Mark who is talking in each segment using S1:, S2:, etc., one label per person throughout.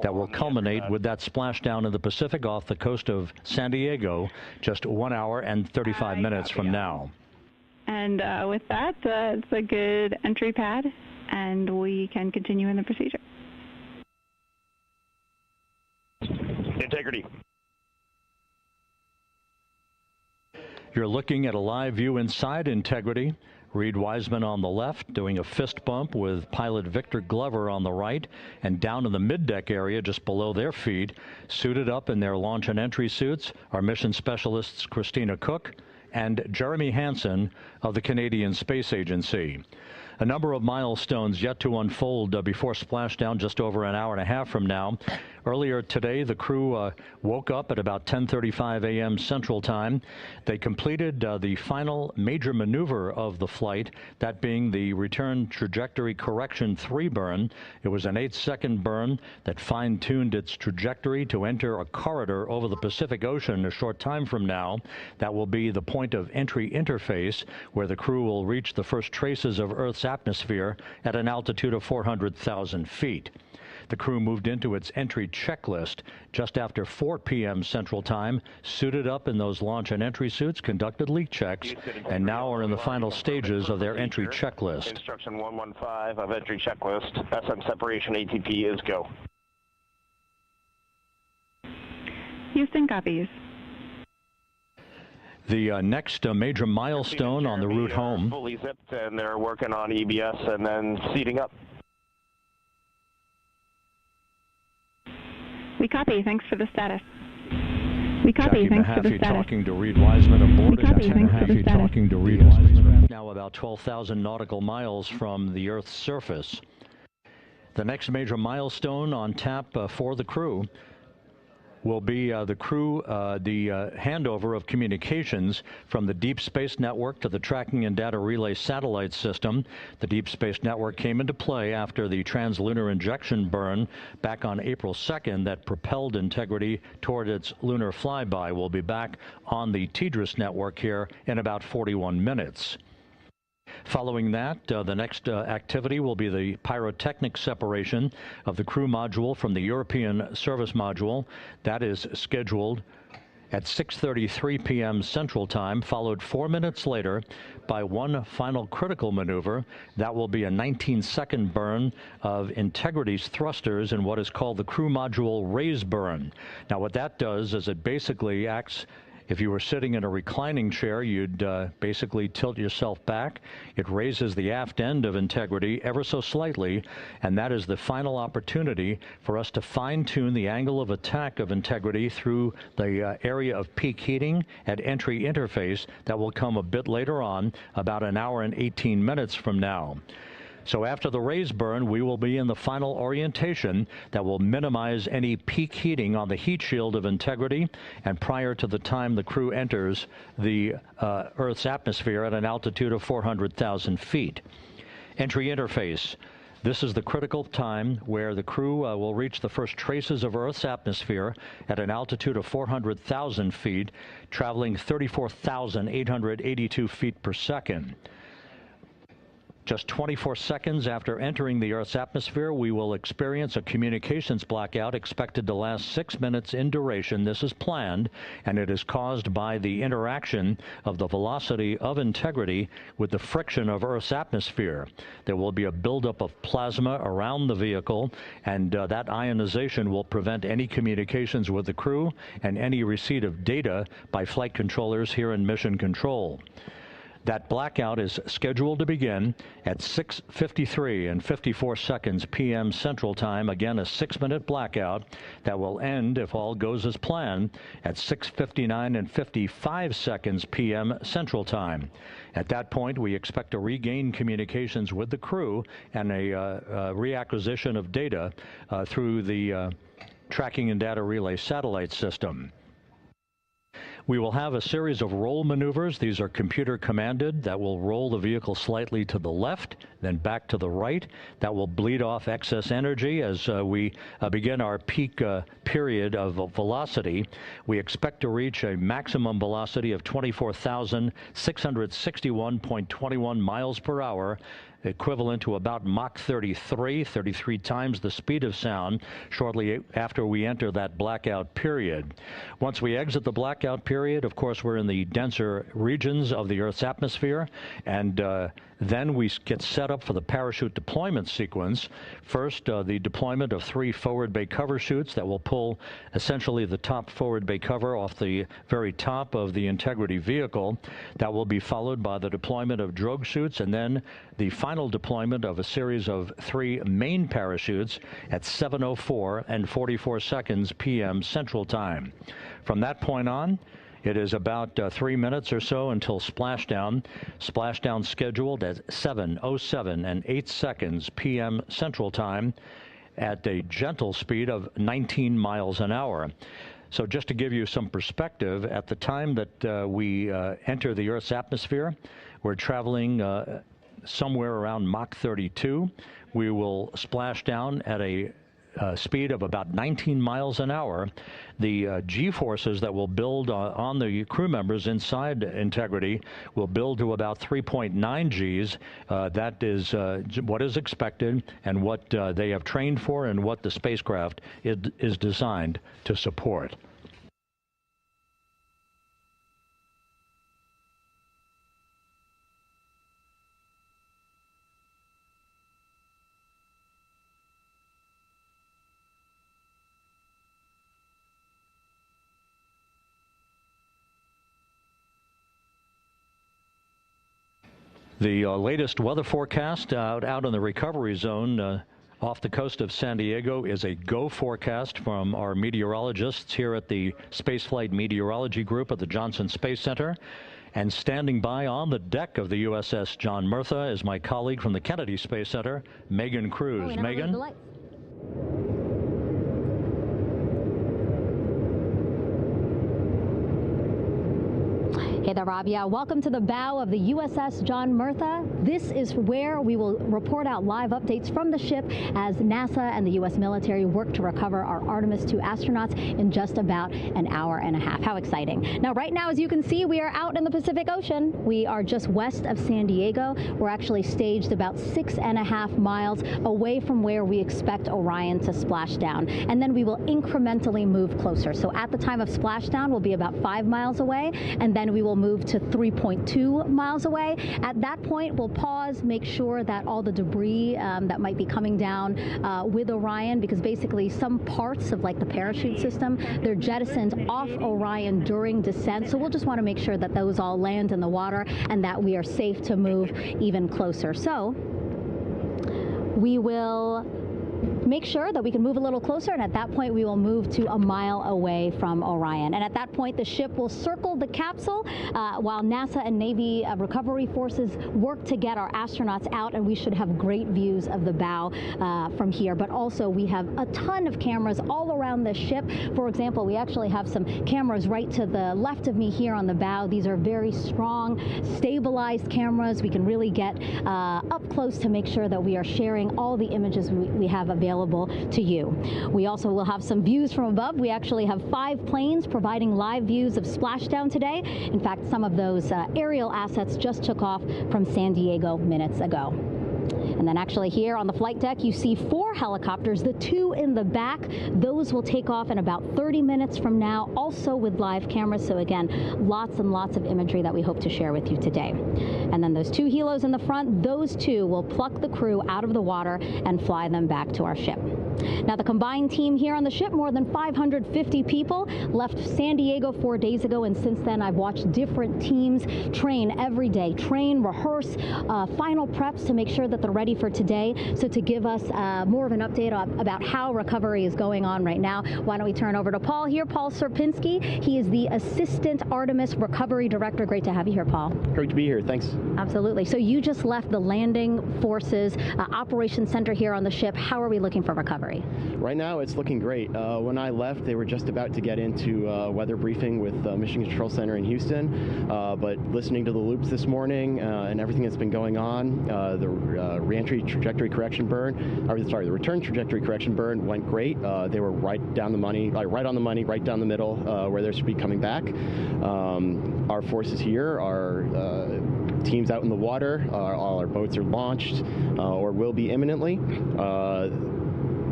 S1: that will culminate with that splashdown in the Pacific off the coast of San Diego just 1 hour and 35 minutes from now.
S2: And with that, it's a good entry pad, and we can continue in the procedure.
S3: Integrity.
S1: You're looking at a live view inside Integrity. Reed Wiseman on the left doing a fist bump with pilot Victor Glover on the right, and down in the middeck area just below their feet, suited up in their launch and entry suits, are mission specialists Christina Cook and Jeremy Hansen of the Canadian Space Agency. A number of milestones yet to unfold before splashdown just over an hour and a half from now. Earlier today, the crew woke up at about 10:35 a.m. Central Time. They completed the final major maneuver of the flight, that being the return trajectory correction 3 burn. It was an 8-second burn that fine-tuned its trajectory to enter a corridor over the Pacific Ocean a short time from now. That will be the point of entry interface, where the crew will reach the first traces of Earth's atmosphere at an altitude of 400,000 feet. The crew moved into its entry checklist just after 4 p.m. Central Time, suited up in those launch and entry suits, conducted leak checks, and now are in the final stages of their entry checklist.
S3: Instruction 115 of entry checklist. SM separation ATP is go.
S2: Houston copies.
S1: The next major milestone on the route home.
S3: Fully zipped, and they're working on EBS and then seating up.
S2: We copy. Thanks for the status. We copy.
S1: Jackie
S2: Thanks
S1: Mahaffey
S2: for the status.
S1: talking to Reed Wiseman aboard.
S2: We copy. Thanks for the status.
S1: Talking to Reed Wiseman. Now about 12,000 nautical miles from the Earth's surface. The next major milestone on tap for the crew will be the handover of communications from the Deep Space Network to the Tracking and Data Relay Satellite System. The Deep Space Network came into play after the translunar injection burn back on April 2nd that propelled Integrity toward its lunar flyby. We'll be back on the TDRS network here in about 41 minutes. Following that, the next activity will be the pyrotechnic separation of the crew module from the European service module. That is scheduled at 6:33 p.m. Central Time, followed 4 minutes later by one final critical maneuver. That will be a 19-second burn of Integrity's thrusters in what is called the crew module raise burn. Now, what that does is it basically acts. If you were sitting in a reclining chair, you'd basically tilt yourself back. It raises the aft end of Integrity ever so slightly, and that is the final opportunity for us to fine-tune the angle of attack of Integrity through the area of peak heating at entry interface. That will come a bit later on, about an hour and 18 minutes from now. So after the raise burn, we will be in the final orientation that will minimize any peak heating on the heat shield of Integrity, and prior to the time the crew enters the Earth's atmosphere at an altitude of 400,000 feet. Entry interface. This is the critical time where the crew will reach the first traces of Earth's atmosphere at an altitude of 400,000 feet, traveling 34,882 feet per second. Just 24 seconds after entering the Earth's atmosphere, we will experience a communications blackout expected to last 6 minutes in duration. This is planned, and it is caused by the interaction of the velocity of Integrity with the friction of Earth's atmosphere. There will be a buildup of plasma around the vehicle, and that ionization will prevent any communications with the crew and any receipt of data by flight controllers here in Mission Control. That blackout is scheduled to begin at 6:53 and 54 seconds p.m. Central Time. Again, a 6-minute blackout that will end, if all goes as planned, at 6:59 and 55 seconds p.m. Central Time. At that point, we expect to regain communications with the crew and a reacquisition of data through the Tracking and Data Relay Satellite System. We will have a series of roll maneuvers. These are computer commanded. That will roll the vehicle slightly to the left, then back to the right. That will bleed off excess energy as we begin our peak period of velocity. We expect to reach a maximum velocity of 24,661.21 miles per hour equivalent to about Mach 33 times the speed of sound shortly after we enter that blackout period. Once we exit the blackout period, of course, we're in the denser regions of the Earth's atmosphere, and then we get set up for the parachute deployment sequence. First, the deployment of 3 forward bay cover chutes that will pull essentially the top forward bay cover off the very top of the Integrity vehicle. That will be followed by the deployment of drogue chutes, and then the final deployment of a series of 3 main parachutes at 7:04 and 44 seconds p.m. Central Time. From that point on, it is about 3 minutes or so until splashdown. Splashdown scheduled at 7:07 and 8 seconds p.m. Central Time at a gentle speed of 19 miles an hour. So just to give you some perspective, at the time that we enter the Earth's atmosphere, we're traveling somewhere around Mach 32. We will splash down at a speed of about 19 miles an hour. The G-forces that will build on the crew members inside Integrity will build to about 3.9 Gs. That is what is expected and what they have trained for and what the spacecraft is designed to support. The latest weather forecast out in the recovery zone off the coast of San Diego is a go forecast from our meteorologists here at the Spaceflight Meteorology Group at the Johnson Space Center. And standing by on the deck of the USS John Murtha is my colleague from the Kennedy Space Center, Megan Cruz. Megan?
S4: Hey there, Rob. Yeah, welcome to the bow of the USS John Murtha. This is where we will report out live updates from the ship as NASA and the U.S. military work to recover our Artemis II astronauts in just about an hour and a half. How exciting. Now, right now, as you can see, we are out in the Pacific Ocean. We are just west of San Diego. We're actually staged about 6.5 miles away from where we expect Orion to splash down. And then we will incrementally move closer. So at the time of splashdown, we'll be about 5 miles away, and then we will move to 3.2 miles away. At that point, we'll pause, make sure that all the debris that might be coming down with Orion, because basically some parts of like the parachute system, they're jettisoned off Orion during descent. So we'll just want to make sure that those all land in the water and that we are safe to move even closer. So we will make sure that we can move a little closer, and at that point we will move to a mile away from Orion. And at that point the ship will circle the capsule while NASA and Navy recovery forces work to get our astronauts out, and we should have great views of the bow from here. But also we have a ton of cameras all around the ship. For example, we actually have some cameras right to the left of me here on the bow. These are very strong, stabilized cameras. We can really get up close to make sure that we are sharing all the images we have available to you. We also will have some views from above. We actually have 5 planes providing live views of splashdown today. In fact, some of those aerial assets just took off from San Diego minutes ago. And then actually here on the flight deck, you see 4 helicopters, the 2 in the back. Those will take off in about 30 minutes from now, also with live cameras. So again, lots and lots of imagery that we hope to share with you today. And then those 2 helos in the front, those 2 will pluck the crew out of the water and fly them back to our ship. Now, the combined team here on the ship, more than 550 people, left San Diego 4 days ago, and since then I've watched different teams train every day, rehearse, final preps to make sure that they're ready for today. So to give us more of an update about how recovery is going on right now, why don't we turn over to Paul here, Paul Sierpinski. He is the Assistant Artemis Recovery Director. Great to have you here, Paul.
S5: Great to be here, thanks.
S4: Absolutely. So you just left the landing forces operations center here on the ship. How are we looking for recovery?
S5: Right now it's looking great. When I left, they were just about to get into weather briefing with Mission Control Center in Houston, but listening to the loops this morning and everything that's been going on, the reentry trajectory correction burn, the return trajectory correction burn went great. They were right on the money, right down the middle where they should be coming back. Our forces here are teams out in the water. All our boats are launched or will be imminently.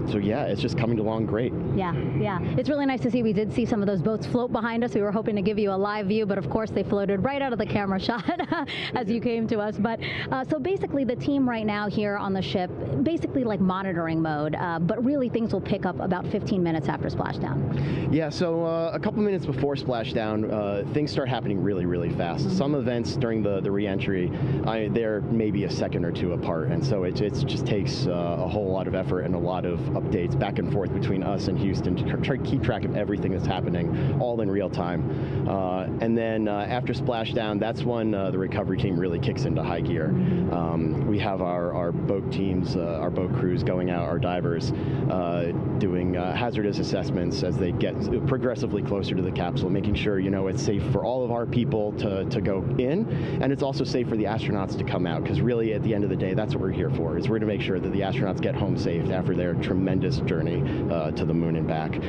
S5: So yeah, it's just coming along great.
S4: Yeah. It's really nice to see. We did see some of those boats float behind us. We were hoping to give you a live view, but of course they floated right out of the camera shot as you came to us. But so basically the team right now here on the ship, basically like monitoring mode, but really things will pick up about 15 minutes after splashdown.
S5: Yeah, so a couple minutes before splashdown, things start happening really, really fast. Mm-hmm. Some events during the re-entry, they're maybe a second or two apart, and so it just takes a whole lot of effort and a lot of updates back and forth between us and Houston to try to keep track of everything that's happening, all in real time. And then after splashdown, that's when the recovery team really kicks into high gear. We have our boat teams, our boat crews going out, our divers doing hazardous assessments as they get progressively closer to the capsule, making sure it's safe for all of our people to go in, and it's also safe for the astronauts to come out, because really at the end of the day, that's what we're here for, is we're to make sure that the astronauts get home safe after their tremendous journey to the moon and back.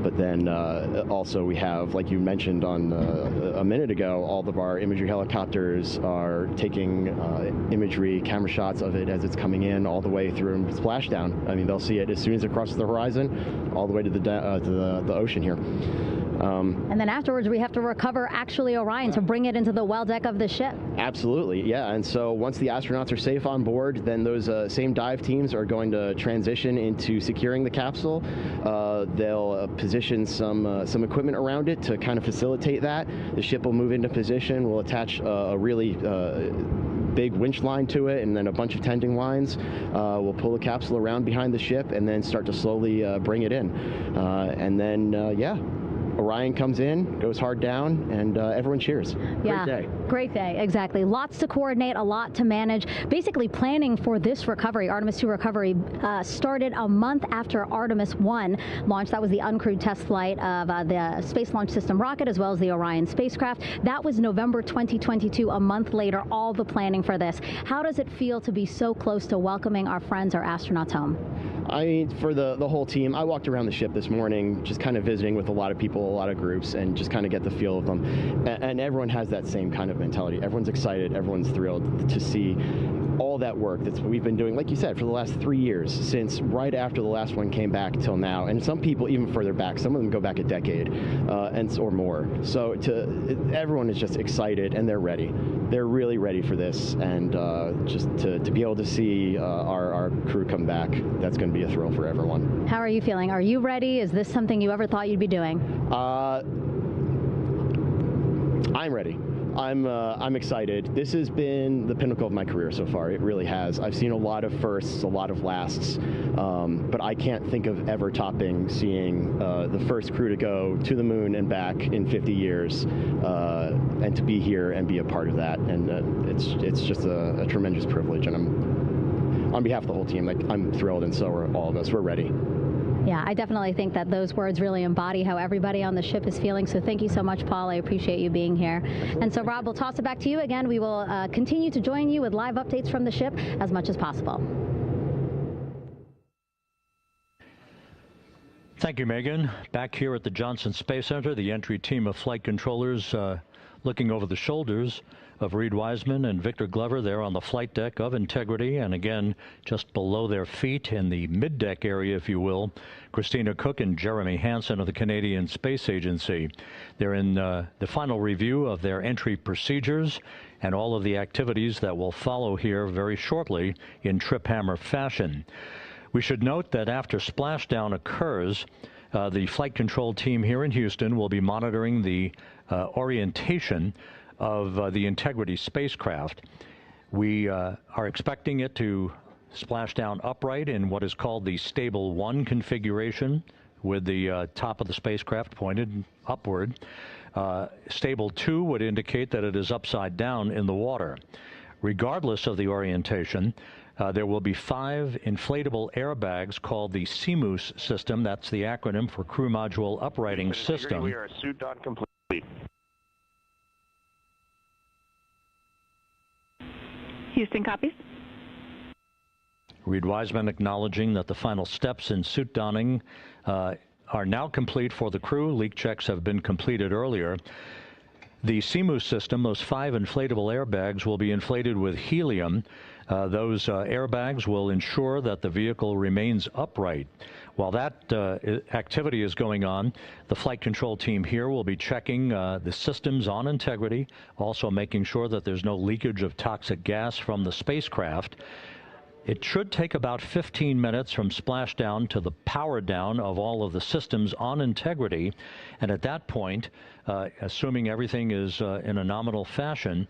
S5: But then also we have, like you mentioned on a minute ago, all of our imagery helicopters are taking imagery, camera shots of it as it's coming in all the way through splashdown. I mean, they'll see it as soon as it crosses the horizon, all the way to the ocean here.
S4: And then afterwards, we have to recover actually Orion to bring it into the well deck of the ship.
S5: Absolutely, yeah. And so once the astronauts are safe on board, then those same dive teams are going to transition into securing the capsule. They'll position some equipment around it to kind of facilitate that. The ship will move into position. We'll attach a really big winch line to it, and then a bunch of tending lines. We'll pull the capsule around behind the ship and then start to slowly bring it in. And then, Orion comes in, goes hard down, and everyone cheers.
S4: Yeah,
S5: great day.
S4: Great day, exactly. Lots to coordinate, a lot to manage. Basically, planning for this recovery, Artemis II recovery, started a month after Artemis I launched. That was the uncrewed test flight of the Space Launch System rocket, as well as the Orion spacecraft. That was November 2022, a month later, all the planning for this. How does it feel to be so close to welcoming our friends, our astronauts, home?
S5: For the whole team, I walked around the ship this morning, just kind of visiting with a lot of people, a lot of groups, and just kind of get the feel of them. And everyone has that same kind of mentality. Everyone's excited, everyone's thrilled to see all that work that we've been doing, like you said, for the last 3 years, since right after the last one came back till now. And some people even further back, some of them go back a decade or more. So everyone is just excited, and they're ready. They're really ready for this, and just to be able to see our crew come back, that's going to be a thrill for everyone.
S4: How are you feeling? Are you ready? Is this something you ever thought you'd be doing?
S5: I'm ready. I'm excited. This has been the pinnacle of my career so far. It really has. I've seen a lot of firsts, a lot of lasts, but I can't think of ever topping seeing the first crew to go to the moon and back in 50 years, and to be here and be a part of that. And it's just a tremendous privilege. And on behalf of the whole team, I'm thrilled, and so are all of us. We're ready.
S4: Yeah, I definitely think that those words really embody how everybody on the ship is feeling. So thank you so much, Paul. I appreciate you being here. And so, Rob, we'll toss it back to you again. We will continue to join you with live updates from the ship as much as possible.
S1: Thank you, Megan. Back here at the Johnson Space Center, the entry team of flight controllers looking over the shoulders of Reed Wiseman and Victor Glover there on the flight deck of Integrity, and again just below their feet in the mid-deck area, if you will, Christina Cook and Jeremy Hansen of the Canadian Space Agency. They're in the final review of their entry procedures and all of the activities that will follow here very shortly in trip hammer fashion. We should note that after splashdown occurs, the flight control team here in Houston will be monitoring the orientation of the Integrity spacecraft. We are expecting it to splash down upright in what is called the Stable 1 configuration, with the top of the spacecraft pointed upward. Stable 2 would indicate that it is upside down in the water. Regardless of the orientation, there will be 5 inflatable airbags called the CMOOS system. That's the acronym for Crew Module Uprighting System.
S3: We are suit on complete.
S2: Houston copies.
S1: Reed Wiseman acknowledging that the final steps in suit donning are now complete for the crew. Leak checks have been completed earlier. The CMU system, those 5 inflatable airbags, will be inflated with helium. Those airbags will ensure that the vehicle remains upright. While that activity is going on, the flight control team here will be checking the systems on integrity, also making sure that there's no leakage of toxic gas from the spacecraft. It should take about 15 minutes from splashdown to the power down of all of the systems on integrity. And at that point, assuming everything is in a nominal fashion,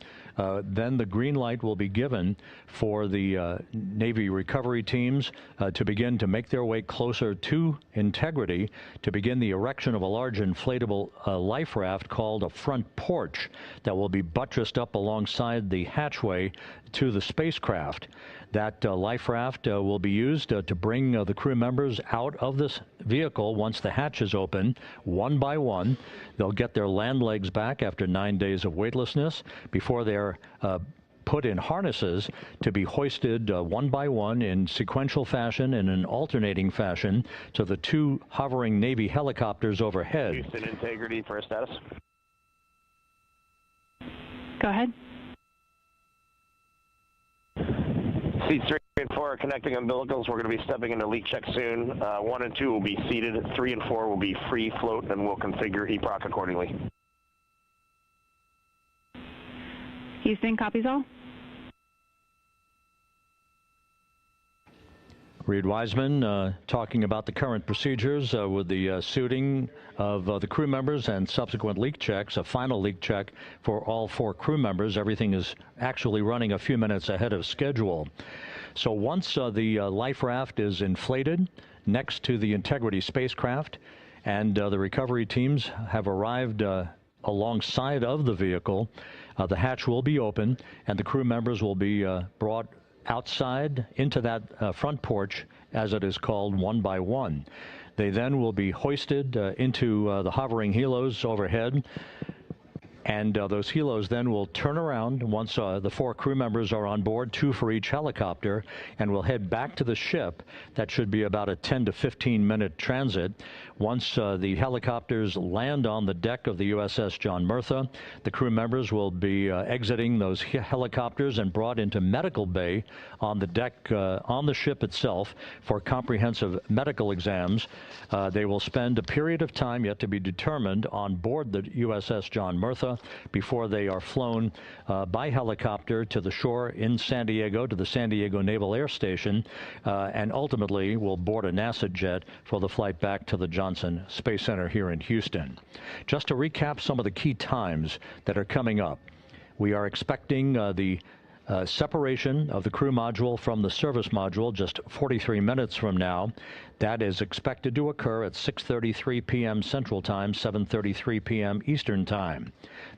S1: then the green light will be given for the Navy recovery teams to begin to make their way closer to integrity, to begin the erection of a large inflatable life raft called a front porch that will be buttressed up alongside the hatchway to the spacecraft. That life raft will be used to bring the crew members out of this vehicle once the hatch is open, one by one. They'll get their land legs back after 9 days of weightlessness before they're put in harnesses to be hoisted one by one in sequential fashion, in an alternating fashion, to the 2 hovering Navy helicopters overhead.
S3: Houston, integrity for status.
S2: Go ahead.
S3: Seats 3 and 4 are connecting umbilicals. We're going to be stepping into leak check soon. 1 and 2 will be seated. 3 and 4 will be free float, and we'll configure EPROC accordingly.
S2: Houston, copies all.
S1: Reed Wiseman talking about the current procedures with the suiting of the crew members and subsequent leak checks, a final leak check for all 4 crew members. Everything is actually running a few minutes ahead of schedule. So once the life raft is inflated next to the Integrity spacecraft and the recovery teams have arrived alongside of the vehicle, the hatch will be open and the crew members will be brought outside into that front porch, as it is called, one by one. They then will be hoisted into the hovering helos overhead, and those helos then will turn around once the 4 crew members are on board, 2 for each helicopter, and will head back to the ship. That should be about a 10 to 15 minute transit. Once the helicopters land on the deck of the USS John Murtha, the crew members will be exiting those helicopters and brought into medical bay on the deck on the ship itself for comprehensive medical exams. They will spend a period of time yet to be determined on board the USS John Murtha before they are flown by helicopter to the shore in San Diego, to the San Diego Naval Air Station, and ultimately will board a NASA jet for the flight back to the Johnson Space Center here in Houston. Just to recap some of the key times that are coming up, we are expecting the separation of the crew module from the service module just 43 minutes from now. That is expected to occur at 6:33 p.m. Central Time, 7:33 p.m. Eastern Time.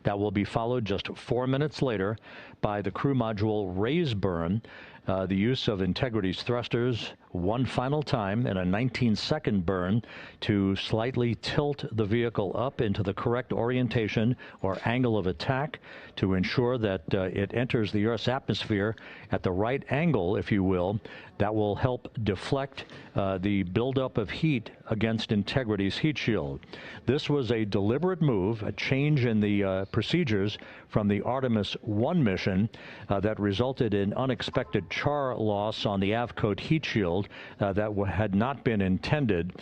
S1: That will be followed just 4 minutes later by the crew module raise burn, the use of Integrity's thrusters one final time in a 19-second burn to slightly tilt the vehicle up into the correct orientation or angle of attack to ensure that it enters the Earth's atmosphere at the right angle, if you will. That will help deflect the buildup of heat against Integrity's heat shield. This was a deliberate move, a change in the procedures from the Artemis I mission that resulted in unexpected char loss on the Avcoat heat shield that had not been intended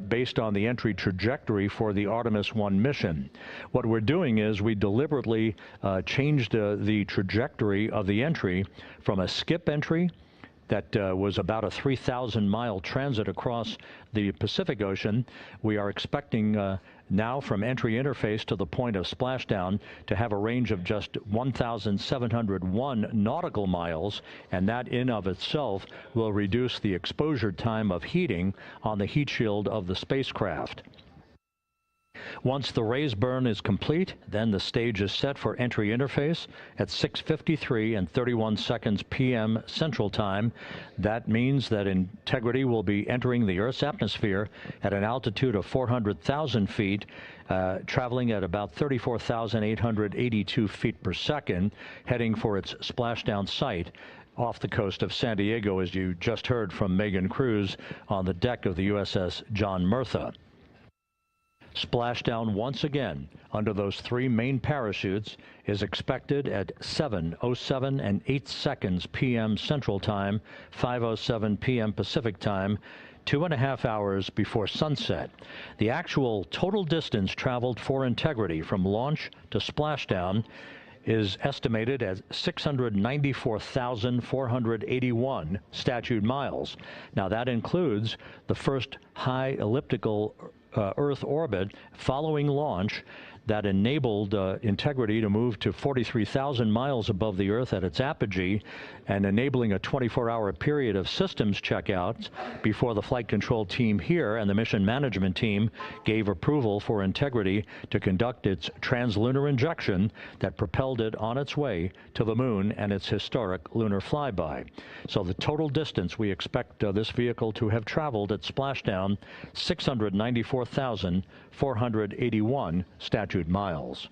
S1: based on the entry trajectory for the Artemis I mission. What we're doing is we deliberately changed the trajectory of the entry from a skip entry that was about a 3,000-mile transit across the Pacific Ocean. We are expecting now from entry interface to the point of splashdown to have a range of just 1,701 nautical miles, and that in of itself will reduce the exposure time of heating on the heat shield of the spacecraft. Once the raise burn is complete, then the stage is set for entry interface at 6:53 and 31 seconds p.m. Central Time. That means that Integrity will be entering the Earth's atmosphere at an altitude of 400,000 feet, traveling at about 34,882 feet per second, heading for its splashdown site off the coast of San Diego, as you just heard from Megan Cruz on the deck of the USS John Murtha. Splashdown once again under those 3 main parachutes is expected at 7:07 and 8 seconds p.m. Central Time, 5:07 p.m. Pacific Time, 2.5 hours before sunset. The actual total distance traveled for Integrity from launch to splashdown is estimated at 694,481 statute miles. Now that includes the first high elliptical Earth orbit following launch that enabled Integrity to move to 43,000 miles above the Earth at its apogee, and enabling a 24-hour period of systems checkouts before the flight control team here and the mission management team gave approval for Integrity to conduct its translunar injection that propelled it on its way to the moon and its historic lunar flyby. So the total distance we expect this vehicle to have traveled at splashdown, 694,481 statute miles.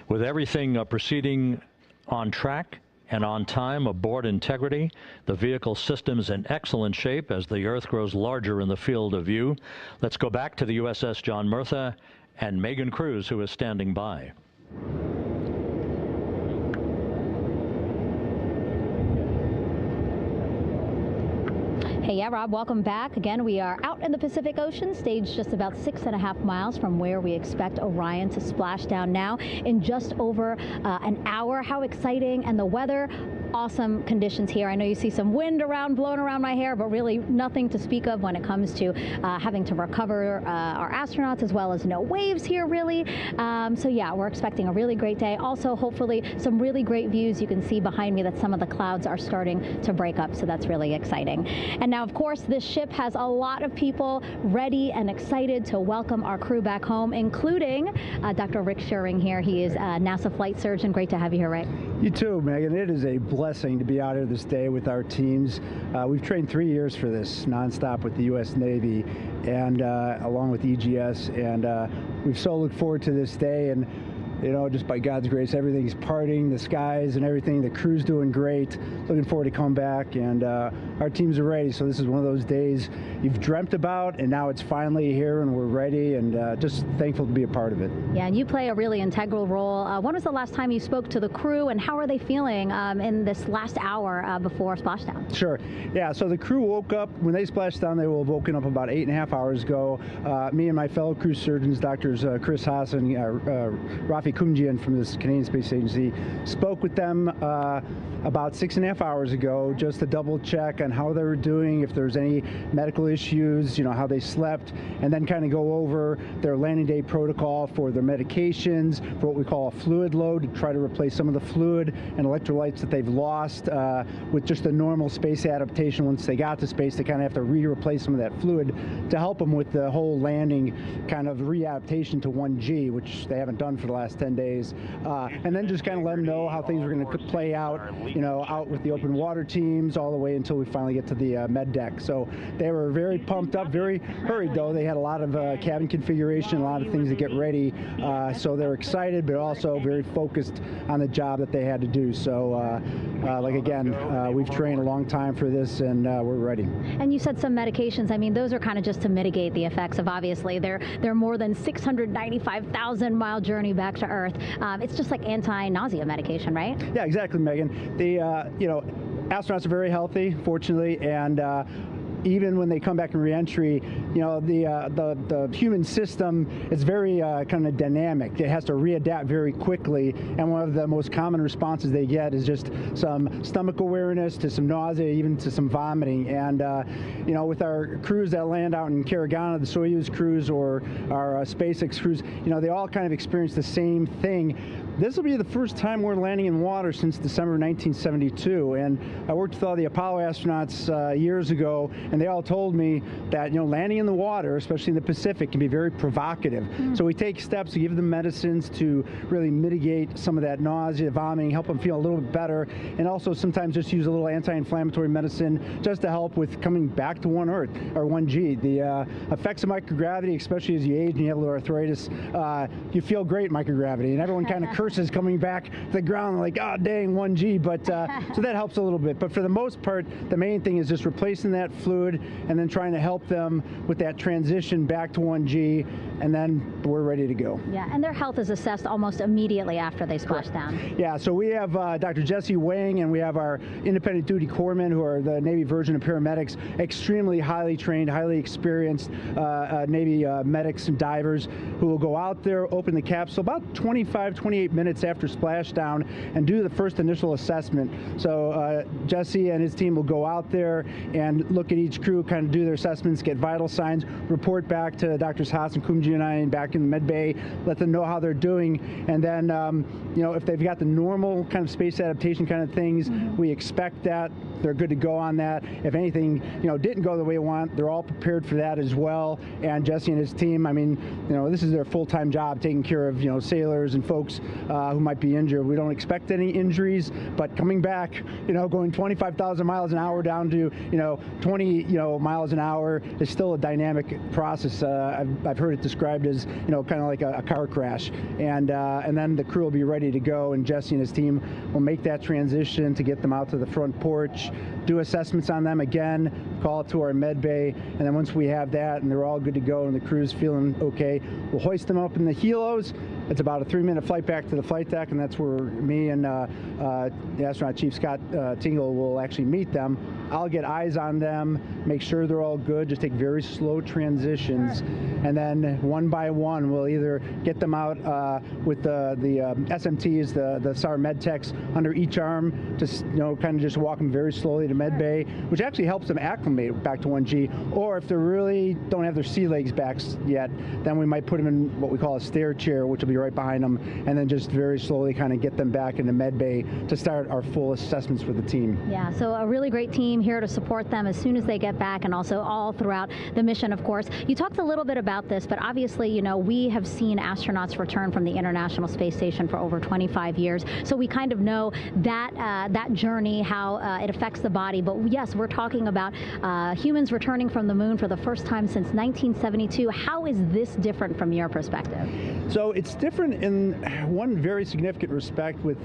S1: With everything proceeding on track and on time aboard Integrity, the vehicle system's in excellent shape as the Earth grows larger in the field of view. Let's go back to the USS John Murtha and Megan Cruz, who is standing by.
S4: Hey, yeah, Rob, welcome back. Again, we are out in the Pacific Ocean, staged just about 6.5 miles from where we expect Orion to splash down now in just over an hour. How exciting. And the weather, awesome conditions here. I know you see some wind blowing around my hair, but really nothing to speak of when it comes to having to recover our astronauts, as well as no waves here, really. So yeah, we're expecting a really great day. Also, hopefully, some really great views. You can see behind me that some of the clouds are starting to break up, so that's really exciting. And now, of course, this ship has a lot of people ready and excited to welcome our crew back home, including Dr. Rick Schuring here. He is a NASA flight surgeon. Great to have you here, Rick.
S6: You too, Megan. It is a blessing to be out here this day with our teams. We've trained 3 years for this nonstop with the U.S. Navy and along with EGS, and we've so looked forward to this day. And you know, just by God's grace, everything's parting, the skies and everything. The crew's doing great. Looking forward to come back, and our teams are ready. So this is one of those days you've dreamt about, and now it's finally here, and we're ready, and just thankful to be a part of it.
S4: Yeah, and you play a really integral role. When was the last time you spoke to the crew, and how are they feeling in this last hour before splashdown?
S6: Sure. Yeah, so the crew woke up. When they splashed down, they were woken up about 8.5 hours ago. Me and my fellow crew surgeons, Doctors Chris Haas and Rafi Kumjian from this Canadian Space Agency, spoke with them about 6.5 hours ago, just to double check on how they were doing, if there's any medical issues, you know, how they slept, and then kind of go over their landing day protocol for their medications, for what we call a fluid load, to try to replace some of the fluid and electrolytes that they've lost with just a normal space adaptation. Once they got to space, they kind of have to replace some of that fluid to help them with the whole landing kind of readaptation to 1G, which they haven't done for the last 10 days. And then just kind of let them know how things are going to play out, you know, out with the open water teams all the way until we finally get to the med deck. So they were very pumped up, very hurried though. They had a lot of cabin configuration, a lot of things to get ready. So they're excited, but also very focused on the job that they had to do. So like again, we've trained a long time for this, and we're ready.
S4: And you said some medications. I mean, those are kind of just to mitigate the effects of, obviously, their more than 695,000 mile journey back to Earth. It's just like anti-nausea medication, right?
S6: Yeah, exactly, Megan. The you know, astronauts are very healthy, fortunately, and even when they come back in reentry, you know, the human system is very kind of dynamic. It has to readapt very quickly, and one of the most common responses they get is just some stomach awareness, to some nausea, even to some vomiting. And you know, with our crews that land out in Karagana, the Soyuz crews or our SpaceX crews, you know, they all kind of experience the same thing. This will be the first time we're landing in water since December 1972, and I worked with all the Apollo astronauts years ago, and and they all told me that, you know, landing in the water, especially in the Pacific, can be very provocative. So we take steps to give them medicines to really mitigate some of that nausea, vomiting, help them feel a little bit better, and also sometimes just use a little anti-inflammatory medicine just to help with coming back to one Earth, or 1G. The effects of microgravity, especially as you age and you have a little arthritis, you feel great in microgravity, and everyone kind of curses coming back to the ground like, oh dang, 1G, but so that helps a little bit. But for the most part, the main thing is just replacing that fluid and then trying to help them with that transition back to 1G, and then we're ready to go.
S4: Yeah, and their health is assessed almost immediately after they splash down.
S6: Yeah, so we have Dr. Jesse Wang, and we have our independent duty corpsmen, who are the Navy version of paramedics, extremely highly trained, highly experienced Navy medics and divers who will go out there, open the capsule about 25, 28 minutes after splashdown and do the first initial assessment. So Jesse and his team will go out there and look at each crew, kind of do their assessments, get vital signs, report back to Drs. Haas and Kumji and I back in the med bay, let them know how they're doing, and then you know, if they've got the normal kind of space adaptation kind of things, we expect that they're good to go on that. If anything, you know, didn't go the way we want, they're all prepared for that as well. And Jesse and his team, I mean, you know, this is their full-time job, taking care of, you know, sailors and folks who might be injured. We don't expect any injuries, but coming back, you know, going 25,000 miles an hour down to, you know, 20, you know, miles an hour is still a dynamic process. I've heard it described as, you know, kind of like a car crash. And then the crew will be ready to go, and Jesse and his team will make that transition to get them out to the front porch, do assessments on them again, call it to our med bay, and then once we have that and they're all good to go and the crew's feeling okay, we'll hoist them up in the helos. It's about a 3-minute flight back to the flight deck, and that's where me and the astronaut chief Scott Tingle will actually meet them. I'll get eyes on them, make sure they're all good, just take very slow transitions, and then one by one we'll either get them out with the SMTs, the SAR med techs under each arm, just, you know, kind of just walk them very slowly to med bay, which actually helps them acclimate back to 1G. Or if they really don't have their sea legs back yet, then we might put them in what we call a stair chair, which will be right behind them, and then just very slowly kind of get them back into med bay to start our full assessments with the team.
S4: Yeah, so a really great team here to support them as soon as they get back, and also all throughout the mission, of course. You talked a little bit about this, but obviously, you know, we have seen astronauts return from the International Space Station for over 25 years, so we kind of know that that journey, how it affects the body. But yes, we're talking about humans returning from the moon for the first time since 1972. How is this different from your perspective?
S6: So it's different in one very significant respect. With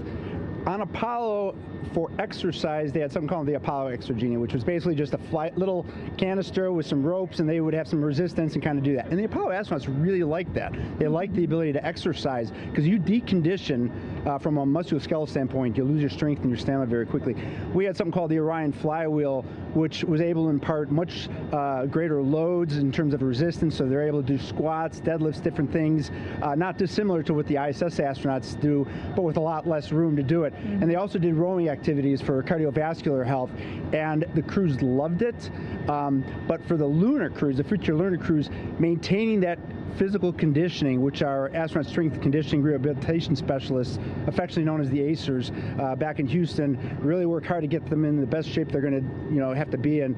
S6: on Apollo, for exercise, they had something called the Apollo Exergenia, which was basically just a little canister with some ropes, and they would have some resistance and kind of do that. And the Apollo astronauts really liked that. They liked the ability to exercise, because you decondition from a musculoskeletal standpoint, you lose your strength and your stamina very quickly. We had something called the Orion flywheel, which was able to impart much greater loads in terms of resistance, so they're able to do squats, deadlifts, different things, not dissimilar to what the ISS astronauts do, but with a lot less room to do it. And they also did rowing activities for cardiovascular health, and the crews loved it. But for the lunar crews, the future lunar crews, maintaining that physical conditioning, which our astronaut strength conditioning rehabilitation specialists, affectionately known as the ACERs, back in Houston, really work hard to get them in the best shape they're going to, you know, have to be in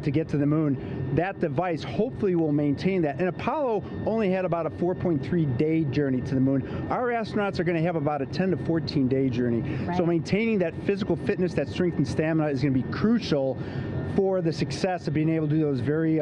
S6: to get to the moon. That device hopefully will maintain that. And Apollo only had about a 4.3-day journey to the moon. Our astronauts are going to have about a 10 to 14-day journey. Right. So maintaining that physical fitness, that strength and stamina is going to be crucial for the success of being able to do those very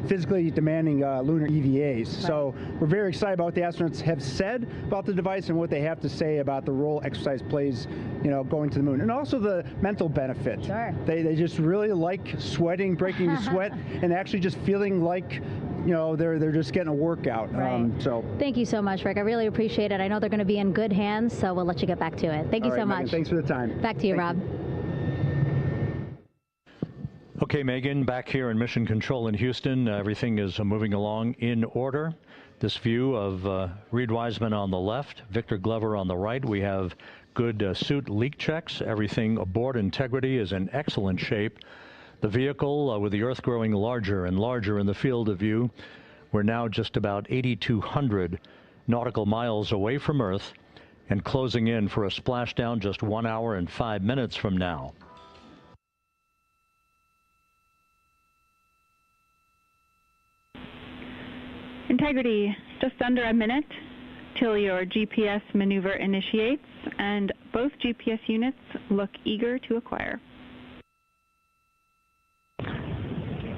S6: physically demanding lunar EVAs. Right. So we're very excited about what the astronauts have said about the device and what they have to say about the role exercise plays, you know, going to the moon. And also the mental benefit.
S4: Sure.
S6: They just really like sweating, breaking the sweat, and actually just feeling like, you know, they're just getting a workout.
S4: Right.
S6: So
S4: thank you so much, Rick. I really appreciate it. I know they're going to be in good hands, so we'll let you get back to it. Thank you so much.
S6: Megan, thanks for the time.
S4: Back to you, Rob.
S1: Okay, Megan, back here in Mission Control in Houston, everything is moving along in order. This view of Reed Wiseman on the left, Victor Glover on the right. We have good suit leak checks. Everything aboard integrity is in excellent shape. The vehicle, with the Earth growing larger and larger in the field of view, we're now just about 8,200 nautical miles away from Earth and closing in for a splashdown just 1 hour and 5 minutes from now.
S2: Integrity, just under a minute till your GPS maneuver initiates, and both GPS units look eager to acquire.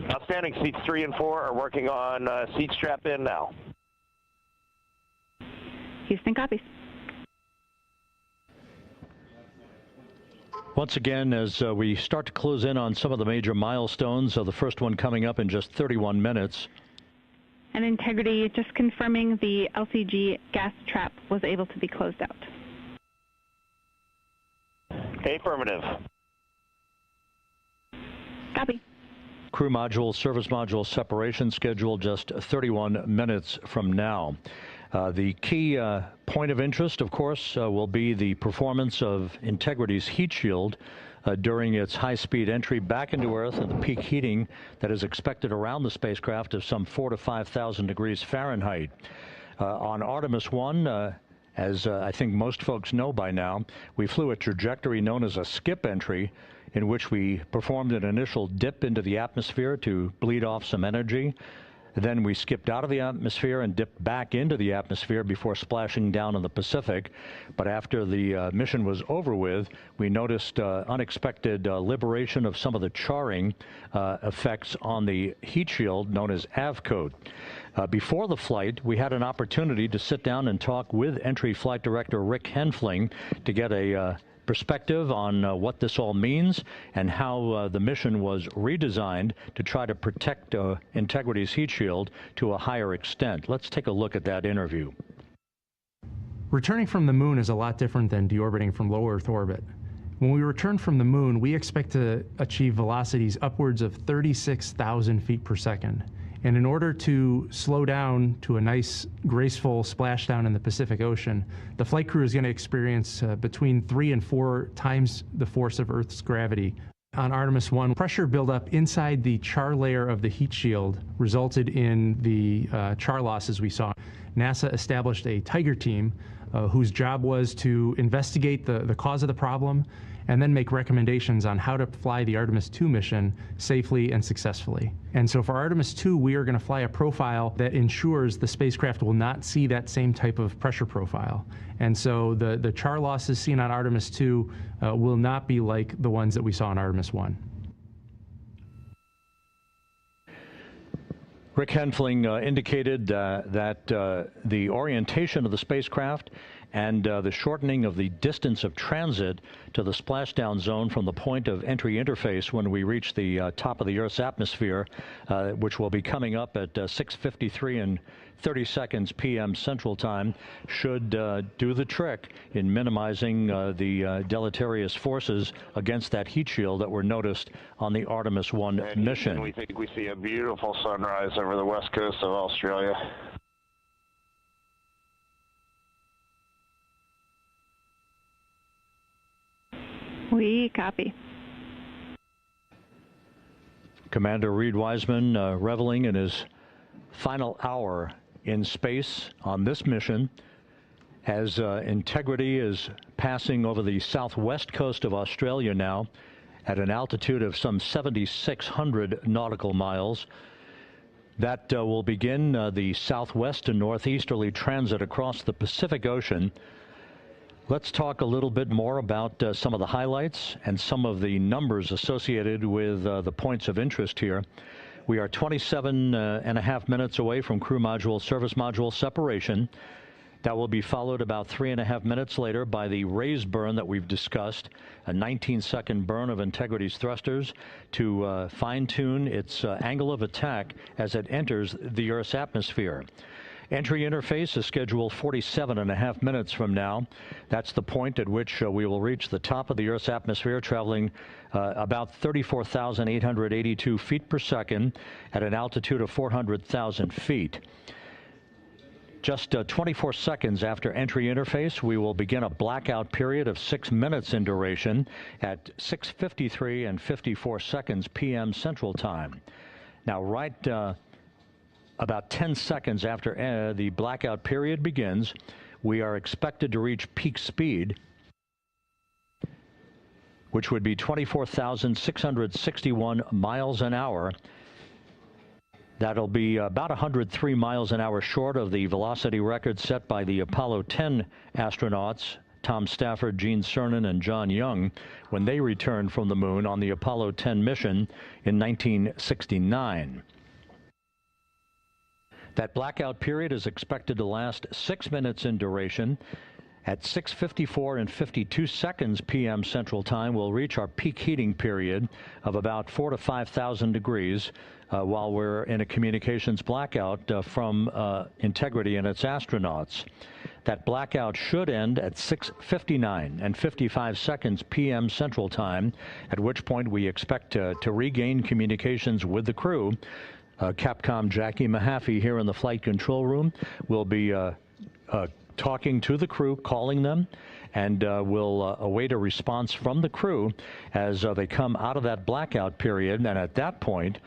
S3: Outstanding. Seats 3 and 4 are working on seat strap in now.
S2: Houston copies.
S1: Once again, as we start to close in on some of the major milestones, the first one coming up in just 31 minutes.
S2: And Integrity, just confirming the LCG gas trap was able to be closed out.
S3: Affirmative.
S2: Copy.
S1: Crew module, service module separation scheduled just 31 minutes from now. The key point of interest, of course, will be the performance of Integrity's heat shield during its high-speed entry back into Earth and the peak heating that is expected around the spacecraft of some 4,000 to 5,000 degrees Fahrenheit. On Artemis 1, as I think most folks know by now, we flew a trajectory known as a skip entry, in which we performed an initial dip into the atmosphere to bleed off some energy. Then we skipped out of the atmosphere and dipped back into the atmosphere before splashing down in the Pacific. But after the mission was over with, we noticed unexpected liberation of some of the charring effects on the heat shield known as AVCOAT. Before the flight, we had an opportunity to sit down and talk with Entry Flight Director Rick Henfling to get a perspective on what this all means and how the mission was redesigned to try to protect Integrity's heat shield to a higher extent. Let's take a look at that interview.
S7: Returning from the moon is a lot different than deorbiting from low Earth orbit. When we return from the moon, we expect to achieve velocities upwards of 36,000 feet per second. And in order to slow down to a nice, graceful splashdown in the Pacific Ocean, the flight crew is going to experience between 3 and 4 times the force of Earth's gravity. On Artemis 1, pressure buildup inside the char layer of the heat shield resulted in the char losses we saw. NASA established a Tiger team whose job was to investigate the cause of the problem and then make recommendations on how to fly the Artemis II mission safely and successfully. And so for Artemis II, we are going to fly a profile that ensures the spacecraft will not see that same type of pressure profile. And so the char losses seen on Artemis II will not be like the ones that we saw on Artemis I.
S1: Rick Henfling indicated that the orientation of the spacecraft and the shortening of the distance of transit to the splashdown zone from the point of entry interface when we reach the top of the Earth's atmosphere, which will be coming up at 6:53 and 30 seconds p.m. Central Time, should do the trick in minimizing the deleterious forces against that heat shield that were noticed on the Artemis I mission.
S3: And we think we see a beautiful sunrise over the west coast of Australia.
S2: We copy.
S1: Commander Reed Wiseman reveling in his final hour in space on this mission as Integrity is passing over the southwest coast of Australia now at an altitude of some 7,600 nautical miles. That will begin the southwest and northeasterly transit across the Pacific Ocean. Let's talk a little bit more about some of the highlights and some of the numbers associated with the points of interest here. We are 27 and a half minutes away from crew module, service module separation. That will be followed about 3.5 minutes later by the raise burn that we've discussed, a 19-second burn of Integrity's thrusters to fine-tune its angle of attack as it enters the Earth's atmosphere. Entry interface is scheduled 47.5 minutes from now. That's the point at which we will reach the top of the Earth's atmosphere, traveling about 34,882 feet per second at an altitude of 400,000 feet. Just 24 seconds after entry interface, we will begin a blackout period of 6 minutes in duration at 6:53 and 54 seconds p.m. Central Time. Now, right about 10 seconds after the blackout period begins, we are expected to reach peak speed, which would be 24,661 miles an hour. That'll be about 103 miles an hour short of the velocity record set by the Apollo 10 astronauts, Tom Stafford, Gene Cernan, and John Young, when they returned from the moon on the Apollo 10 mission in 1969. That blackout period is expected to last 6 minutes in duration. At 6:54 and 52 seconds p.m. Central Time, we'll reach our peak heating period of about 4,000 to 5,000 degrees while we're in a communications blackout from Integrity and its astronauts. That blackout should end at 6:59 and 55 seconds p.m. Central Time, at which point we expect to regain communications with the crew. Capcom Jackie Mahaffey here in the flight control room will be talking to the crew, calling them, and we'll await a response from the crew as they come out of that blackout period. And at that point,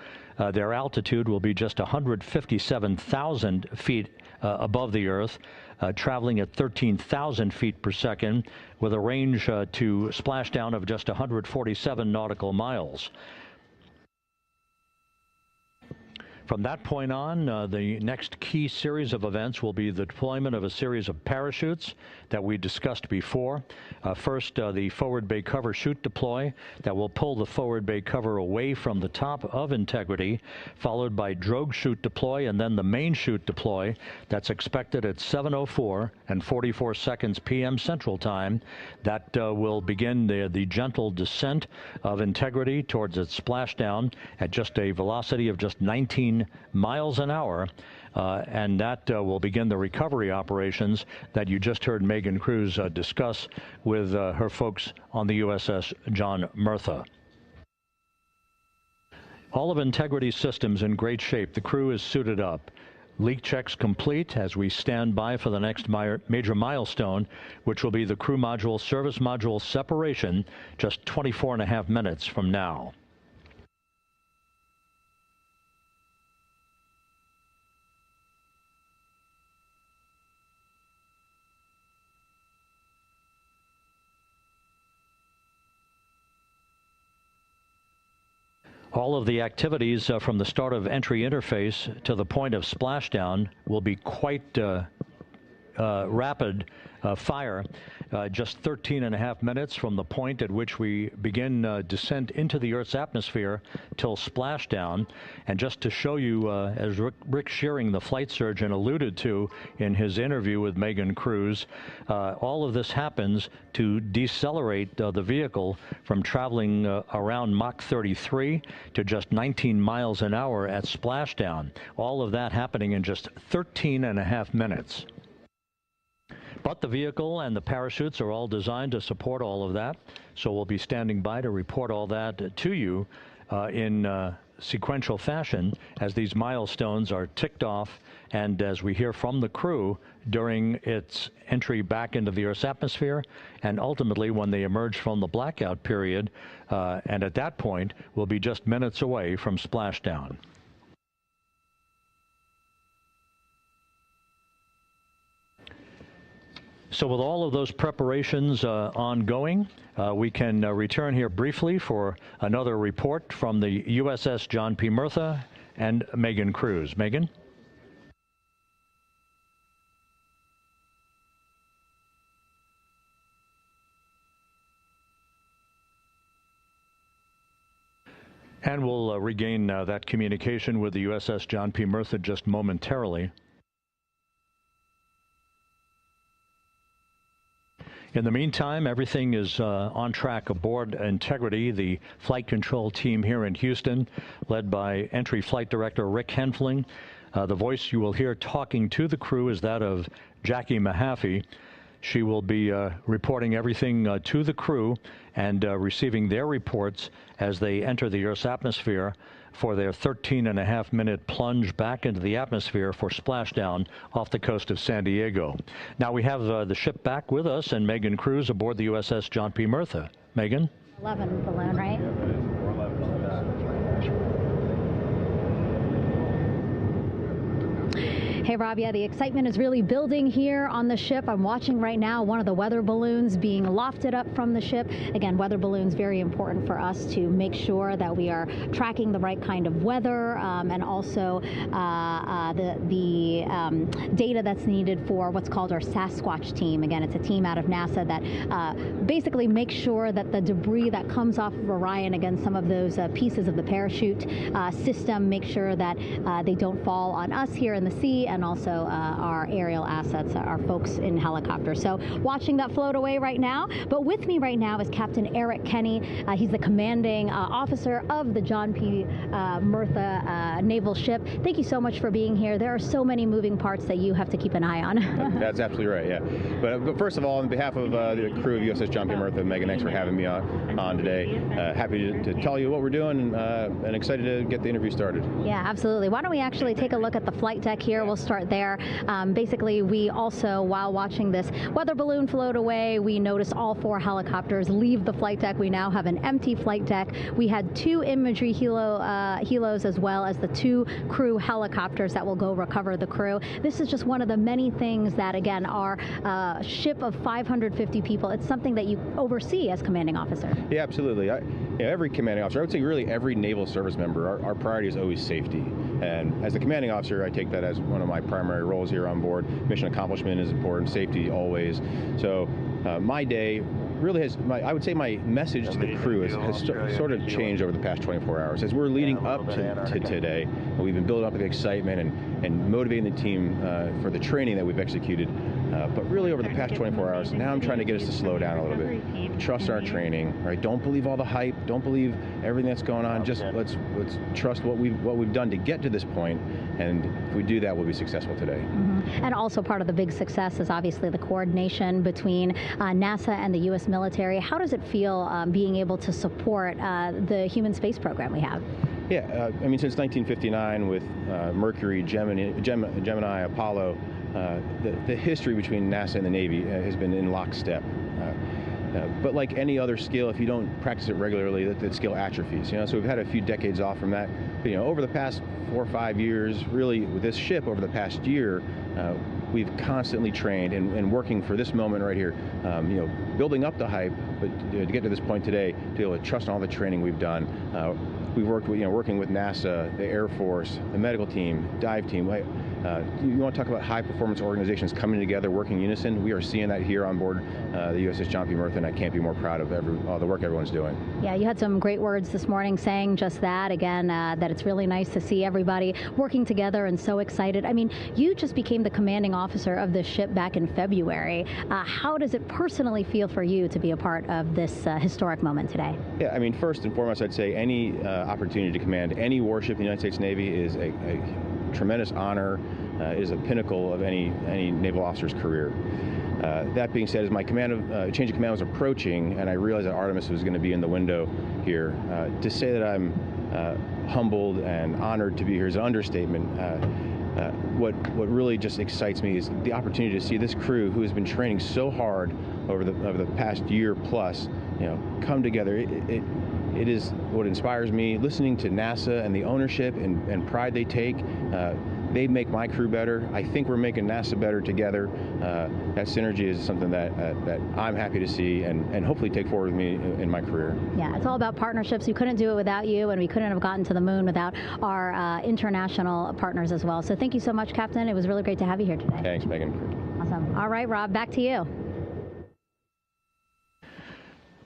S1: their altitude will be just 157,000 feet above the Earth, traveling at 13,000 feet per second, with a range to splashdown of just 147 nautical miles. From that point on, the next key series of events will be the deployment of a series of parachutes that we discussed before. First, the forward bay cover chute deploy that will pull the forward bay cover away from the top of Integrity, followed by drogue chute deploy, and then the main chute deploy that's expected at 7:04 and 44 seconds p.m. Central Time. That will begin the gentle descent of Integrity towards its splashdown at just a velocity of just 19 miles an hour, and that will begin the recovery operations that you just heard Megan Cruz discuss with her folks on the USS John Murtha. All of Integrity's systems in great shape. The crew is suited up. Leak checks complete as we stand by for the next major milestone, which will be the crew module service module separation just 24.5 minutes from now. All of the activities from the start of entry interface to the point of splashdown will be quite rapid fire. Just 13.5 minutes from the point at which we begin descent into the Earth's atmosphere till splashdown. And just to show you, as Rick Shearing, the flight surgeon, alluded to in his interview with Megan Cruz, all of this happens to decelerate the vehicle from traveling around Mach 33 to just 19 miles an hour at splashdown. All of that happening in just 13.5 minutes. But the vehicle and the parachutes are all designed to support all of that, so we'll be standing by to report all that to you in sequential fashion as these milestones are ticked off and as we hear from the crew during its entry back into the Earth's atmosphere and ultimately when they emerge from the blackout period, and at that point we'll be just minutes away from splashdown. So with all of those preparations ongoing, we can return here briefly for another report from the USS John P. Murtha and Megan Cruz. Megan? And we'll regain that communication with the USS John P. Murtha just momentarily. In the meantime, everything is on track aboard Integrity, the flight control team here in Houston, led by Entry Flight Director Rick Henfling. The voice you will hear talking to the crew is that of Jackie Mahaffey. She will be reporting everything to the crew and receiving their reports as they enter the Earth's atmosphere for their 13.5-minute plunge back into the atmosphere for splashdown off the coast of San Diego. Now we have the ship back with us and Megan Cruz aboard the USS John P. Murtha. Megan?
S4: 11 balloon, right? Hey, Rob, yeah, the excitement is really building here on the ship. I'm watching right now one of the weather balloons being lofted up from the ship. Again, weather balloons, very important for us to make sure that we are tracking the right kind of weather and also the data that's needed for what's called our Sasquatch team. Again, it's a team out of NASA that basically makes sure that the debris that comes off of Orion, again, some of those pieces of the parachute system, make sure that they don't fall on us here in the sea, and also our aerial assets, our folks in helicopters. So watching that float away right now. But with me right now is Captain Eric Kenny. He's the commanding officer of the John P. Murtha naval ship. Thank you so much for being here. There are so many moving parts that you have to keep an eye on.
S8: That's absolutely right, yeah. But first of all, on behalf of the crew of USS John P. Murtha, Megan, thanks for having me on today. Happy to tell you what we're doing and excited to get the interview started.
S4: Yeah, absolutely. Why don't we actually take a look at the flight deck here? We'll start there. Basically, we also, while watching this weather balloon float away, we noticed all 4 helicopters leave the flight deck. We now have an empty flight deck. We had 2 imagery helos as well as the 2 crew helicopters that will go recover the crew. This is just one of the many things that, again, our ship of 550 people, it's something that you oversee as commanding officer.
S8: Yeah, absolutely. Every commanding officer, I would say really every naval service member, our priority is always safety. And as the commanding officer, I take that as one of my primary roles here on board. Mission accomplishment is important, safety always. So my day really has, I would say my message to the crew has sort of changed over the past 24 hours. As we're leading up to today, we've been building up the excitement and motivating the team for the training that we've executed. But really over the past 24 hours, now I'm trying to get us to slow down a little bit. Trust our training, right? Don't believe all the hype. Don't believe everything that's going on. Just let's trust what we've done to get to this point, and if we do that, we'll be successful today.
S4: Mm-hmm. And also part of the big success is obviously the coordination between NASA and the U.S. military. How does it feel being able to support the human space program we have?
S8: Yeah, I mean, since 1959 with Mercury, Gemini, Apollo, the history between NASA and the Navy has been in lockstep. But like any other skill, if you don't practice it regularly, that skill atrophies. So we've had a few decades off from that. But, over the past 4 or 5 years, really with this ship over the past year, we've constantly trained and working for this moment right here. Building up the hype, but to get to this point today, to be able to trust in all the training we've done. We've worked with, working with NASA, the Air Force, the medical team, dive team. You want to talk about high-performance organizations coming together, working in unison? We are seeing that here on board the USS John P. Murtha, and I can't be more proud of all the work everyone's doing. Yeah,
S4: you had some great words this morning saying just that, again, that it's really nice to see everybody working together and so excited. I mean, you just became the commanding officer of this ship back in February. How does it personally feel for you to be a part of this historic moment today?
S8: Yeah, I mean, first and foremost, I'd say any opportunity to command any warship in the United States Navy is a tremendous honor. It is a pinnacle of any naval officer's career. That being said, as my change of command was approaching, and I realized that Artemis was going to be in the window here, to say that I'm humbled and honored to be here is an understatement. What really just excites me is the opportunity to see this crew, who has been training so hard over the past year plus, come together. It is what inspires me. Listening to NASA and the ownership and pride they take. They make my crew better. I think we're making NASA better together. That synergy is something that I'm happy to see and hopefully take forward with me in my career.
S4: Yeah, it's all about partnerships. We couldn't do it without you, and we couldn't have gotten to the moon without our international partners as well. So thank you so much, Captain. It was really great to have you here today.
S8: Thanks, Megan.
S4: Awesome. All right, Rob, back to you.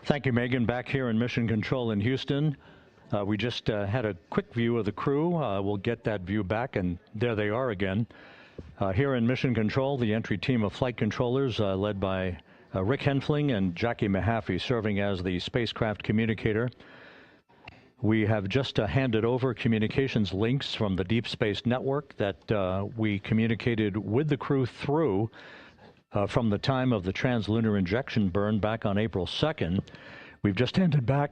S1: Thank you, Megan. Back here in Mission Control in Houston. We just had a quick view of the crew. We'll get that view back, and there they are again. Here in Mission Control, the entry team of flight controllers led by Rick Henfling and Jackie Mahaffey serving as the spacecraft communicator. We have just handed over communications links from the Deep Space Network that we communicated with the crew through from the time of the translunar injection burn back on April 2nd. We've just handed back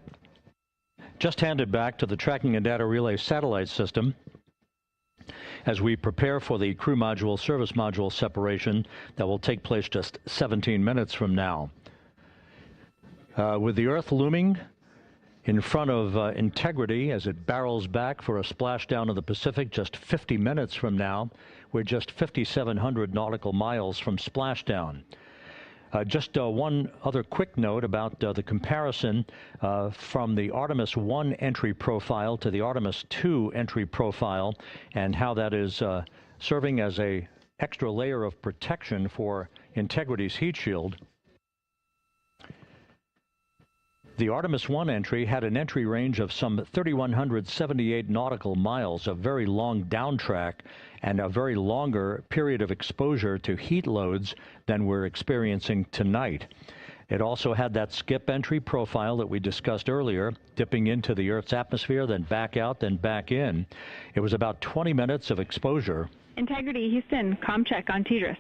S1: to the Tracking and Data Relay satellite system as we prepare for the crew module service module separation that will take place just 17 minutes from now. With the Earth looming in front of Integrity as it barrels back for a splashdown of the Pacific just 50 minutes from now. We're just 5,700 nautical miles from splashdown. Just one other quick note about the comparison from the Artemis I entry profile to the Artemis II entry profile, and how that is serving as a extra layer of protection for Integrity's heat shield. The Artemis I entry had an entry range of some 3,178 nautical miles, a very long downtrack and a very longer period of exposure to heat loads than we're experiencing tonight. It also had that skip entry profile that we discussed earlier, dipping into the Earth's atmosphere, then back out, then back in. It was about 20 minutes of exposure.
S2: Integrity, Houston, comm check on TDRS.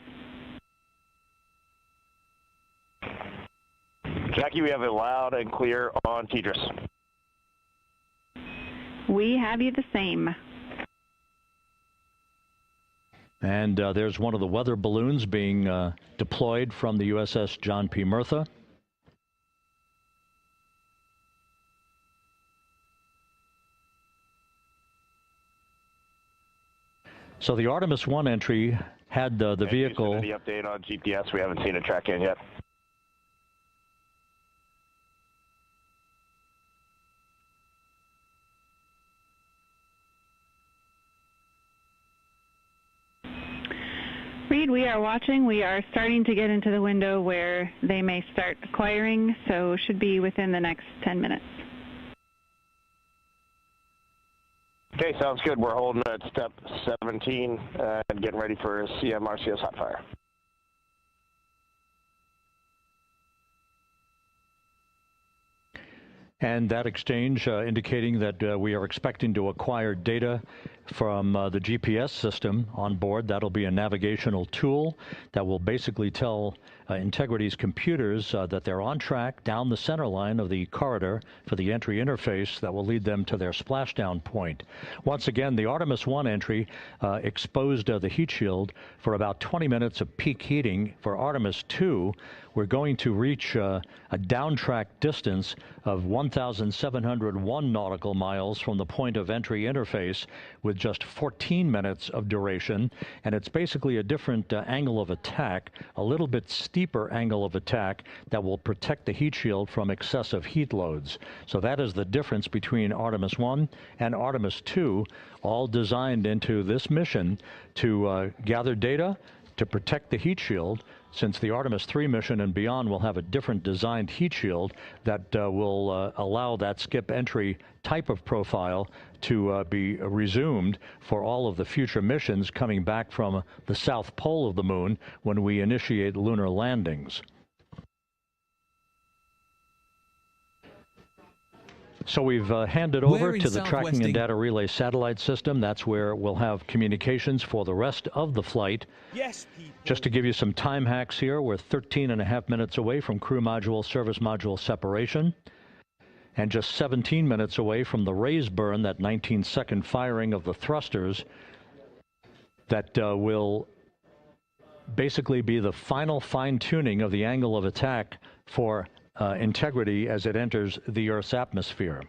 S3: Jackie, we have it loud and clear on TDRS.
S2: We have you the same.
S1: And there's one of the weather balloons being deployed from the USS John P. Murtha. So the Artemis I entry had the vehicle.
S3: The update on GPS, we haven't seen it track in yet.
S2: Reed, we are watching. We are starting to get into the window where they may start acquiring, so should be within the next 10 minutes.
S3: Okay, sounds good. We're holding at step 17 and getting ready for CM-RCS hot fire.
S1: And that exchange indicating that we are expecting to acquire data from the GPS system on board. That'll be a navigational tool that will basically tell Integrity's computers that they're on track down the center line of the corridor for the entry interface that will lead them to their splashdown point. Once again, the Artemis I entry exposed the heat shield for about 20 minutes of peak heating. For Artemis II, we're going to reach a downtrack distance of 1,701 nautical miles from the point of entry interface, with just 14 minutes of duration, and it's basically a different angle of attack, a little bit steeper angle of attack that will protect the heat shield from excessive heat loads. So that is the difference between Artemis I and Artemis II, all designed into this mission to gather data to protect the heat shield, since the Artemis III mission and beyond will have a different designed heat shield that will allow that skip entry type of profile to be resumed for all of the future missions coming back from the south pole of the moon when we initiate lunar landings. So we've handed over to the Tracking and Data Relay satellite system. That's where we'll have communications for the rest of the flight.
S9: Yes, people.
S1: Just to give you some time hacks here, we're 13.5 minutes away from crew module, service module separation, and just 17 minutes away from the raise burn, that 19-second firing of the thrusters that will basically be the final fine-tuning of the angle of attack for Integrity as it enters the Earth's atmosphere.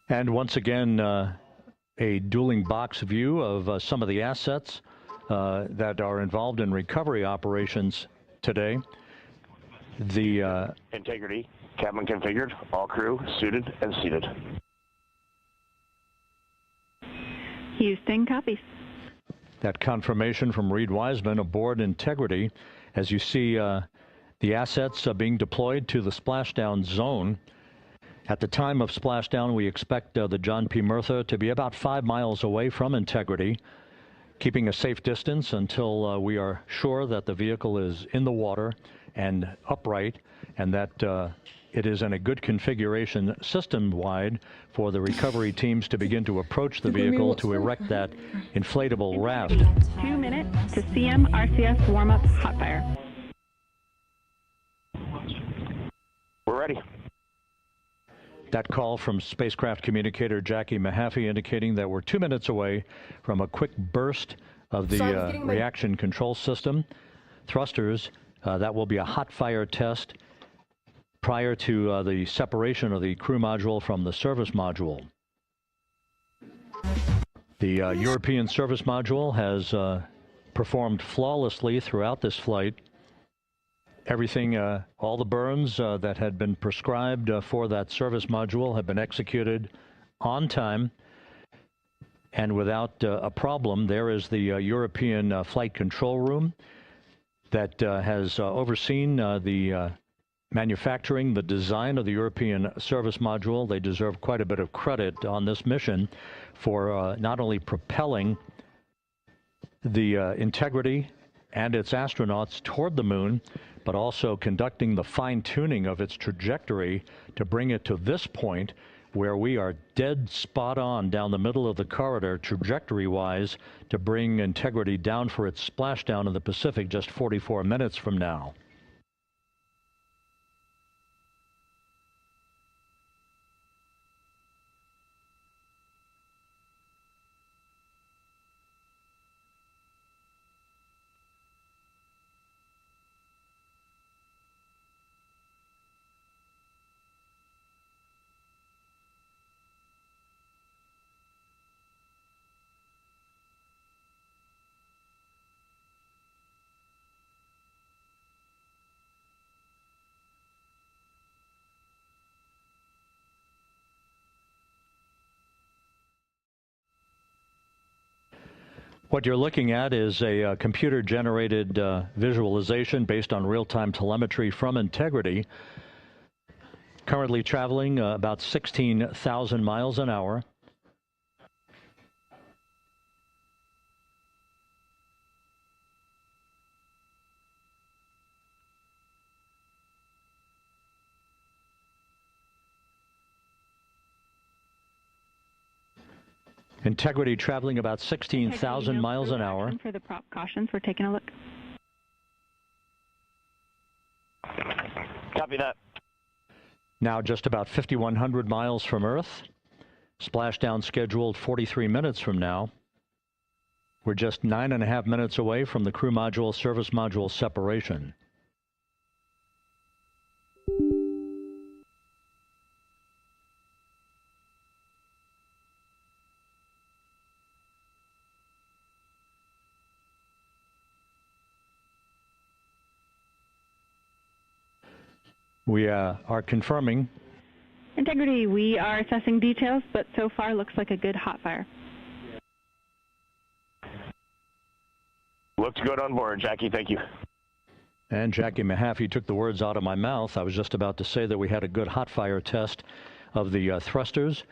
S1: And once again, a dueling box view of some of the assets that are involved in recovery operations today. The
S3: Integrity, cabin configured, all crew suited and seated.
S2: Houston, copies.
S1: That confirmation from Reed Wiseman aboard Integrity, as you see the assets being deployed to the splashdown zone. At the time of splashdown, we expect the John P. Murtha to be about 5 miles away from Integrity. keeping a safe distance until we are sure that the vehicle is in the water and upright, and that it is in a good configuration system-wide for the recovery teams to begin to approach the vehicle to erect that inflatable raft.
S2: 2 minutes to CM RCS warm-up hot fire.
S3: We're ready.
S1: That call from spacecraft communicator Jackie Mahaffey indicating that we're 2 minutes away from a quick burst of the reaction control system. Thrusters, that will be a hot fire test prior to the separation of the crew module from the service module. The European service module has performed flawlessly throughout this flight. Everything, all the burns that had been prescribed for that service module have been executed on time and without a problem. There is the European flight control room that has overseen the manufacturing, the design of the European service module. They deserve quite a bit of credit on this mission for not only propelling the Integrity and its astronauts toward the moon, but also conducting the fine-tuning of its trajectory to bring it to this point where we are dead spot on down the middle of the corridor trajectory-wise to bring Integrity down for its splashdown in the Pacific just 44 minutes from now. What you're looking at is a computer-generated visualization based on real-time telemetry from Integrity. Currently traveling about 16,000 miles an hour. Integrity traveling about 16,000 miles an hour.
S2: For the prop cautions, we're taking a look.
S3: Copy that.
S1: Now just about 5,100 miles from Earth. Splashdown scheduled 43 minutes from now. We're just 9.5 minutes away from the crew module, service module separation. We are confirming.
S2: Integrity, we are assessing details, but so far looks like a good hot fire.
S3: Looks good on board, Jackie. Thank you.
S1: And Jackie Mahaffey took the words out of my mouth. I was just about to say that we had a good hot fire test of the thrusters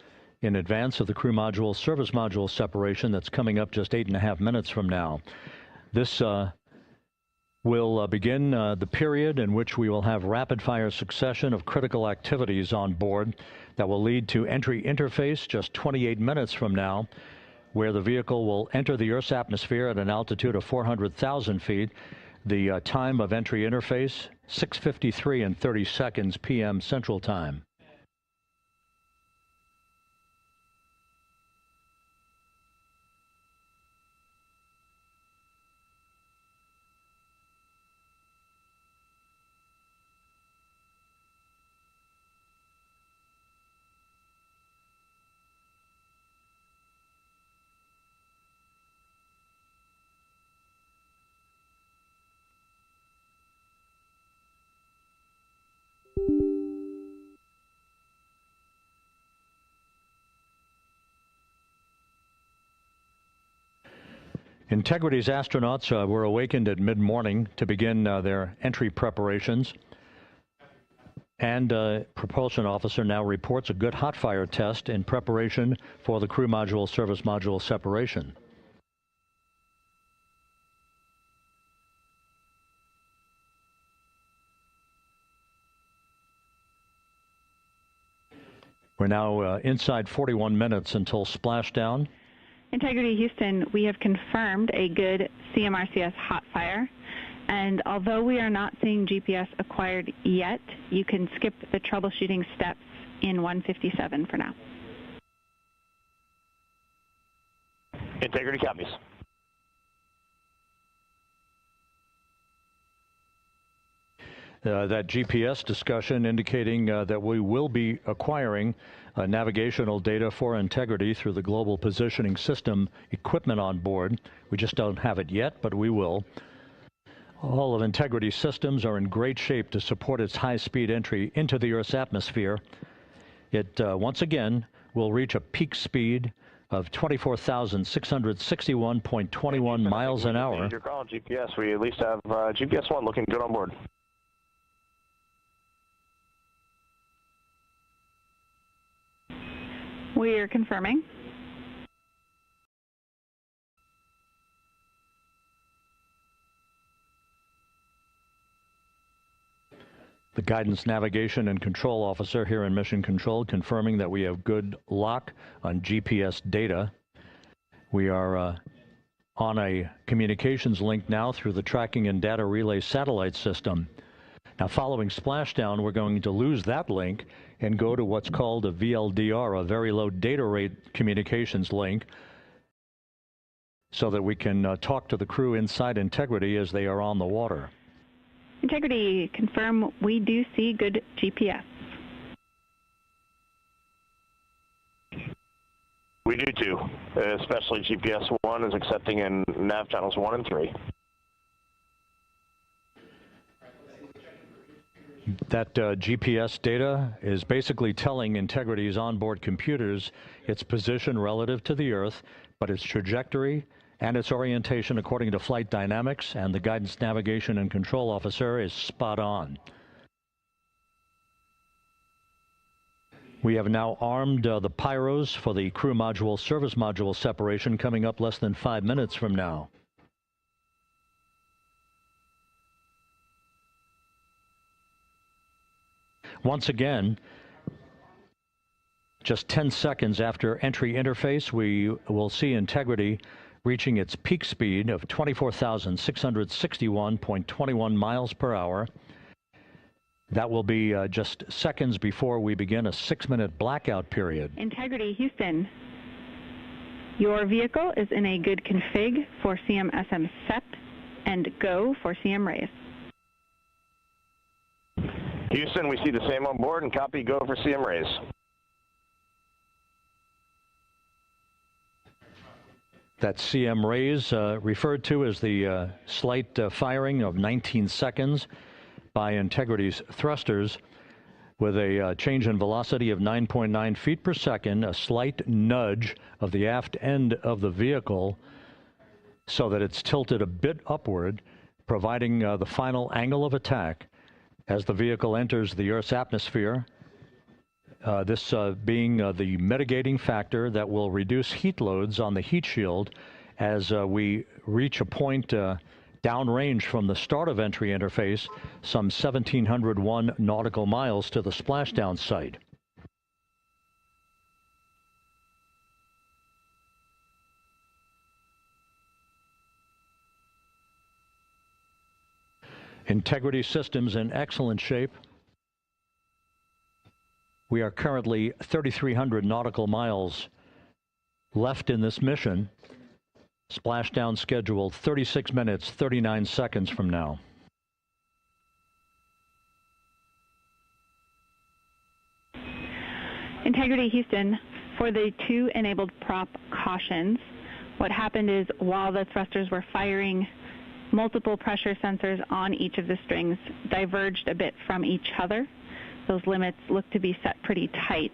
S1: in advance of the crew module, service module separation that's coming up just 8.5 minutes from now. This will begin the period in which we will have rapid-fire succession of critical activities on board that will lead to entry interface just 28 minutes from now, where the vehicle will enter the Earth's atmosphere at an altitude of 400,000 feet. The time of entry interface, 6:53 and 30 seconds p.m. Central Time. Integrity's astronauts were awakened at mid-morning to begin their entry preparations. And propulsion officer now reports a good hot fire test in preparation for the crew module, service module separation. We're now inside 41 minutes until splashdown.
S2: Integrity Houston, we have confirmed a good CMRCS hot fire. And although we are not seeing GPS acquired yet, you can skip the troubleshooting steps in 157 for now.
S3: Integrity copies.
S1: That GPS discussion indicating that we will be acquiring navigational data for Integrity through the Global Positioning System equipment on board. We just don't have it yet, but we will. All of Integrity's systems are in great shape to support its high-speed entry into the Earth's atmosphere. It, once again, will reach a peak speed of 24,661.21 miles an hour.
S3: Your call, GPS. We at least have GPS 1 looking good on board.
S2: We are confirming.
S1: The Guidance, Navigation, and Control Officer here in Mission Control confirming that we have good lock on GPS data. We are on a communications link now through the Tracking and Data Relay satellite system. Now, following splashdown, we're going to lose that link and go to what's called a VLDR, a very low data rate communications link, so that we can talk to the crew inside Integrity as they are on the water.
S2: Integrity, confirm we do see good GPS.
S3: We do too, especially GPS 1 is accepting in nav channels 1 and 3.
S1: That GPS data is basically telling Integrity's onboard computers its position relative to the Earth, but its trajectory and its orientation according to flight dynamics and the Guidance, Navigation, and Control Officer is spot on. We have now armed the pyros for the crew module service module separation coming up less than 5 minutes from now. Once again, just 10 seconds after entry interface, we will see Integrity reaching its peak speed of 24,661.21 miles per hour. That will be just seconds before we begin a 6-minute blackout period.
S2: Integrity Houston, your vehicle is in a good config for CM-SM SEP and go for CM raise.
S3: Houston, we see the same on board and copy go for CM raise.
S1: That CM raise referred to as the slight firing of 19 seconds by Integrity's thrusters with a change in velocity of 9.9 feet per second, a slight nudge of the aft end of the vehicle so that it's tilted a bit upward, providing the final angle of attack as the vehicle enters the Earth's atmosphere. This being the mitigating factor that will reduce heat loads on the heat shield as we reach a point downrange from the start of entry interface, some 1,701 nautical miles to the splashdown site. Integrity systems in excellent shape. We are currently 3,300 nautical miles left in this mission. Splashdown scheduled 36 minutes, 39 seconds from now.
S2: Integrity Houston, for the 2 enabled prop cautions, what happened is while the thrusters were firing, multiple pressure sensors on each of the strings diverged a bit from each other. Those limits look to be set pretty tight.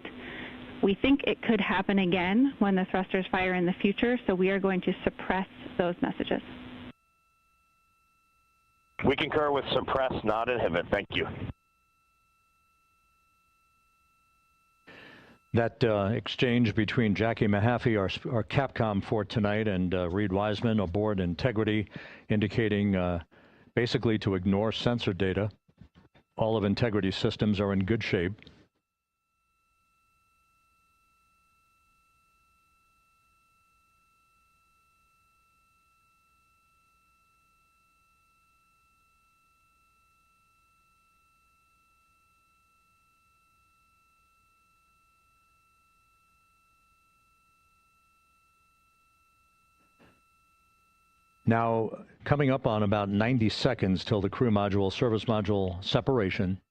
S2: We think it could happen again when the thrusters fire in the future, so we are going to suppress those messages.
S3: We concur with suppress, not inhibit. Thank you.
S1: That exchange between Jackie Mahaffey, our Capcom for tonight, and Reed Wiseman aboard Integrity, indicating basically to ignore sensor data. All of Integrity systems are in good shape. Now, coming up on about 90 seconds till the crew module, service module separation.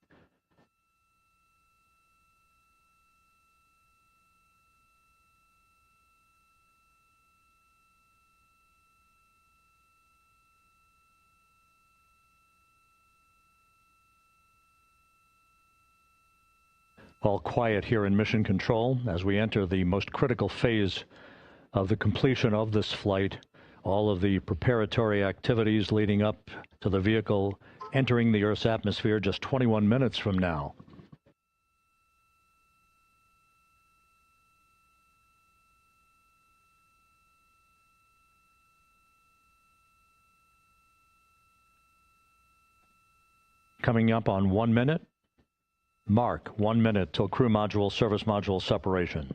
S1: All quiet here in Mission Control as we enter the most critical phase of the completion of this flight. All of the preparatory activities leading up to the vehicle entering the Earth's atmosphere just 21 minutes from now. Coming up on 1 minute. Mark 1 minute till crew module, service module separation.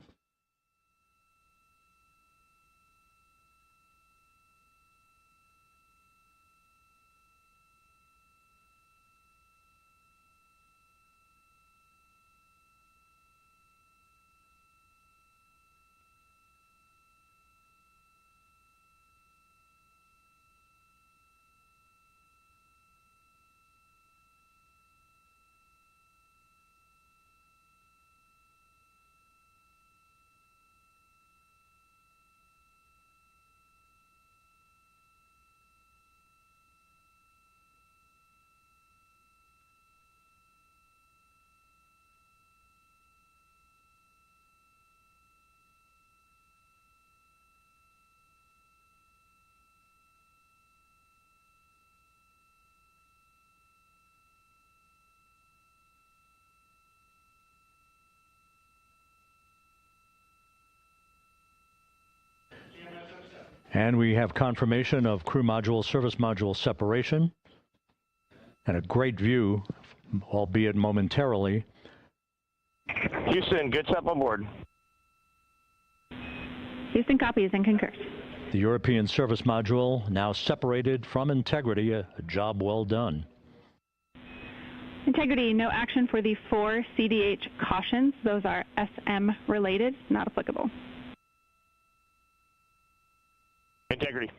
S1: And we have confirmation of crew module, service module separation. And a great view, albeit momentarily.
S3: Houston, good step on board.
S2: Houston copies and concurs.
S1: The European service module now separated from Integrity, a job well done.
S2: Integrity, no action for the 4 CDH cautions. Those are SM related, not applicable.
S3: Integrity.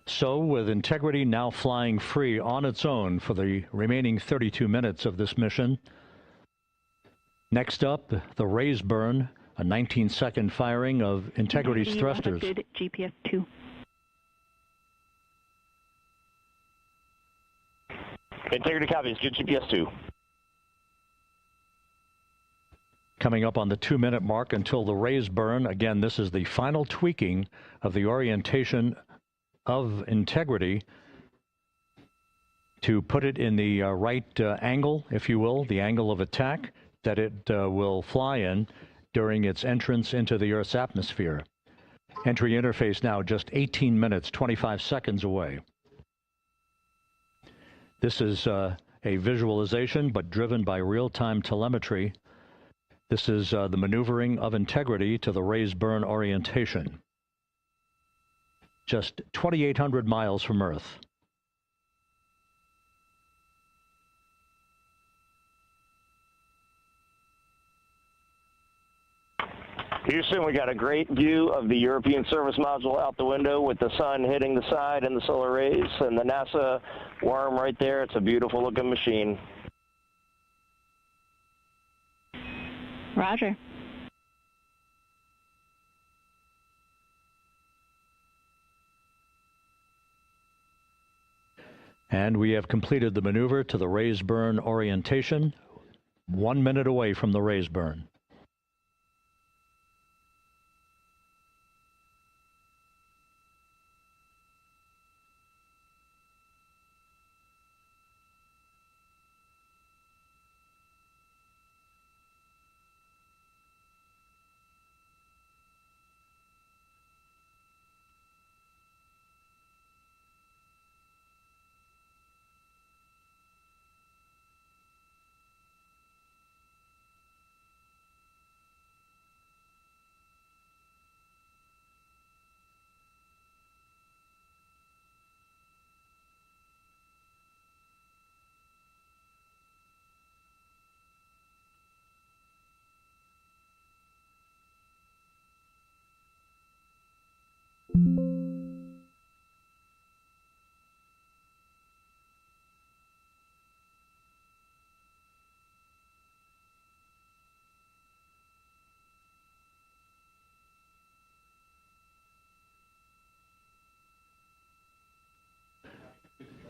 S1: So, with Integrity now flying free on its own for the remaining 32 minutes of this mission. Next up, the raise burn, a 19-second firing of Integrity's thrusters.
S2: Good GPS 2.
S3: Integrity copies, good GPS 2.
S1: Coming up on the 2-minute mark until the raise burn. Again, this is the final tweaking of the orientation of Integrity to put it in the right angle, if you will, the angle of attack that it will fly in during its entrance into the Earth's atmosphere. Entry interface now just 18 minutes, 25 seconds away. This is a visualization, but driven by real-time telemetry. This is the maneuvering of Integrity to the raise burn orientation. Just 2,800 miles from Earth.
S3: Houston, we got a great view of the European service module out the window with the sun hitting the side and the solar rays and the NASA worm right there. It's a beautiful looking machine.
S2: Roger.
S1: And we have completed the maneuver to the raise burn orientation, 1 minute away from the raise burn.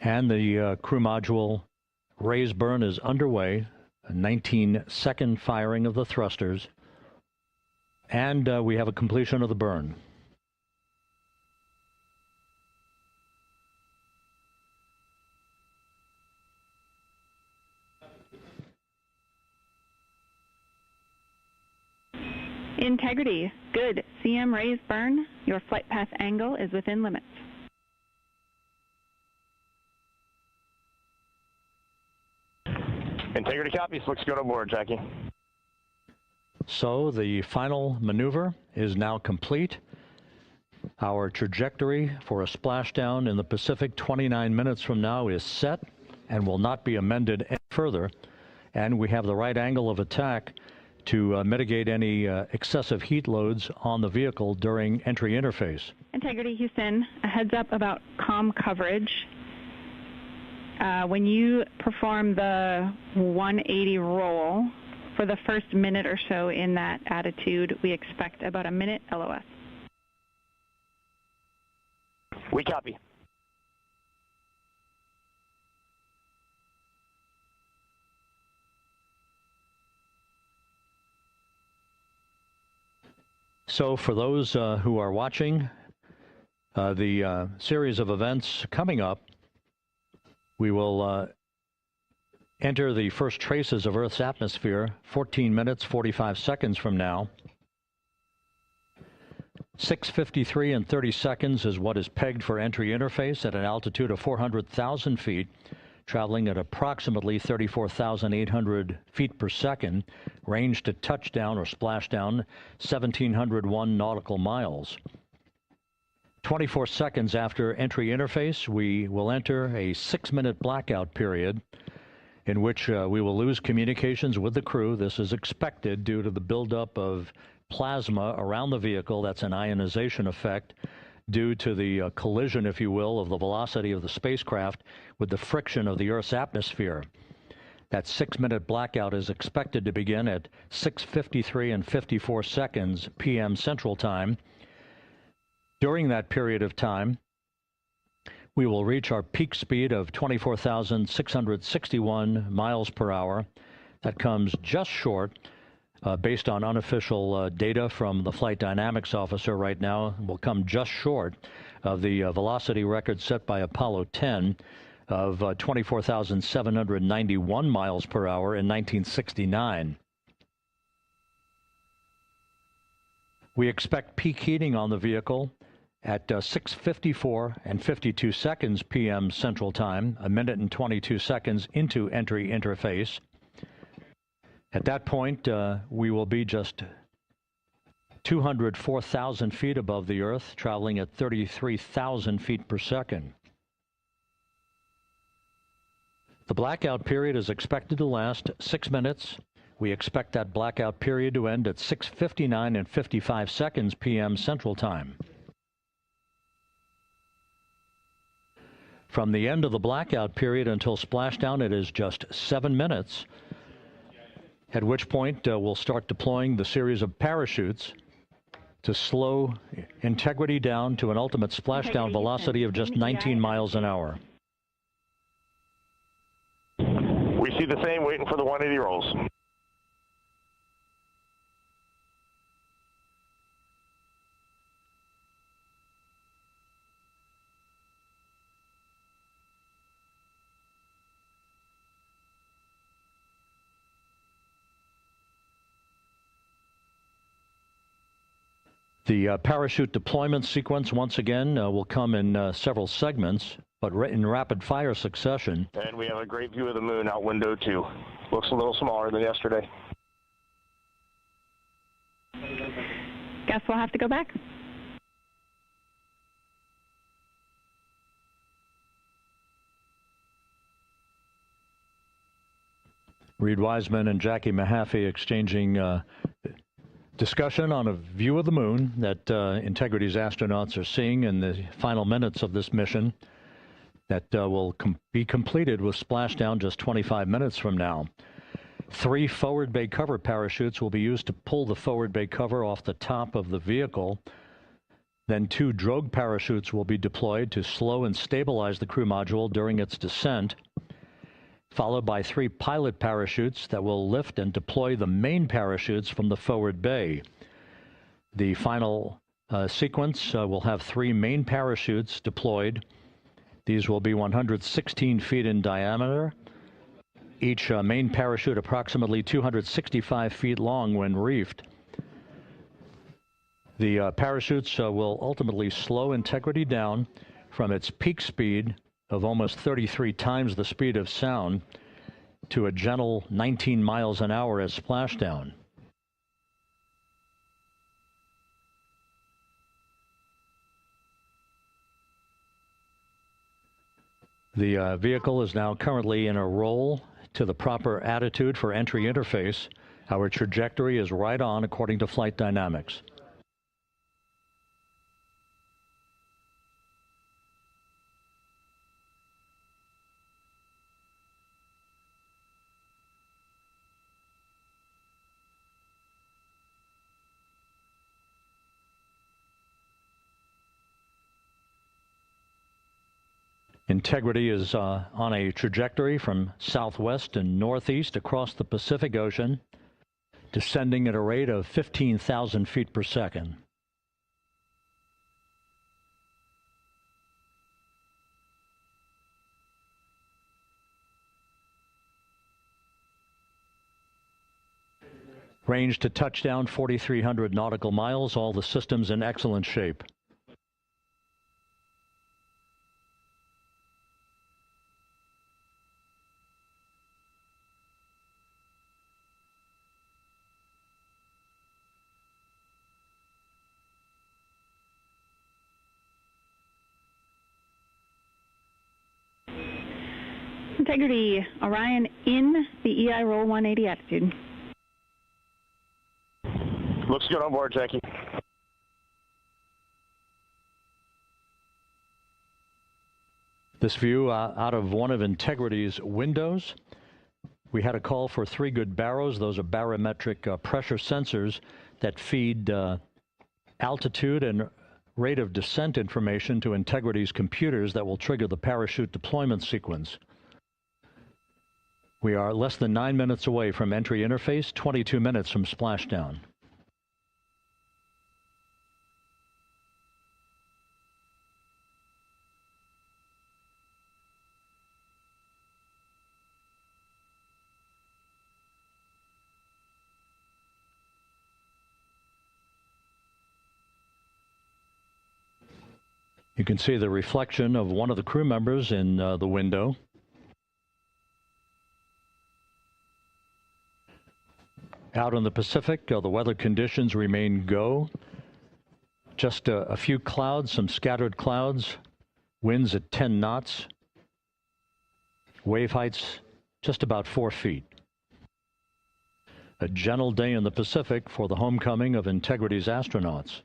S1: And the crew module raise burn is underway, a 19-second firing of the thrusters, and we have a completion of the burn.
S2: Integrity, good. CM raise burn. Your flight path angle is within limits.
S3: Integrity copies. Looks good on board, Jackie.
S1: So the final maneuver is now complete. Our trajectory for a splashdown in the Pacific 29 minutes from now is set and will not be amended any further. And we have the right angle of attack to mitigate any excessive heat loads on the vehicle during entry interface.
S2: Integrity Houston, a heads up about comm coverage. When you perform the 180 roll, for the first minute or so in that attitude, we expect about a minute LOS.
S3: We copy.
S1: So for those who are watching the series of events coming up, we will enter the first traces of Earth's atmosphere 14 minutes, 45 seconds from now. 6:53 and 30 seconds is what is pegged for entry interface at an altitude of 400,000 feet, traveling at approximately 34,800 feet per second, range to touchdown or splashdown 1,701 nautical miles. 24 seconds after entry interface, we will enter a 6-minute blackout period in which we will lose communications with the crew. This is expected due to the buildup of plasma around the vehicle. That's an ionization effect due to the collision, if you will, of the velocity of the spacecraft with the friction of the Earth's atmosphere. That 6-minute blackout is expected to begin at 6:53 and 54 seconds p.m. Central Time. During that period of time, we will reach our peak speed of 24,661 miles per hour. That comes just short, based on unofficial data from the flight dynamics officer right now, will come just short of the velocity record set by Apollo 10 of 24,791 miles per hour in 1969. We expect peak heating on the vehicle at 6:54 and 52 seconds p.m. Central Time, a minute and 22 seconds into entry interface. At that point, we will be just 204,000 feet above the Earth, traveling at 33,000 feet per second. The blackout period is expected to last 6 minutes. We expect that blackout period to end at 6:59 and 55 seconds p.m. Central Time. From the end of the blackout period until splashdown, it is just 7 minutes, at which point we'll start deploying the series of parachutes to slow Integrity down to an ultimate splashdown velocity of just 19 miles an hour.
S3: We see the same, waiting for the 180 rolls.
S1: The parachute deployment sequence, once again, will come in several segments, but in rapid fire succession.
S3: And we have a great view of the moon out window 2. Looks a little smaller than yesterday.
S2: Guess we'll have to go back.
S1: Reed Wiseman and Jackie Mahaffey exchanging discussion on a view of the moon that Integrity's astronauts are seeing in the final minutes of this mission that will be completed with splashdown just 25 minutes from now. 3 forward bay cover parachutes will be used to pull the forward bay cover off the top of the vehicle. Then 2 drogue parachutes will be deployed to slow and stabilize the crew module during its descent, followed by 3 pilot parachutes that will lift and deploy the main parachutes from the forward bay. The final sequence will have 3 main parachutes deployed. These will be 116 feet in diameter, each main parachute approximately 265 feet long when reefed. The parachutes will ultimately slow Integrity down from its peak speed of almost 33 times the speed of sound to a gentle 19 miles an hour at splashdown. The vehicle is now currently in a roll to the proper attitude for entry interface. Our trajectory is right on according to flight dynamics. Integrity is on a trajectory from southwest and northeast across the Pacific Ocean, descending at a rate of 15,000 feet per second. Range to touchdown 4,300 nautical miles, all the systems in excellent shape.
S2: Integrity, Orion in the EI roll 180 attitude.
S3: Looks good on board, Jackie.
S1: This view out of one of Integrity's windows. We had a call for 3 good baros. Those are barometric pressure sensors that feed altitude and rate of descent information to Integrity's computers that will trigger the parachute deployment sequence. We are less than 9 minutes away from entry interface, 22 minutes from splashdown. You can see the reflection of one of the crew members in the window. Out in the Pacific, the weather conditions remain go. Just a few clouds, some scattered clouds, winds at 10 knots, wave heights just about 4 feet. A gentle day in the Pacific for the homecoming of Integrity's astronauts.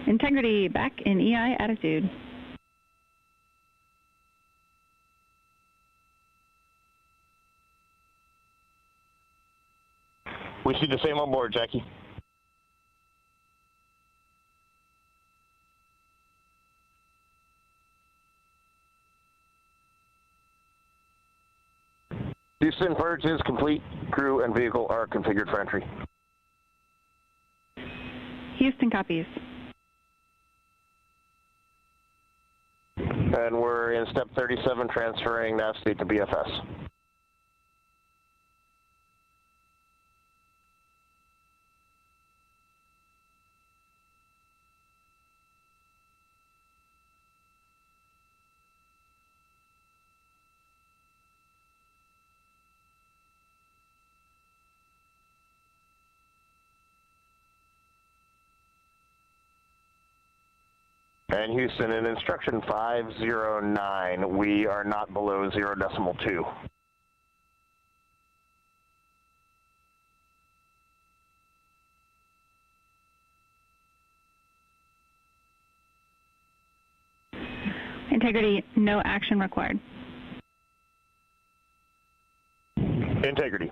S2: Integrity back in EI attitude.
S3: We see the same on board, Jackie. Houston, purge is complete. Crew and vehicle are configured for entry.
S2: Houston copies.
S3: And we're in step 37, transferring nav state to BFS. And Houston, in instruction 509, we are not below 0.2.
S2: Integrity, no action required.
S3: Integrity.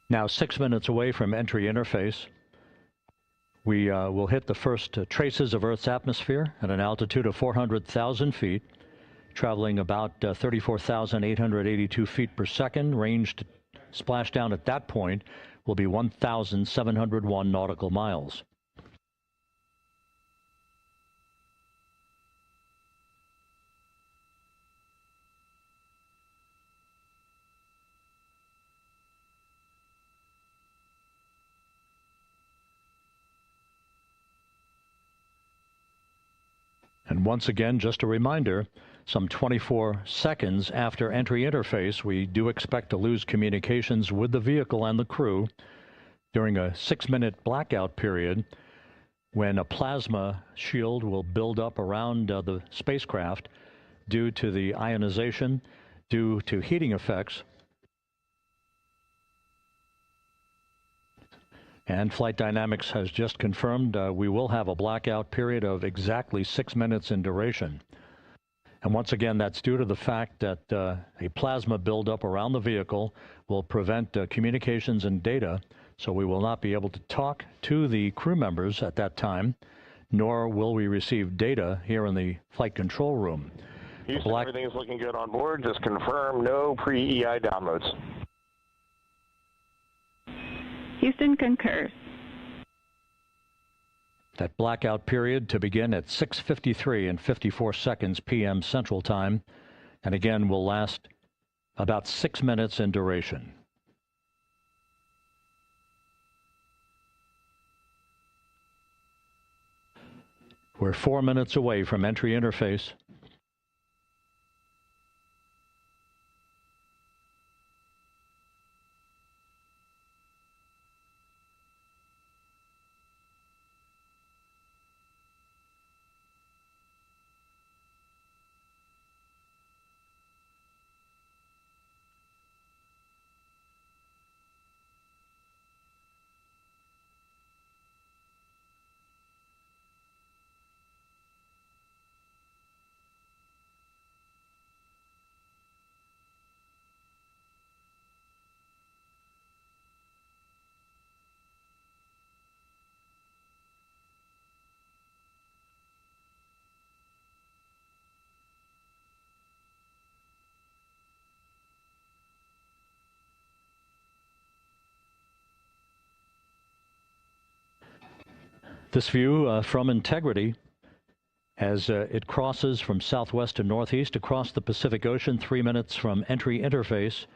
S1: Now 6 minutes away from entry interface. We will hit the first traces of Earth's atmosphere at an altitude of 400,000 feet, traveling about 34,882 feet per second. Range to splashdown at that point will be 1,701 nautical miles. And once again, just a reminder, some 24 seconds after entry interface, we do expect to lose communications with the vehicle and the crew during a 6-minute blackout period when a plasma shield will build up around the spacecraft due to the ionization, due to heating effects. And Flight Dynamics has just confirmed we will have a blackout period of exactly 6 minutes in duration. And once again, that's due to the fact that a plasma buildup around the vehicle will prevent communications and data, so we will not be able to talk to the crew members at that time, nor will we receive data here in the flight control room.
S3: Houston, everything is looking good on board. Just confirm no pre-EI downloads.
S2: Houston concurs.
S1: That blackout period to begin at 6:53 and 54 seconds p.m. Central Time, and again will last about 6 minutes in duration. We're 4 minutes away from entry interface. This view from Integrity as it crosses from southwest to northeast across the Pacific Ocean, 3 minutes from entry interface.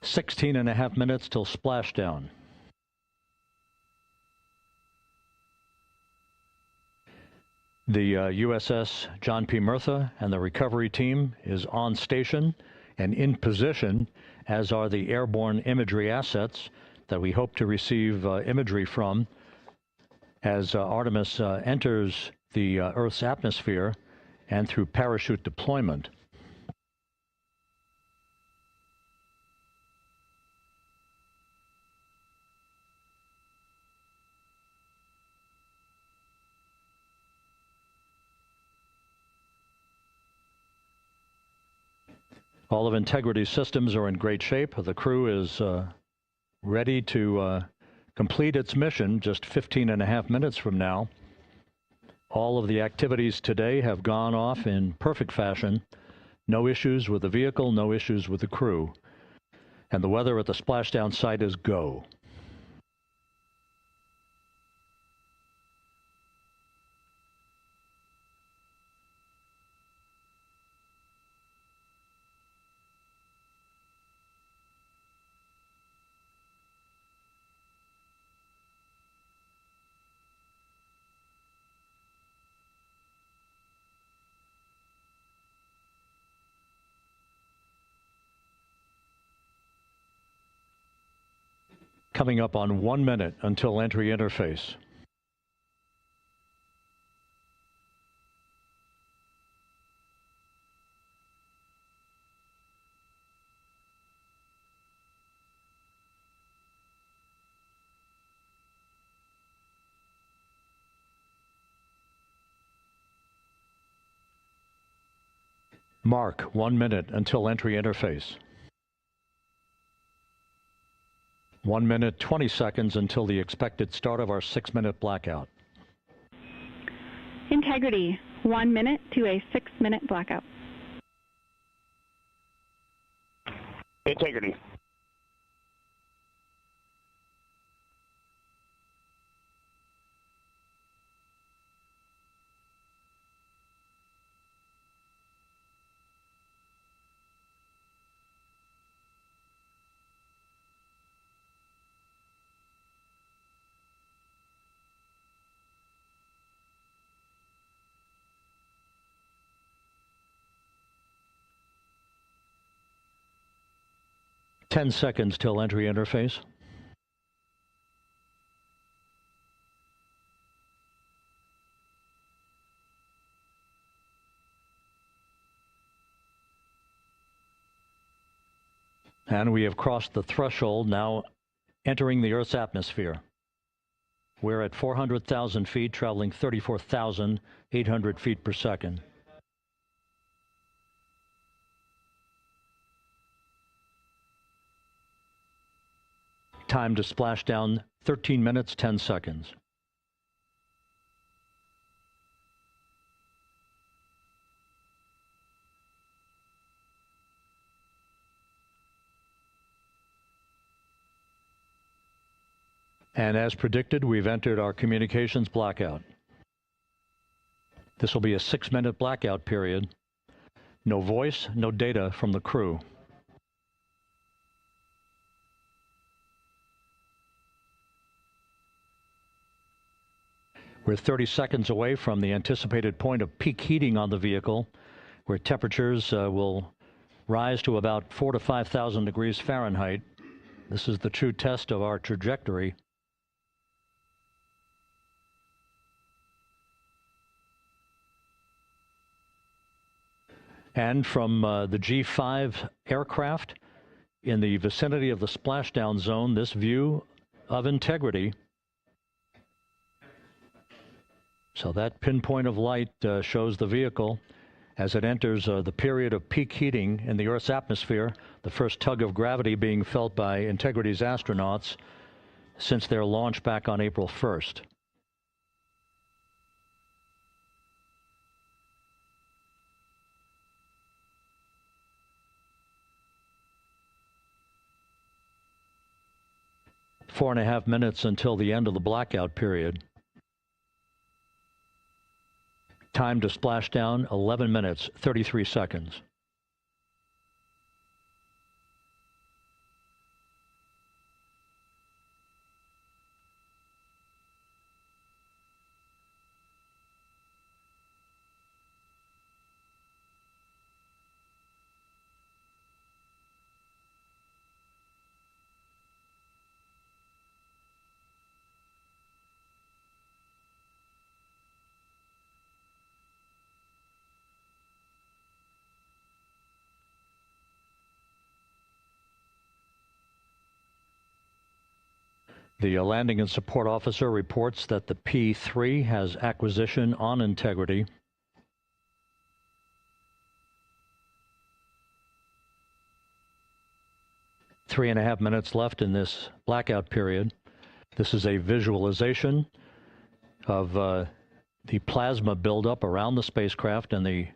S1: "16.5 minutes till splashdown." The USS John P. Murtha and the recovery team is on station and in position, as are the airborne imagery assets that we hope to receive imagery from as Artemis enters the Earth's atmosphere and through parachute deployment. All of Integrity's systems are in great shape. The crew is ready to complete its mission just 15.5 minutes from now. All of the activities today have gone off in perfect fashion. No issues with the vehicle, no issues with the crew. And the weather at the splashdown site is go. Coming up on 1 minute until entry interface. Mark 1 minute until entry interface. 1 minute 20 seconds until the expected start of our 6-minute blackout.
S2: Integrity, 1 minute to a 6-minute blackout.
S3: Integrity.
S1: Ten seconds till entry interface. And we have crossed the threshold, now entering the Earth's atmosphere. We're at 400,000 feet, traveling 34,800 feet per second. Time to splash down, 13 minutes, 10 seconds. And as predicted, we've entered our communications blackout. This will be a 6-minute blackout period. No voice, no data from the crew. We're 30 seconds away from the anticipated point of peak heating on the vehicle, where temperatures will rise to about 4,000 to 5,000 degrees Fahrenheit. This is the true test of our trajectory. And from the G5 aircraft in the vicinity of the splashdown zone, this view of integrity. So that pinpoint of light shows the vehicle as it enters the period of peak heating in the Earth's atmosphere, the first tug of gravity being felt by Integrity's astronauts since their launch back on April 1st. Four and a half minutes until the end of the blackout period. Time to splash down, 11 minutes, 33 seconds. The landing and support officer reports that the P-3 has acquisition on Integrity. Three and a half minutes left in this blackout period. This is a visualization of the plasma buildup around the spacecraft and the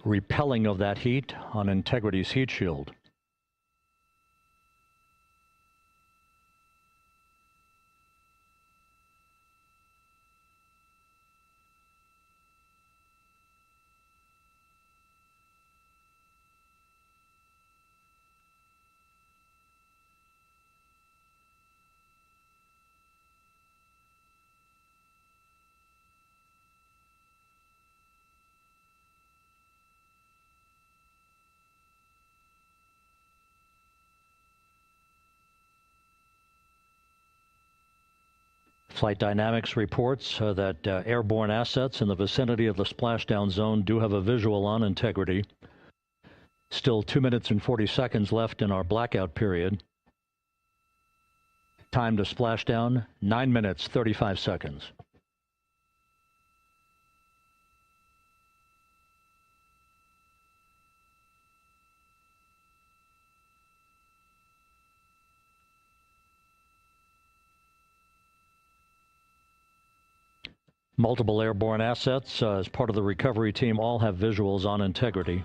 S1: repelling of that heat on Integrity's heat shield. Flight Dynamics reports that airborne assets in the vicinity of the splashdown zone do have a visual on Integrity. Still 2 minutes and 40 seconds left in our blackout period. Time to splashdown, 9 minutes, 35 seconds. Multiple airborne assets as part of the recovery team all have visuals on integrity.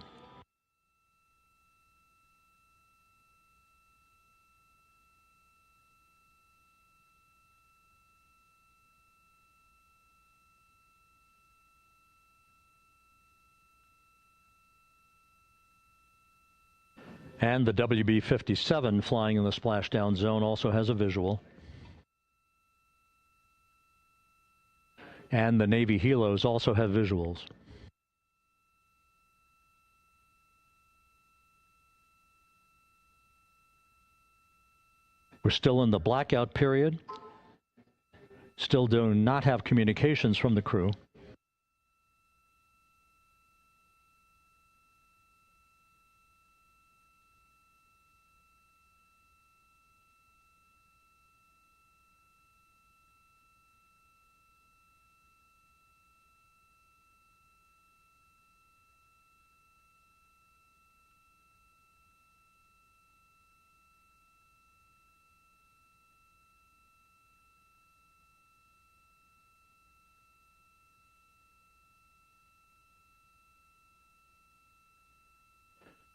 S1: And the WB-57 flying in the splashdown zone also has a visual. And the Navy helos also have visuals. We're still in the blackout period. Still do not have communications from the crew.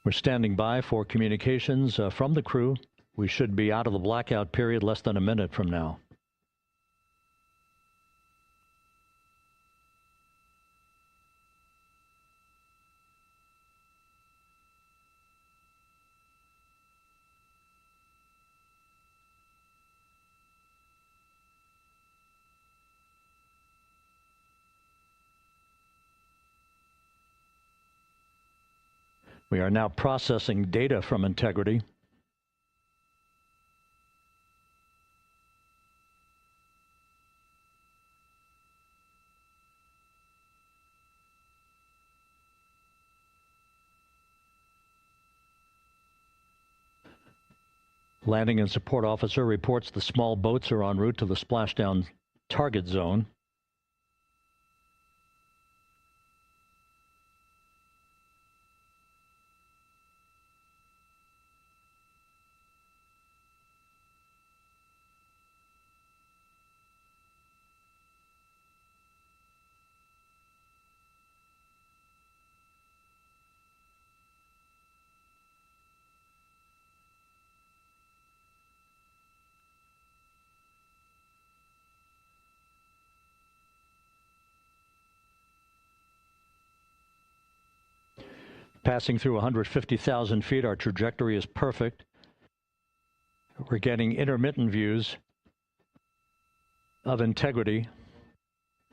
S1: We're standing by for communications from the crew. We should be out of the blackout period less than a minute from now. We are now processing data from integrity. Landing and support officer reports the small boats are en route to the splashdown target zone. Passing through 150,000 feet, our trajectory is perfect. We're getting intermittent views of integrity.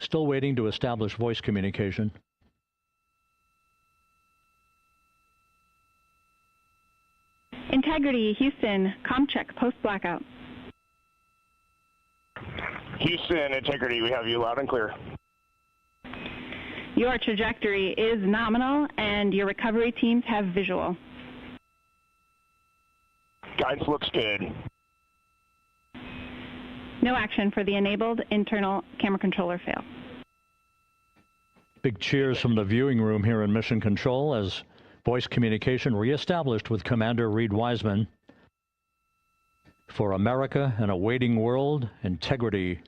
S1: Still waiting to establish voice communication.
S2: Integrity, Houston, comm check, post-blackout.
S3: Houston, Integrity, we have you loud and clear.
S2: Your trajectory is nominal, and your recovery teams have visual.
S3: Guidance looks good.
S2: No action for the enabled internal camera controller fail.
S1: Big cheers from the viewing room here in Mission Control as voice communication reestablished with Commander Reed Wiseman. For America and a waiting world, Integrity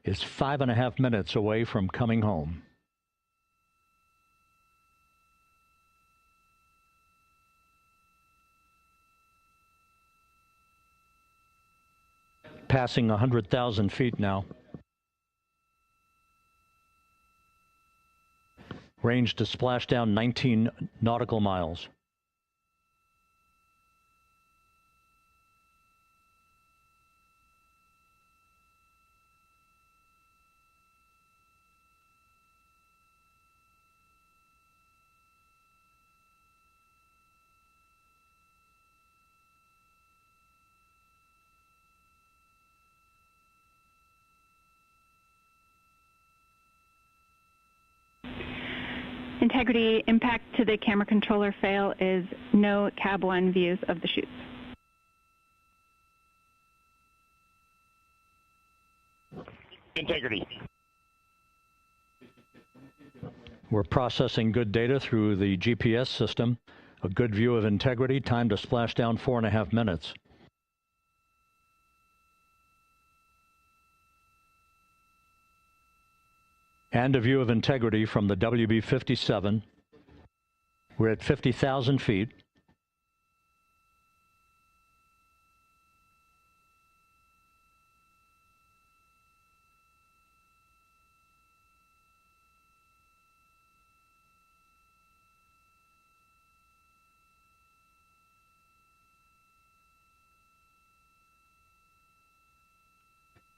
S1: is 5.5 minutes away from coming home. Passing 100,000 feet now. Range to splashdown 19 nautical miles.
S2: Integrity, impact to the camera controller fail is no Cab 1 views of the chutes.
S3: Integrity.
S1: We're processing good data through the GPS system. A good view of Integrity, time to splashdown 4.5 minutes. And a view of Integrity from the WB-57. We're at 50,000 feet.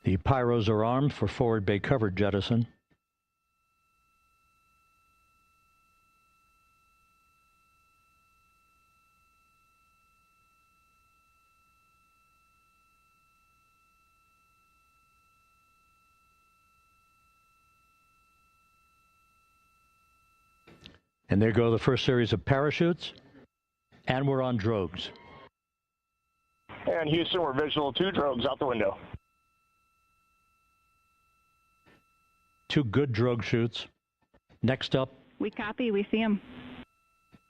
S1: The pyros are armed for forward bay cover jettison. And there go the first series of parachutes, and we're on drogues.
S3: And Houston, we're visual 2 drogues out the window.
S1: 2 good drogue shoots. Next up.
S2: We copy, we see them.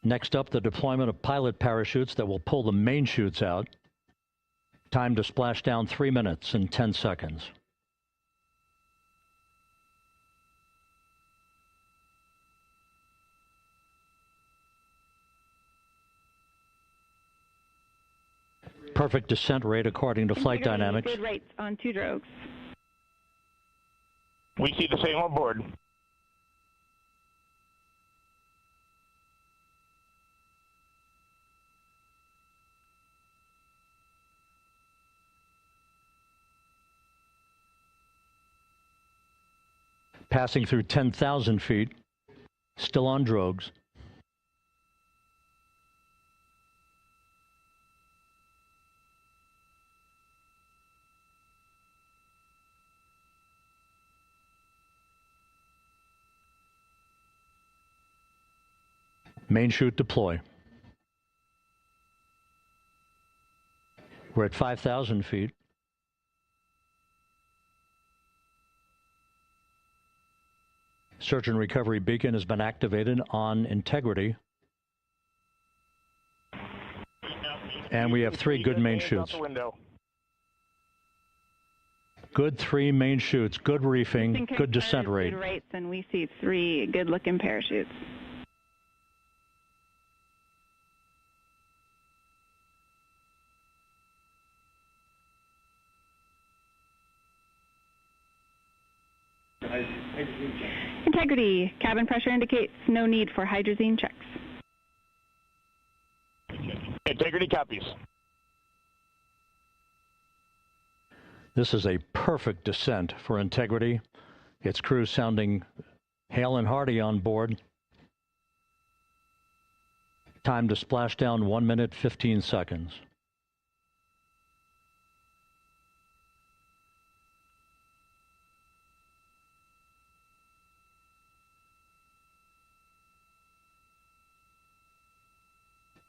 S1: Next up, the deployment of pilot parachutes that will pull the main chutes out. Time to splash down 3 minutes and 10 seconds. Perfect descent rate according to flight dynamics.
S2: Good rates on 2 drogues.
S3: We see the same on board.
S1: Passing through 10,000 feet, still on drogues. Main chute deploy. We're at 5,000 feet. Search and recovery beacon has been activated on Integrity. And we have 3 good main chutes. Good 3 main chutes, good reefing, good descent rate.
S2: Good rates, and we see 3 good-looking parachutes. Integrity, cabin pressure indicates no need for hydrazine checks.
S3: Integrity copies.
S1: This is a perfect descent for Integrity. Its crew sounding hale and hearty on board. Time to splash down 1 minute, 15 seconds.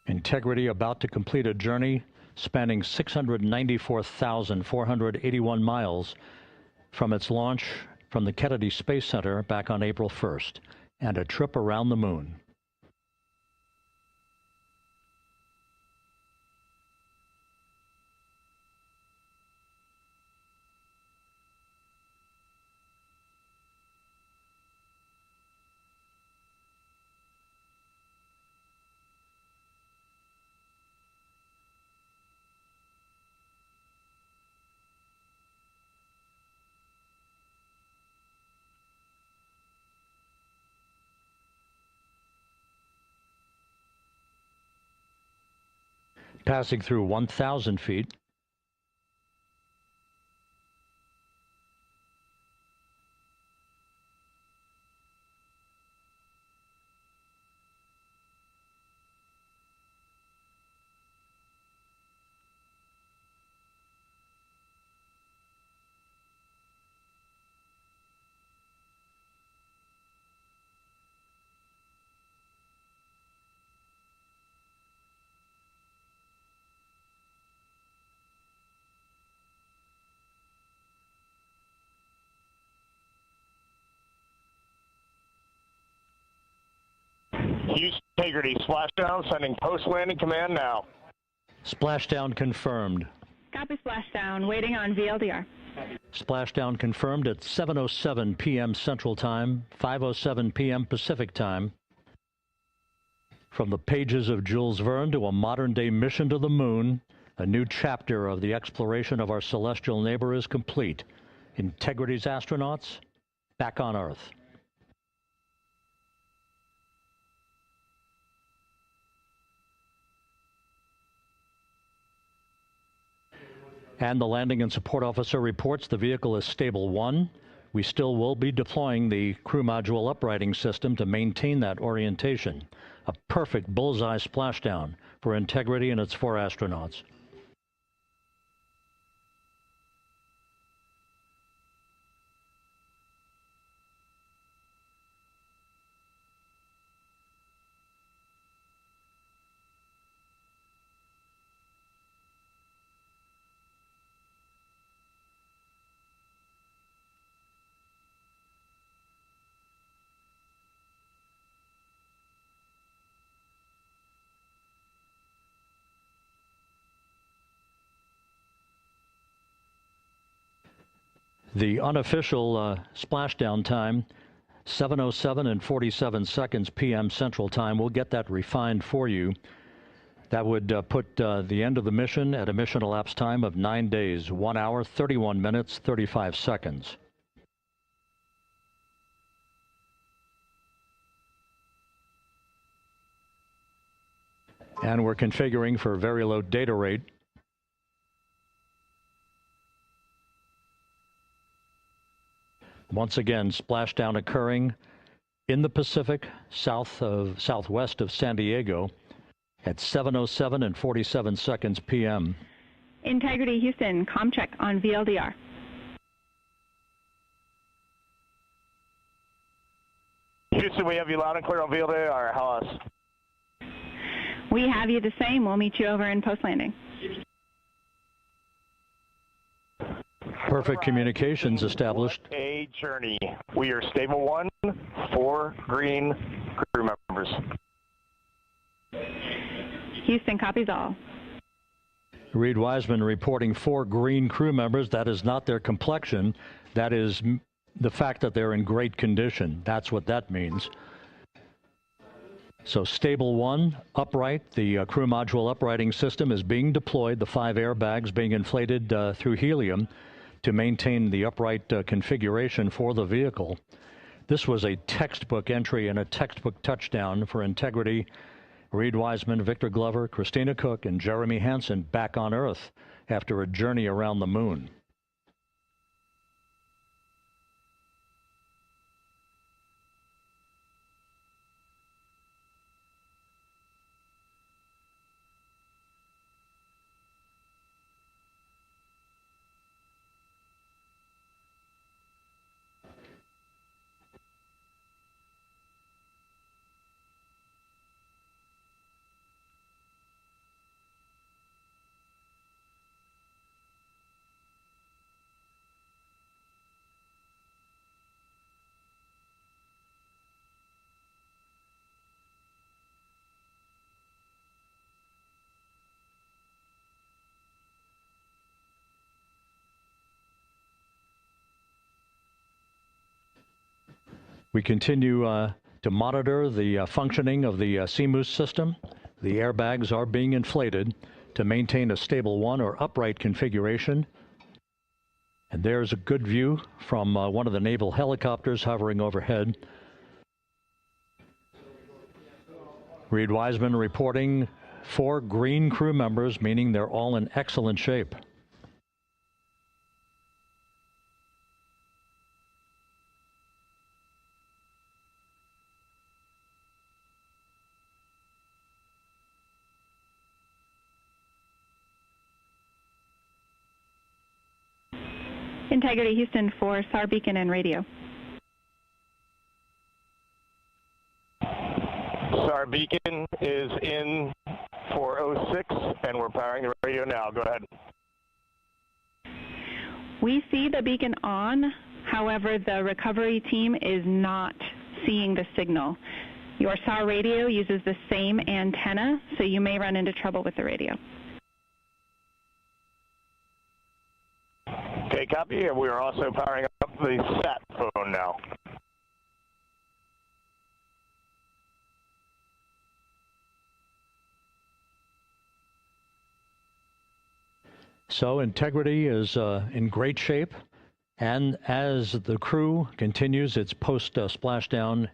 S1: Integrity about to complete a journey spanning 694,481 miles from its launch from the Kennedy Space Center back on April 1st, and a trip around the moon. Passing through 1,000 feet.
S3: Houston Integrity, splashdown, sending post-landing command now.
S1: Splashdown confirmed.
S2: Copy splashdown, waiting on VLDR.
S1: Splashdown confirmed at 7:07 p.m. Central Time, 5:07 p.m. Pacific Time. From the pages of Jules Verne to a modern-day mission to the moon, a new chapter of the exploration of our celestial neighbor is complete. Integrity's astronauts back on Earth. And the landing and support officer reports the vehicle is stable 1. We still will be deploying the crew module uprighting system to maintain that orientation. A perfect bullseye splashdown for Integrity and its 4 astronauts. The unofficial splashdown time, 7:07 and 47 seconds p.m. Central Time. We'll get that refined for you. That would put the end of the mission at a mission elapsed time of 9 days, 1 hour, 31 minutes, 35 seconds. And we're configuring for very low data rate. Once again, splashdown occurring in the Pacific, southwest of San Diego at 7:07 and 47 seconds p.m.
S2: Integrity Houston, comm check on VLDR.
S3: Houston, we have you loud and clear on VLDR. How else?
S2: We have you the same. We'll meet you over in post-landing.
S1: Perfect communications established.
S3: What a journey. We are stable 1, 4 green crew members.
S2: Houston copies all.
S1: Reed Wiseman reporting 4 green crew members. That is not their complexion. That is the fact that they're in great condition. That's what that means. So stable 1, upright. The crew module uprighting system is being deployed. The 5 airbags being inflated through helium to maintain the upright configuration for the vehicle. This was a textbook entry and a textbook touchdown for Integrity. Reed Wiseman, Victor Glover, Christina Cook, and Jeremy Hansen back on Earth after a journey around the moon. We continue to monitor the functioning of the CMOOS system. The airbags are being inflated to maintain a stable 1 or upright configuration. And there's a good view from one of the naval helicopters hovering overhead. Reed Wiseman reporting 4 green crew members, meaning they're all in excellent shape.
S2: Integrity Houston for SAR beacon and radio.
S3: SAR beacon is in for 06, and we're powering the radio now. Go ahead.
S2: We see the beacon on. However, the recovery team is not seeing the signal. Your SAR radio uses the same antenna, so you may run into trouble with the radio.
S3: Okay, copy. And we are also powering up the sat phone now.
S1: So Integrity is in great shape, and as the crew continues its post-splashdown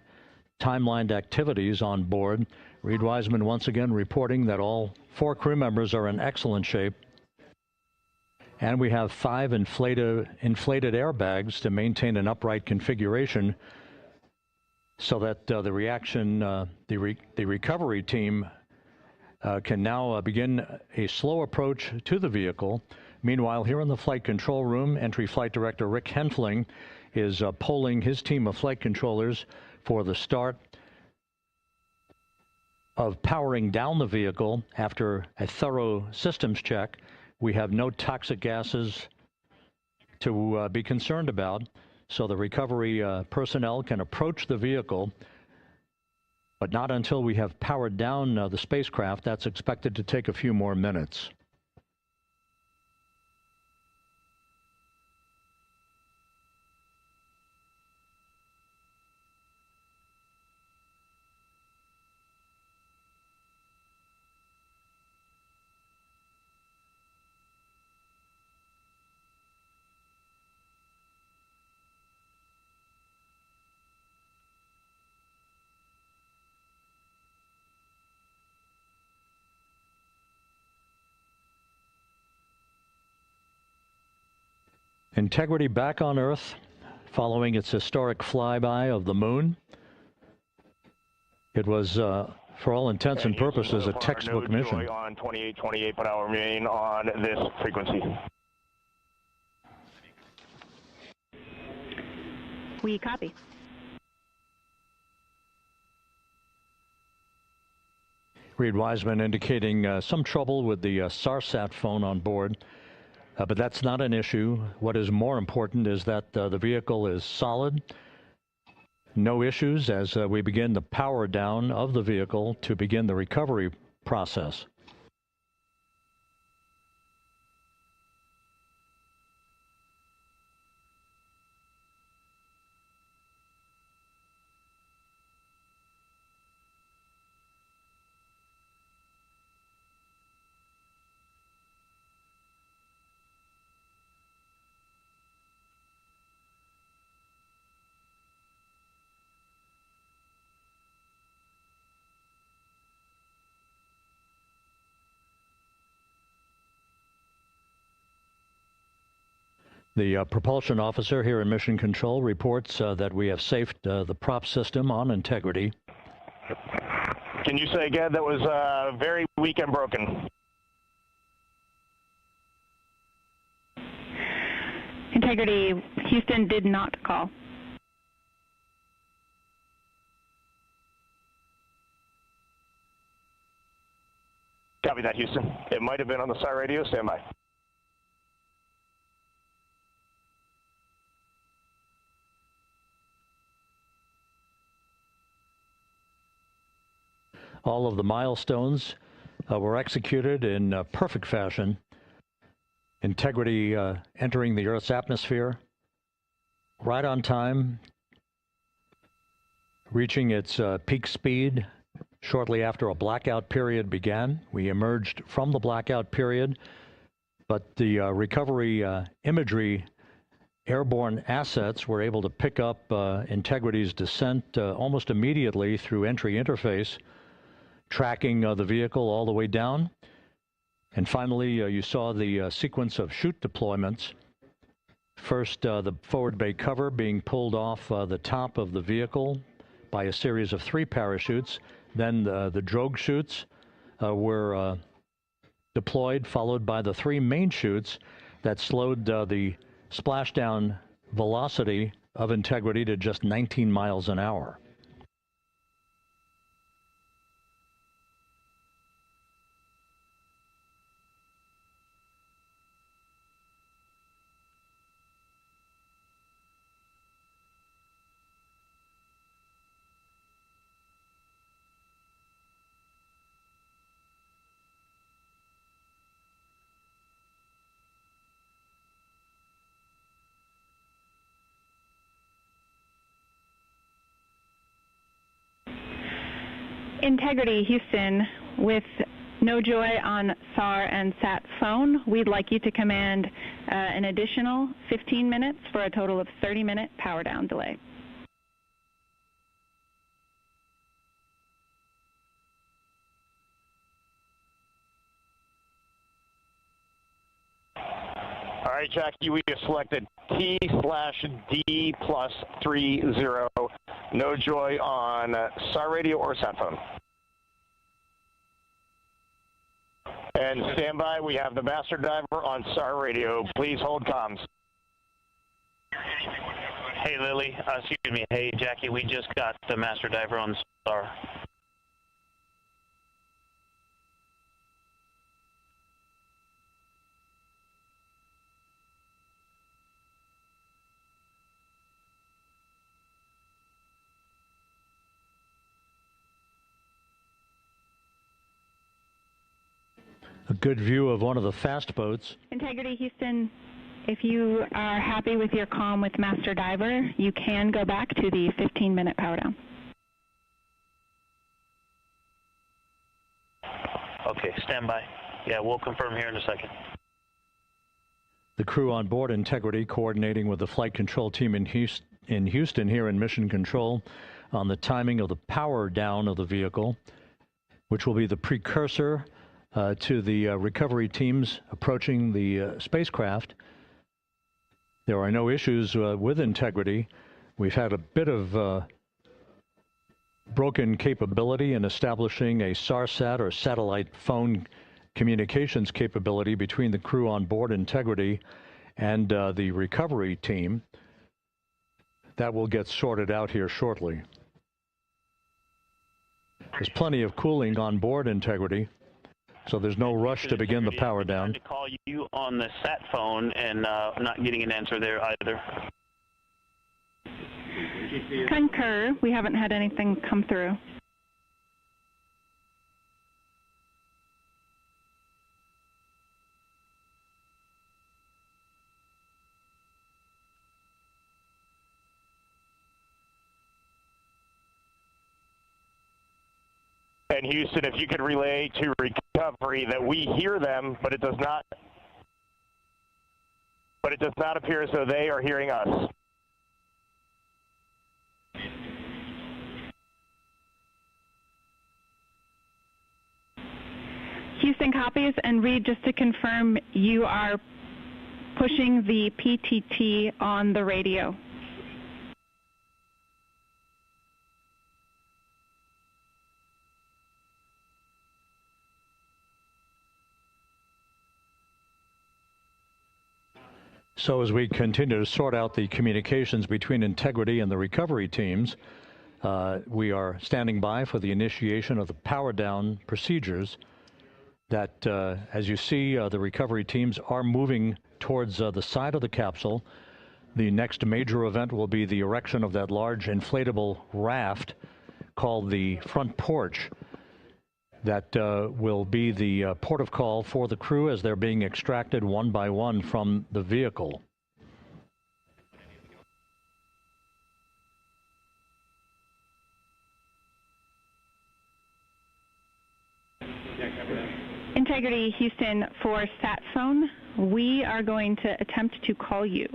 S1: timelined activities on board, Reed Wiseman once again reporting that all 4 crew members are in excellent shape, and we have 5 inflated airbags to maintain an upright configuration so that the recovery team can now begin a slow approach to the vehicle. Meanwhile, here in the flight control room, Entry Flight Director Rick Henfling is polling his team of flight controllers for the start of powering down the vehicle after a thorough systems check. We have no toxic gases to be concerned about, so the recovery personnel can approach the vehicle, but not until we have powered down the spacecraft. That's expected to take a few more minutes. Integrity back on Earth following its historic flyby of the moon. It was, for all intents and purposes, a textbook mission.
S3: On 2828, but I'll remain on this frequency.
S2: We copy.
S1: Reed Wiseman indicating some trouble with the SARSAT phone on board. But that's not an issue. What is more important is that the vehicle is solid. No issues as we begin the power down of the vehicle to begin the recovery process. The propulsion officer here in Mission Control reports that we have safed the prop system on Integrity.
S3: Can you say again? That was very weak and broken.
S2: Integrity, Houston did not call.
S3: Copy that, Houston. It might have been on the SAR radio. Stand by.
S1: All of the milestones were executed in perfect fashion. Integrity entering the Earth's atmosphere right on time, reaching its peak speed shortly after a blackout period began. We emerged from the blackout period, but the recovery imagery airborne assets were able to pick up Integrity's descent almost immediately through entry interface, tracking the vehicle all the way down. And finally, you saw the sequence of chute deployments. First, the forward bay cover being pulled off the top of the vehicle by a series of 3 parachutes. Then the drogue chutes were deployed, followed by the 3 main chutes that slowed the splashdown velocity of Integrity to just 19 miles an hour.
S2: Integrity, Houston, with no joy on SAR and SAT phone, we'd like you to command an additional 15 minutes for a total of 30-minute power down delay.
S3: All right, Jackie, we have selected T/D+30. No joy on SAR radio or sat phone. And stand by, we have the master diver on SAR radio. Please hold comms.
S9: Hey, Lily, excuse me. Hey, Jackie, we just got the master diver on SAR.
S1: A good view of one of the fast boats.
S2: Integrity, Houston, if you are happy with your comm with master diver, you can go back to the 15-minute power down.
S9: Okay, stand by. Yeah, we'll confirm here in a second.
S1: The crew on board Integrity coordinating with the flight control team in Houston here in Mission Control on the timing of the power down of the vehicle, which will be the precursor to the recovery teams approaching the spacecraft. There are no issues with Integrity. We've had a bit of broken capability in establishing a SARSAT or satellite phone communications capability between the crew on board Integrity and the recovery team. That will get sorted out here shortly. There's plenty of cooling on board Integrity, so there's no rush to begin the power down.
S9: I'm trying to call you on the sat phone and not getting an answer there either.
S2: Concur. We haven't had anything come through.
S3: And Houston, if you could relay to recovery that we hear them, but it does not appear as though they are hearing us.
S2: Houston copies, and Reed, just to confirm, you are pushing the PTT on the radio.
S1: So as we continue to sort out the communications between Integrity and the recovery teams, we are standing by for the initiation of the power down procedures that, as you see, the recovery teams are moving towards the side of the capsule. The next major event will be the erection of that large inflatable raft called the front porch. That will be the port of call for the crew as they're being extracted one by one from the vehicle.
S2: Integrity, Houston, for sat phone, we are going to attempt to call you.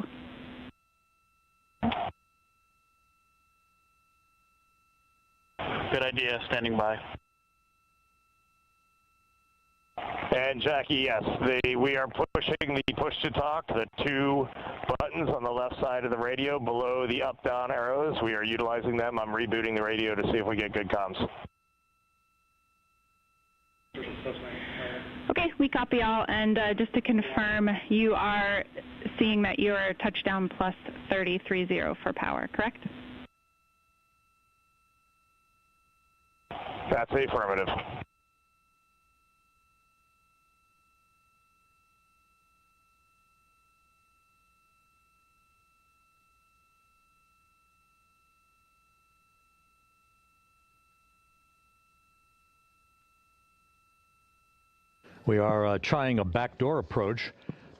S9: Good idea, standing by.
S3: And Jackie, yes, we are pushing the push to talk, the two buttons on the left side of the radio below the up-down arrows. We are utilizing them. I'm rebooting the radio to see if we get good comms.
S2: Okay, we copy all, and just to confirm, you are seeing that you are touchdown plus 3030 for power, correct?
S3: That's the affirmative.
S1: We are trying a backdoor approach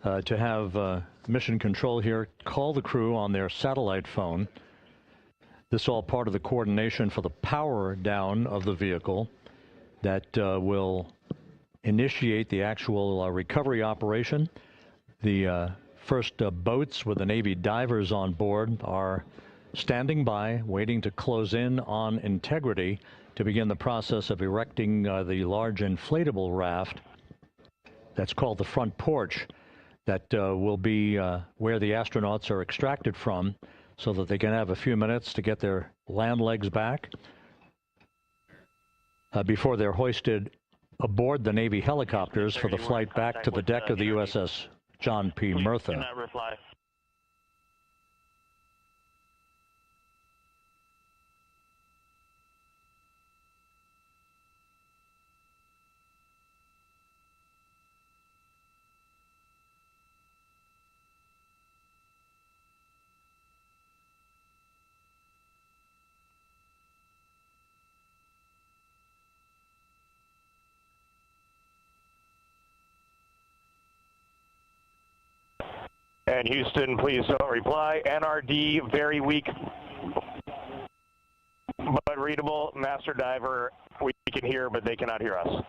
S1: to have Mission Control here call the crew on their satellite phone. This all part of the coordination for the power down of the vehicle that will initiate the actual recovery operation. The first boats with the Navy divers on board are standing by, waiting to close in on Integrity to begin the process of erecting the large inflatable raft that's called the front porch that will be where the astronauts are extracted from so that they can have a few minutes to get their land legs back before they're hoisted aboard the Navy helicopters for the flight back to the deck of the USS John P. Murtha.
S3: And Houston, please don't reply. NRD, very weak, but readable. Master Diver, we can hear, but they cannot hear us.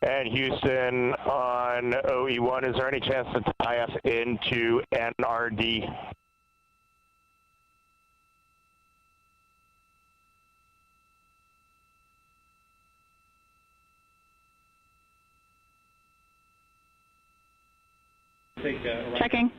S3: And Houston on OE1, is there any chance to tie us into NRD?
S2: Checking.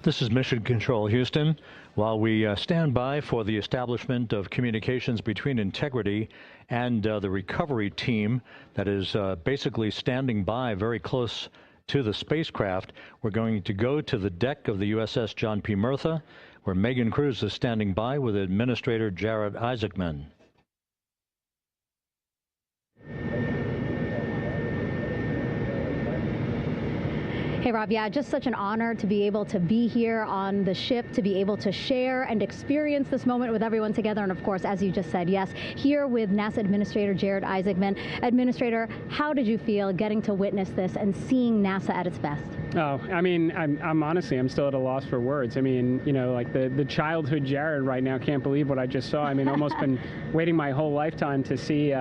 S1: This is Mission Control, Houston. While we stand by for the establishment of communications between Integrity and the recovery team that is basically standing by very close to the spacecraft, we're going to go to the deck of the USS John P. Murtha, where Megan Cruz is standing by with Administrator Jared Isaacman.
S4: Hey, Rob, yeah, just such an honor to be able to be here on the ship, to be able to share and experience this moment with everyone together. And of course, as you just said, yes, here with NASA Administrator Jared Isaacman. Administrator, how did you feel getting to witness this and seeing NASA at its best?
S10: Oh, I mean, I'm honestly, I'm still at a loss for words. I mean, you know, like the childhood Jared right now can't believe what I just saw. I mean, almost been waiting my whole lifetime to see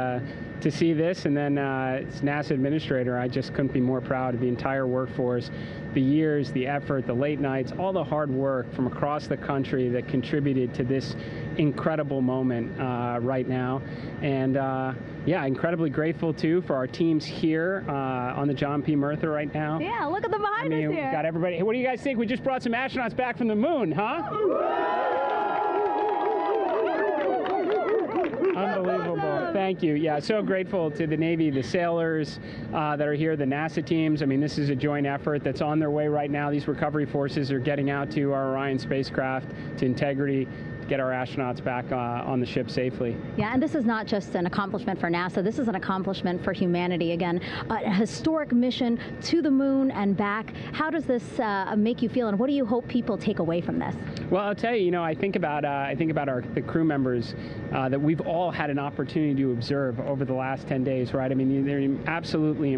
S10: this, and then as NASA Administrator, I just couldn't be more proud of the entire workforce, the years, the effort, the late nights, all the hard work from across the country that contributed to this incredible moment right now. And yeah, incredibly grateful too for our teams here on the John P. Murtha right now.
S4: Yeah, look at them behind us here.
S10: We got everybody. Hey, what do you guys think? We just brought some astronauts back from the moon, huh? Unbelievable. Thank you. Yeah, so grateful to the Navy, the sailors that are here, the NASA teams. I mean, this is a joint effort that's on their way right now. These recovery forces are getting out to our Orion spacecraft, to Integrity, to get our astronauts back on the ship safely.
S4: Yeah, and this is not just an accomplishment for NASA. This is an accomplishment for humanity. Again, a historic mission to the moon and back. How does this make you feel, and what do you hope people take away from this?
S10: Well, I'll tell you, I think about the crew members that we've all had an opportunity to observe over the last 10 days, right? I mean, they're absolutely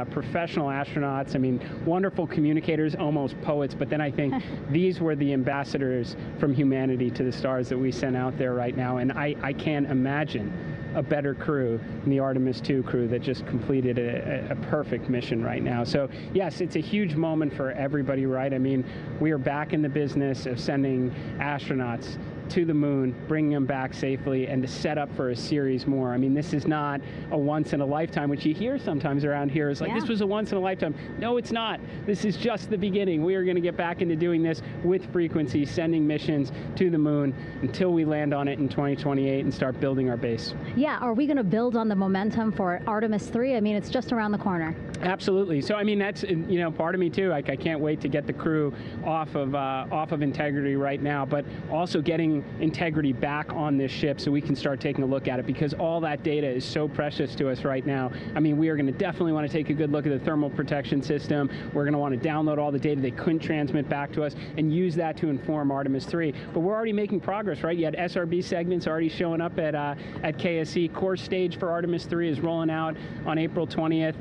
S10: professional astronauts. I mean, wonderful communicators, almost poets. But then I think these were the ambassadors from humanity to the stars. stars that we sent out there right now, and I can't imagine a better crew than the Artemis II crew that just completed a perfect mission right now. So yes, it's a huge moment for everybody, right? I mean, we are back in the business of sending astronauts to the moon, bringing them back safely, and to set up for a series more. I mean, this is not a once in a lifetime, which you hear sometimes around here. It's like, this was a once in a lifetime. No, it's not. This is just the beginning. We are going to get back into doing this with frequency, sending missions to the moon until we land on it in 2028 and start building our base.
S4: Yeah, are we going to build on the momentum for Artemis III? I mean, it's just around the corner.
S10: Absolutely. So, I mean, that's, you know, part of me too. Like, I can't wait to get the crew off of Integrity right now, but also getting Integrity back on this ship so we can start taking a look at it, because all that data is so precious to us right now. I mean, we are going to definitely want to take a good look at the thermal protection system. We're going to want to download all the data they couldn't transmit back to us and use that to inform Artemis III. But we're already making progress, right? You had SRB segments already showing up at KSC. Core stage for Artemis III is rolling out on April 20th.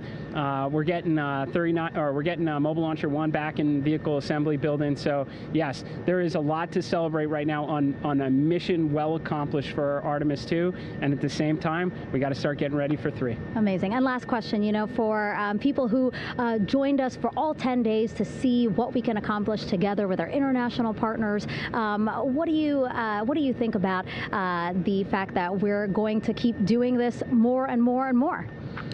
S10: We're getting Mobile Launcher 1 back in vehicle assembly building. So yes, there is a lot to celebrate right now on a mission well accomplished for Artemis II, and at the same time, we got to start getting ready for 3.
S4: Amazing. And last question, you know, for people who joined us for all 10 days to see what we can accomplish together with our international partners, what do you think about the fact that we're going to keep doing this more and more and more?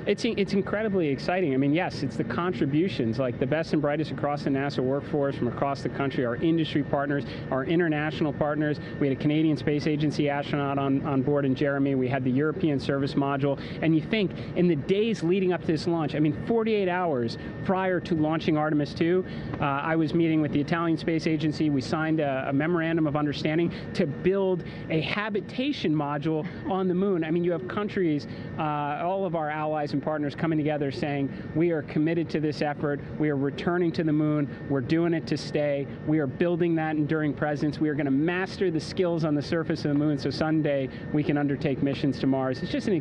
S10: It's incredibly exciting. I mean, yes, it's the contributions, like the best and brightest across the NASA workforce from across the country, our industry partners, our international partners. We had a Canadian Space Agency astronaut on board in Jeremy. We had the European service module. And you think, in the days leading up to this launch, I mean, 48 hours prior to launching Artemis II, I was meeting with the Italian Space Agency. We signed a memorandum of understanding to build a habitation module on the moon. I mean, you have countries, all of our allies and partners coming together saying, we are committed to this effort, we are returning to the moon, we're doing it to stay, we are building that enduring presence, we are going to master the skills on the surface of the moon so someday we can undertake missions to Mars. It's just an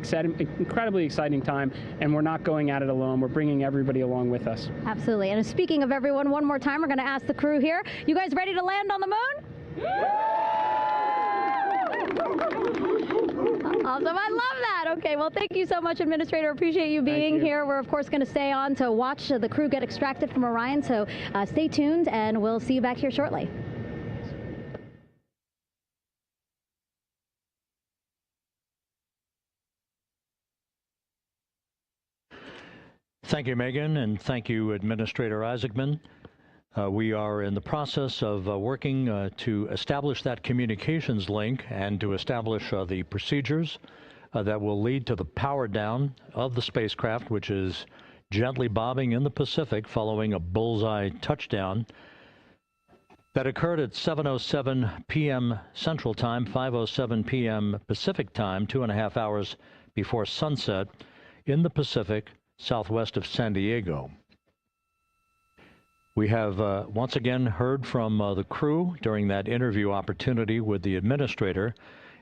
S10: incredibly exciting time, and we're not going at it alone, we're bringing everybody along with us.
S4: Absolutely. And speaking of everyone, one more time, we're going to ask the crew here, you guys ready to land on the moon? Awesome. I love that. Okay, well, thank you so much, Administrator. Appreciate you being here. We're, of course, going to stay on to watch the crew get extracted from Orion, so stay tuned, and we'll see you back here shortly.
S1: Thank you, Megan, and thank you, Administrator Isaacman. We are in the process of working to establish that communications link and to establish the procedures that will lead to the power down of the spacecraft, which is gently bobbing in the Pacific following a bullseye touchdown that occurred at 7:07 p.m. Central Time, 5:07 p.m. Pacific Time, 2.5 hours before sunset in the Pacific southwest of San Diego. We have once again heard from the crew during that interview opportunity with the administrator,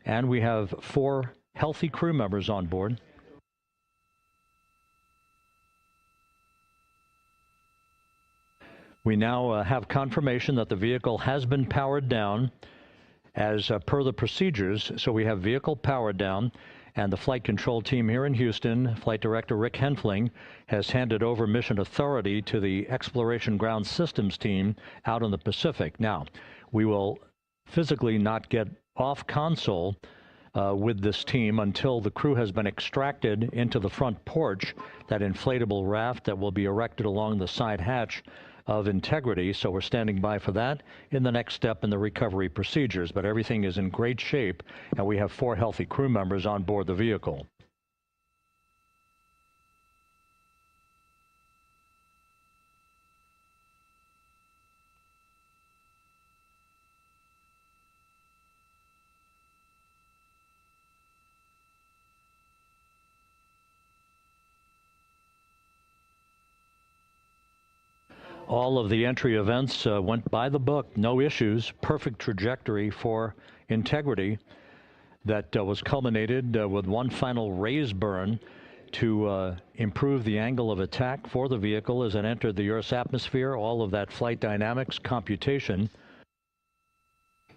S1: and we have 4 healthy crew members on board. We now have confirmation that the vehicle has been powered down as per the procedures. So we have vehicle powered down, and the flight control team here in Houston, Flight Director Rick Henfling, has handed over mission authority to the Exploration Ground Systems team out in the Pacific. Now, we will physically not get off console with this team until the crew has been extracted into the front porch, that inflatable raft that will be erected along the side hatch of Integrity. So we're standing by for that in the next step in the recovery procedures. But everything is in great shape, and we have 4 healthy crew members on board the vehicle. All of the entry events went by the book, no issues, perfect trajectory for Integrity that was culminated with one final raise burn to improve the angle of attack for the vehicle as it entered the Earth's atmosphere. All of that flight dynamics computation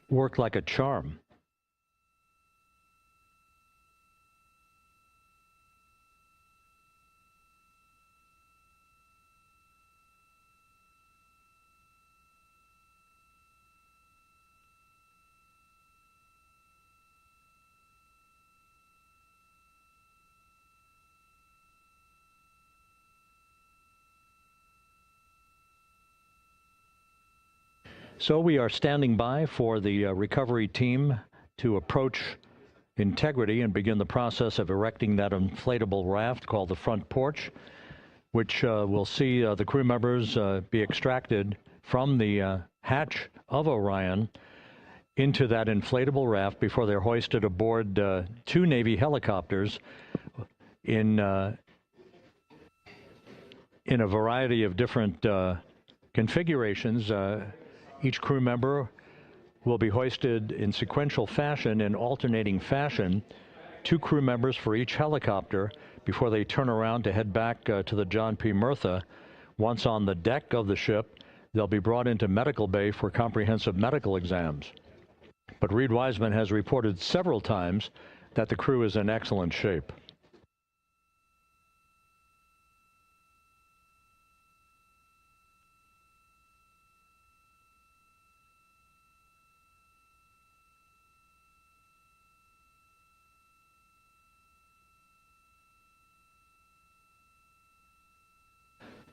S1: worked like a charm. So we are standing by for the recovery team to approach Integrity and begin the process of erecting that inflatable raft called the front porch, which will see the crew members be extracted from the hatch of Orion into that inflatable raft before they're hoisted aboard two Navy helicopters in a variety of different configurations. Each crew member will be hoisted in sequential fashion, in alternating fashion, two crew members for each helicopter before they turn around to head back to the John P. Murtha. Once on the deck of the ship, they'll be brought into medical bay for comprehensive medical exams. But Reed Wiseman has reported several times that the crew is in excellent shape.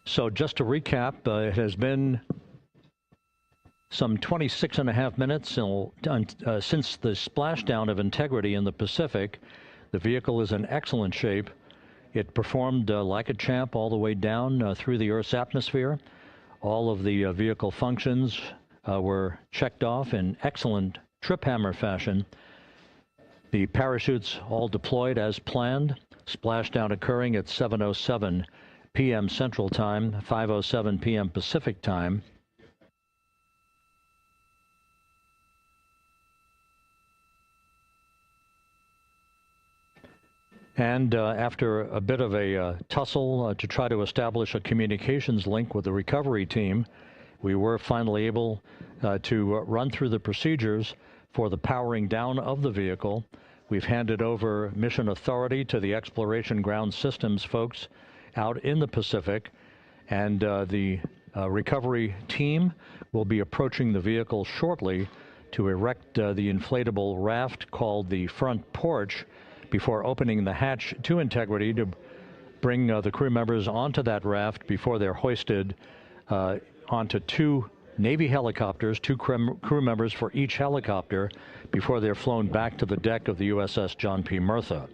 S1: So just to recap, it has been some 26 and a half minutes since the splashdown of Integrity in the Pacific. The vehicle is in excellent shape. It performed like a champ all the way down through the Earth's atmosphere. All of the vehicle functions were checked off in excellent trip hammer fashion. The parachutes all deployed as planned. Splashdown occurring at 7:07 p.m. Central Time, 5:07 p.m. Pacific Time. And after a bit of a tussle to try to establish a communications link with the recovery team, we were finally able to run through the procedures for the powering down of the vehicle. We've handed over mission authority to the Exploration Ground Systems folks out in the Pacific, and the recovery team will be approaching the vehicle shortly to erect the inflatable raft called the front porch before opening the hatch to Integrity to bring the crew members onto that raft before they're hoisted onto two Navy helicopters, two crew members for each helicopter, before they're flown back to the deck of the USS John P. Murtha.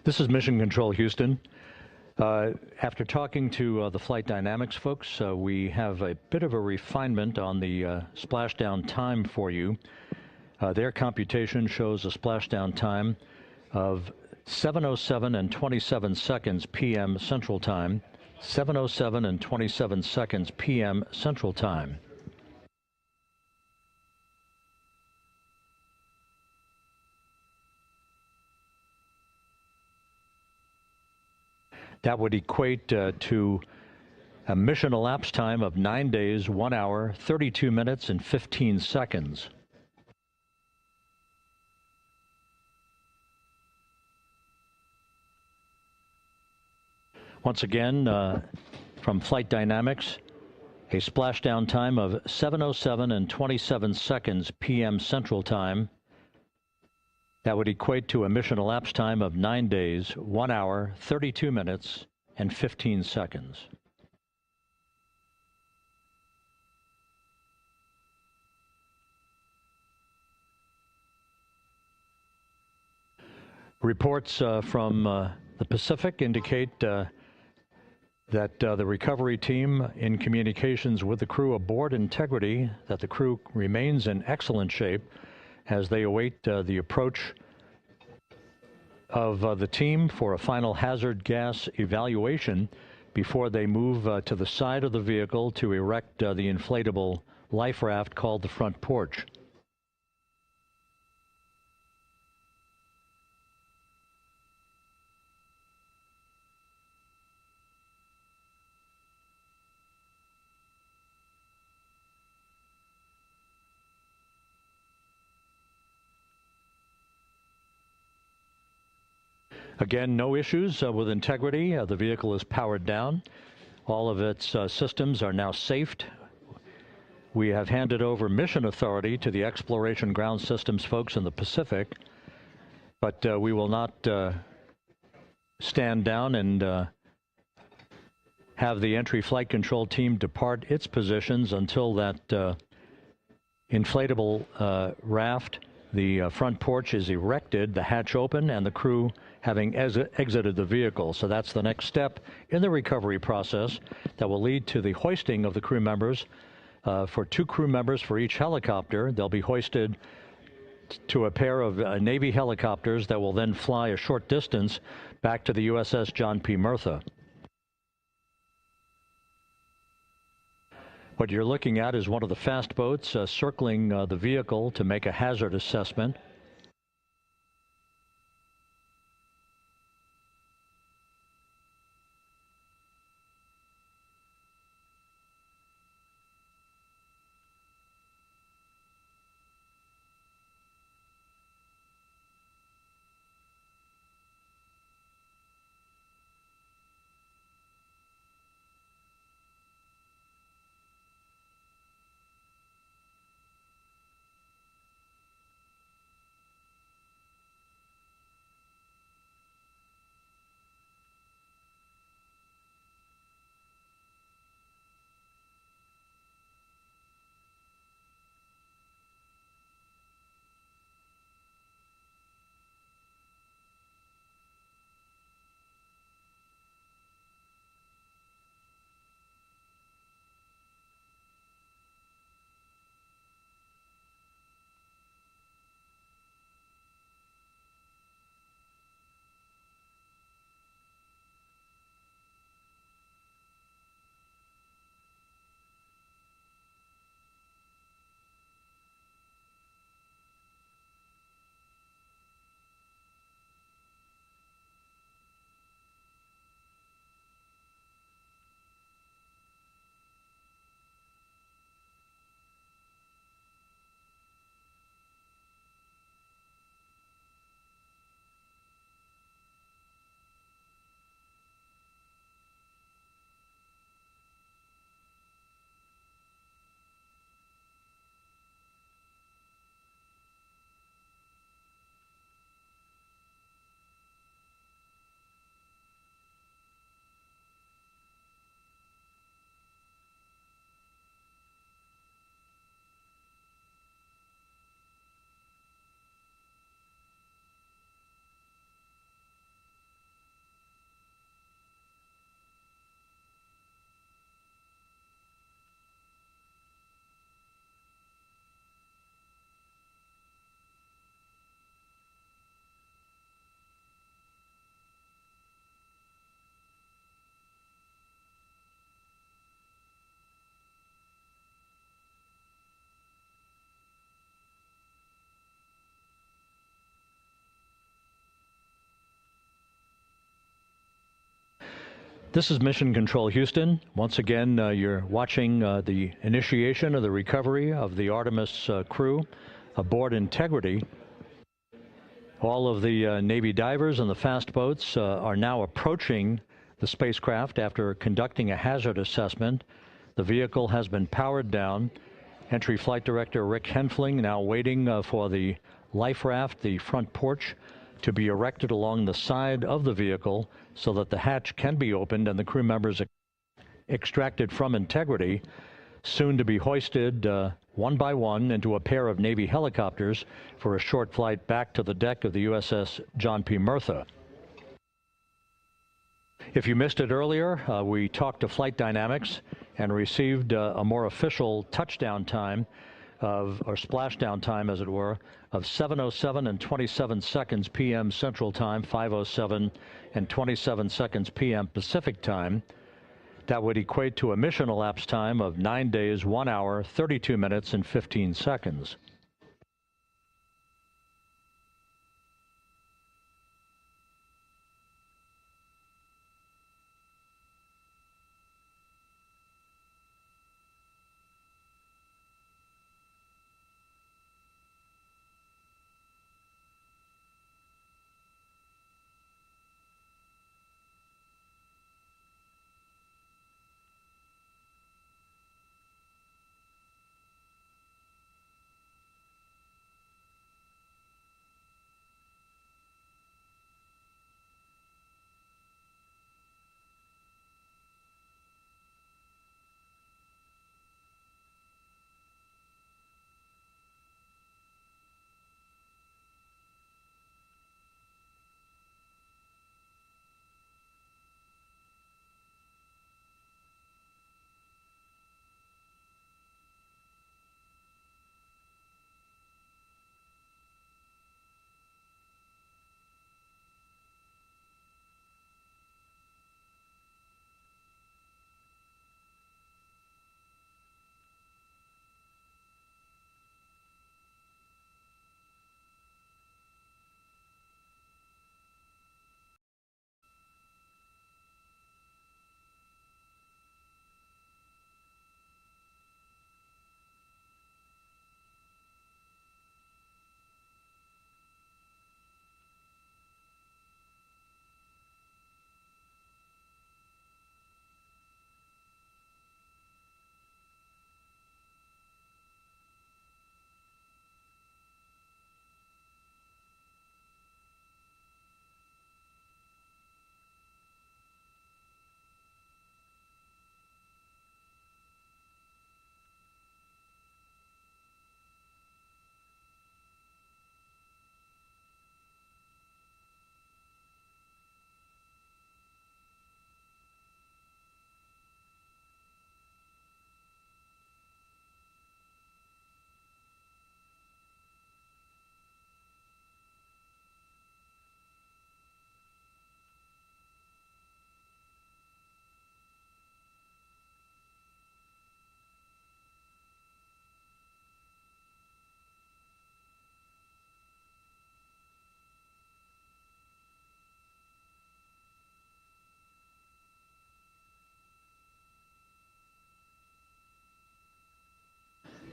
S1: This is Mission Control Houston. After talking to the flight dynamics folks, we have a bit of a refinement on the splashdown time for you. Their computation shows a splashdown time of 7:07 and 27 seconds p.m. Central Time, 7:07 and 27 seconds p.m. Central Time. That would equate to a mission elapsed time of 9 days, 1 hour, 32 minutes, and 15 seconds. Once again, from Flight Dynamics, a splashdown time of 7:07 and 27 seconds p.m. Central Time. That would equate to a mission elapsed time of 9 days, 1 hour, 32 minutes, and 15 seconds. Reports from the Pacific indicate that the recovery team, in communications with the crew aboard Integrity, that the crew remains in excellent shape as they await the approach of the team for a final hazard gas evaluation before they move to the side of the vehicle to erect the inflatable life raft called the front porch. Again, no issues with Integrity. The vehicle is powered down. All of its systems are now safed. We have handed over mission authority to the Exploration Ground Systems folks in the Pacific, but we will not stand down and have the entry flight control team depart its positions until that inflatable raft, the front porch, is erected, the hatch open, and the crew having exited the vehicle. So that's the next step in the recovery process that will lead to the hoisting of the crew members. For 2 crew members for each helicopter, they'll be hoisted to a pair of Navy helicopters that will then fly a short distance back to the USS John P. Murtha. What you're looking at is one of the fast boats circling the vehicle to make a hazard assessment. This is Mission Control Houston. Once again, you're watching the initiation of the recovery of the Artemis crew aboard Integrity. All of the Navy divers and the fast boats are now approaching the spacecraft after conducting a hazard assessment. The vehicle has been powered down. Entry Flight Director Rick Henfling now waiting for the life raft, the front porch, to be erected along the side of the vehicle so that the hatch can be opened and the crew members extracted from Integrity, soon to be hoisted one by one into a pair of Navy helicopters for a short flight back to the deck of the USS John P. Murtha. If you missed it earlier, we talked to Flight Dynamics and received a more official touchdown time or splashdown time, as it were, of 7:07 and 27 seconds p.m. Central Time, 5:07 and 27 seconds p.m. Pacific Time. That would equate to a mission elapsed time of 9 days, 1 hour, 32 minutes, and 15 seconds.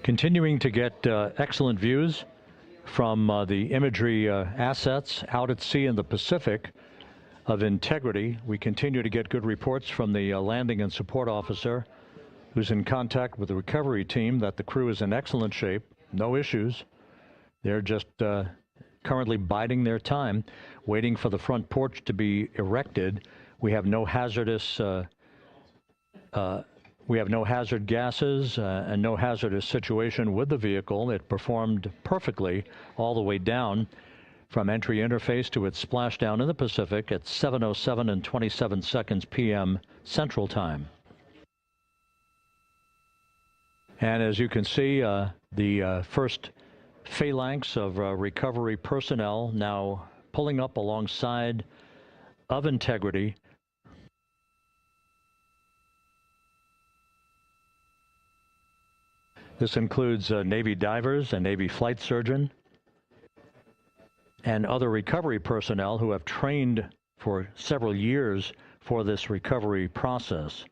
S1: Continuing to get excellent views from the imagery assets out at sea in the Pacific of Integrity. We continue to get good reports from the landing and support officer, who's in contact with the recovery team, that the crew is in excellent shape, no issues. They're just currently biding their time, waiting for the front porch to be erected. We have no hazardous hazard gases and no hazardous situation with the vehicle. It performed perfectly all the way down from entry interface to its splashdown in the Pacific at 7:07 and 27 seconds p.m. Central Time. And as you can see, the first phalanx of recovery personnel now pulling up alongside of Integrity. This includes Navy divers, a Navy flight surgeon, and other recovery personnel who have trained for several years for this recovery process.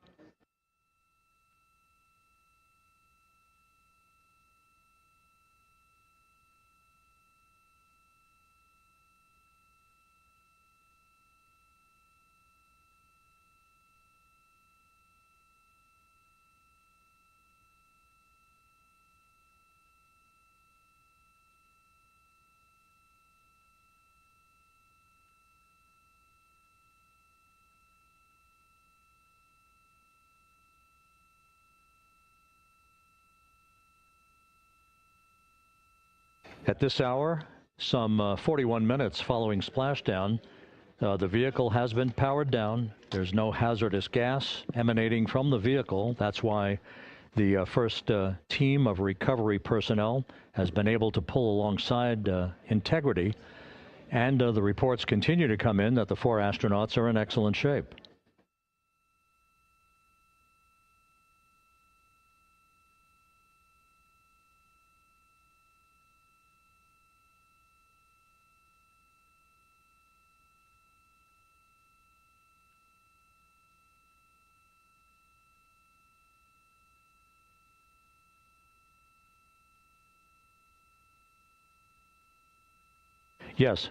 S1: At this hour, some 41 minutes following splashdown, the vehicle has been powered down. There's no hazardous gas emanating from the vehicle. That's why the first team of recovery personnel has been able to pull alongside Integrity. And the reports continue to come in that the 4 astronauts are in excellent shape. Yes.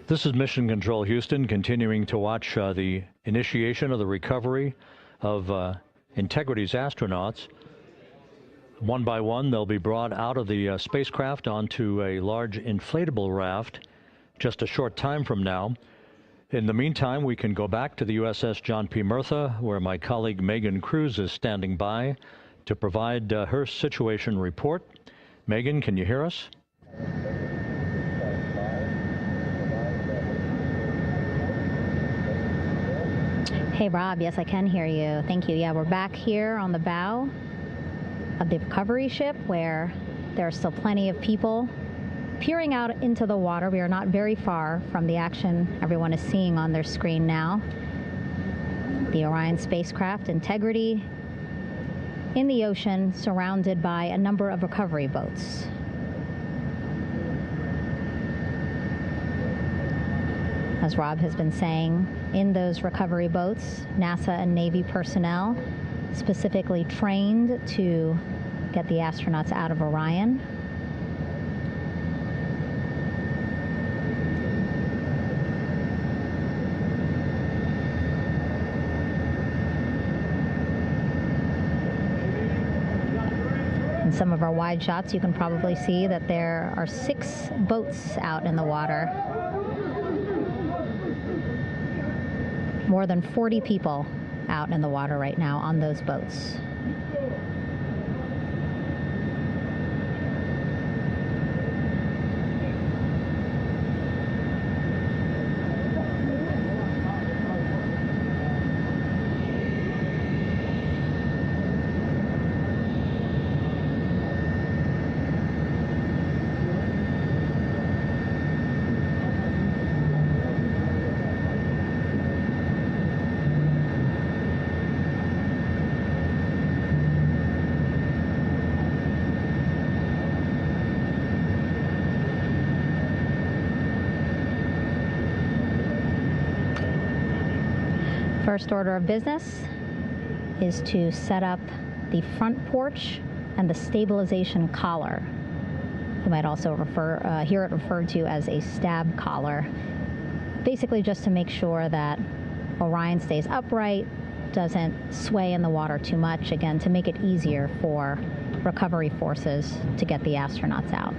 S1: This is Mission Control Houston, continuing to watch the initiation of the recovery of Integrity's astronauts. One by one, they'll be brought out of the spacecraft onto a large inflatable raft just a short time from now. In the meantime, we can go back to the USS John P. Murtha, where my colleague Megan Cruz is standing by to provide her situation report. Megan, can you hear us?
S4: Hey, Rob. Yes, I can hear you. Thank you. Yeah, we're back here on the bow of the recovery ship where there are still plenty of people peering out into the water. We are not very far from the action everyone is seeing on their screen now. The Orion spacecraft, Integrity, in the ocean, surrounded by a number of recovery boats. As Rob has been saying, in those recovery boats, NASA and Navy personnel specifically trained to get the astronauts out of Orion. In some of our wide shots, you can probably see that there are 6 boats out in the water. More than 40 people out in the water right now on those boats. First order of business is to set up the front porch and the stabilization collar. You might also hear it referred to as a stab collar. Basically just to make sure that Orion stays upright, doesn't sway in the water too much, again, to make it easier for recovery forces to get the astronauts out.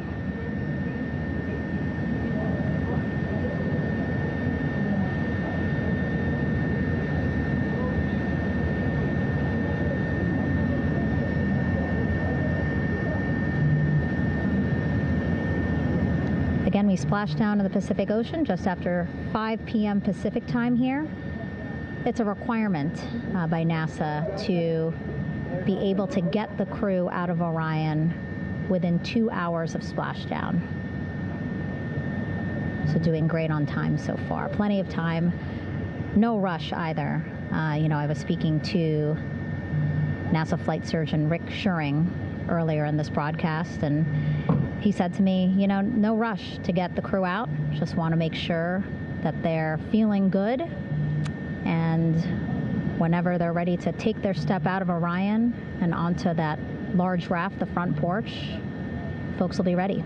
S4: Again, we splashed down in the Pacific Ocean just after 5 p.m. Pacific time here. It's a requirement by NASA to be able to get the crew out of Orion within 2 hours of splashdown. So doing great on time so far. Plenty of time. No rush either. I was speaking to NASA flight surgeon Rick Schuring earlier in this broadcast, and he said to me, no rush to get the crew out. Just want to make sure that they're feeling good. And whenever they're ready to take their step out of Orion and onto that large raft, the front porch, folks will be ready.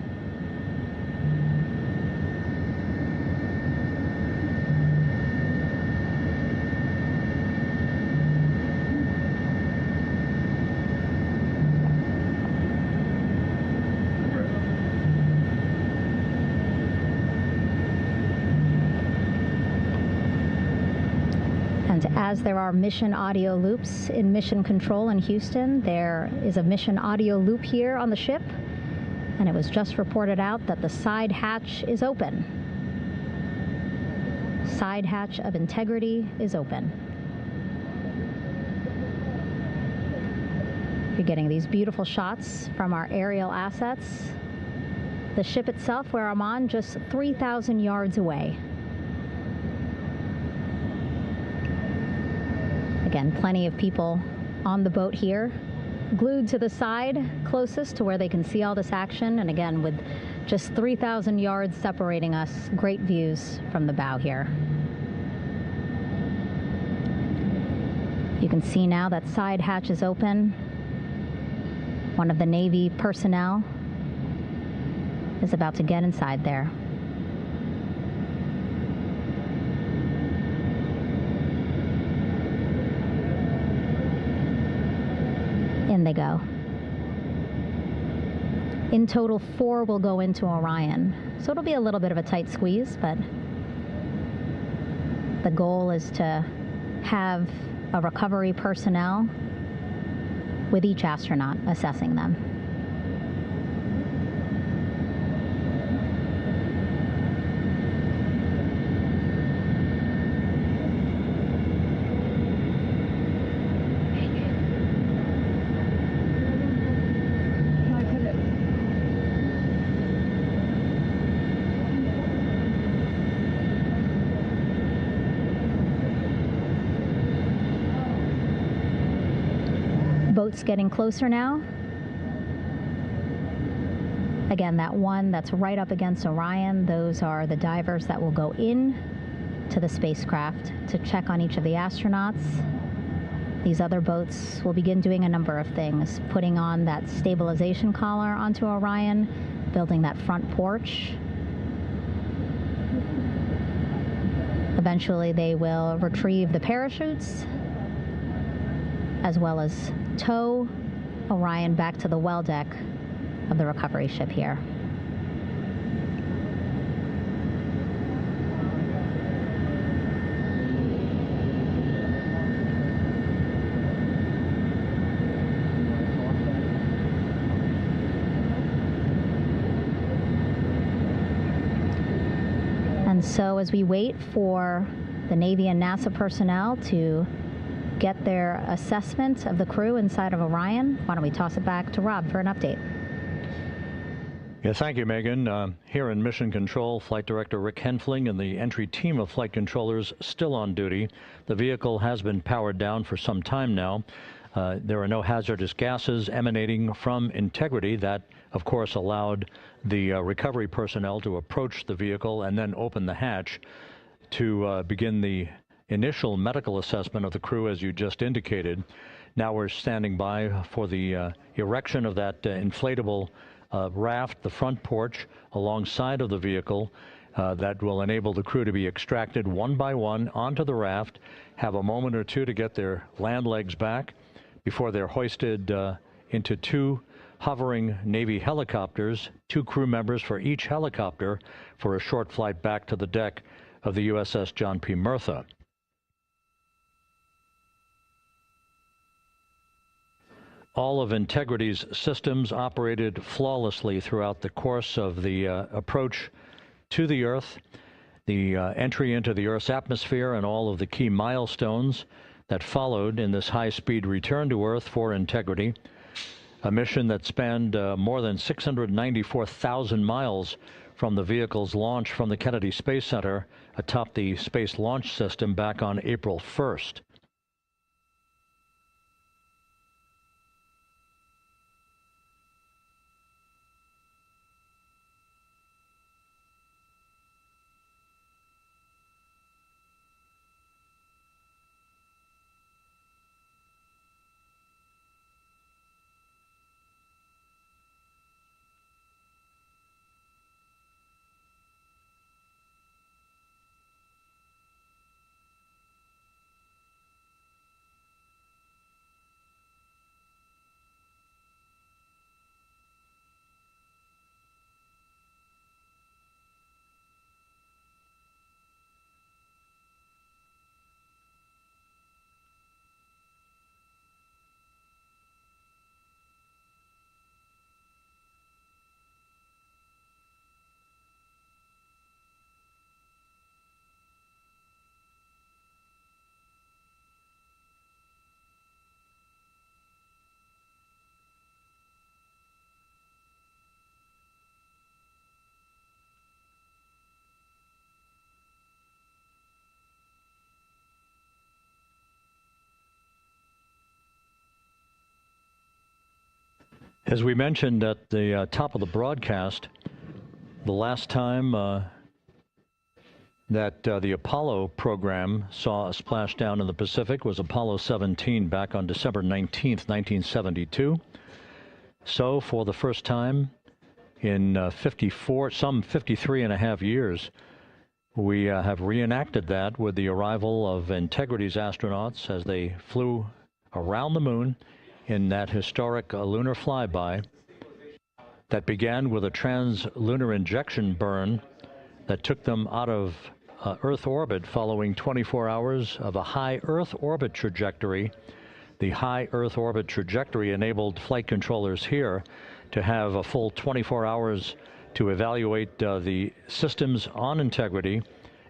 S4: As there are mission audio loops in Mission Control in Houston, there is a mission audio loop here on the ship, and it was just reported out that the side hatch is open. Side hatch of integrity is open. You're getting these beautiful shots from our aerial assets. The ship itself, where I'm on, just 3,000 yards away. Again, plenty of people on the boat here, glued to the side closest to where they can see all this action. And again, with just 3,000 yards separating us, great views from the bow here. You can see now that side hatch is open. One of the Navy personnel is about to get inside there. In they go. In total, 4 will go into Orion. So it'll be a little bit of a tight squeeze, but the goal is to have a recovery personnel with each astronaut assessing them. Boats getting closer now. Again, that one that's right up against Orion, those are the divers that will go in to the spacecraft to check on each of the astronauts. These other boats will begin doing a number of things, putting on that stabilization collar onto Orion, building that front porch. Eventually, they will retrieve the parachutes, as well as tow Orion back to the well deck of the recovery ship here. And so as we wait for the Navy and NASA personnel to get their assessment of the crew inside of Orion, why don't we toss it back to Rob for an update?
S1: Yeah, thank you, Megan. Here in Mission Control, Flight Director Rick Henfling and the entry team of flight controllers still on duty. The vehicle has been powered down for some time now. There are no hazardous gases emanating from integrity. That, of course, allowed the recovery personnel to approach the vehicle and then open the hatch to begin the initial medical assessment of the crew, as you just indicated. Now we're standing by for the erection of that inflatable raft, the front porch, alongside of the vehicle that will enable the crew to be extracted one by one onto the raft, have a moment or two to get their land legs back before they're hoisted into two hovering Navy helicopters, 2 crew members for each helicopter, for a short flight back to the deck of the USS John P. Murtha. All of Integrity's systems operated flawlessly throughout the course of the approach to the Earth, the entry into the Earth's atmosphere, and all of the key milestones that followed in this high-speed return to Earth for Integrity, a mission that spanned more than 694,000 miles from the vehicle's launch from the Kennedy Space Center atop the Space Launch System back on April 1st. As we mentioned at the top of the broadcast, the last time that the Apollo program saw a splashdown in the Pacific was Apollo 17 back on December 19th, 1972. So for the first time in some 53 and a half years, we have reenacted that with the arrival of Integrity's astronauts as they flew around the moon in that historic lunar flyby that began with a trans-lunar injection burn that took them out of Earth orbit following 24 hours of a high Earth orbit trajectory. The high Earth orbit trajectory enabled flight controllers here to have a full 24 hours to evaluate the systems on Integrity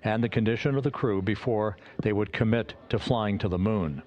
S1: and the condition of the crew before they would commit to flying to the moon.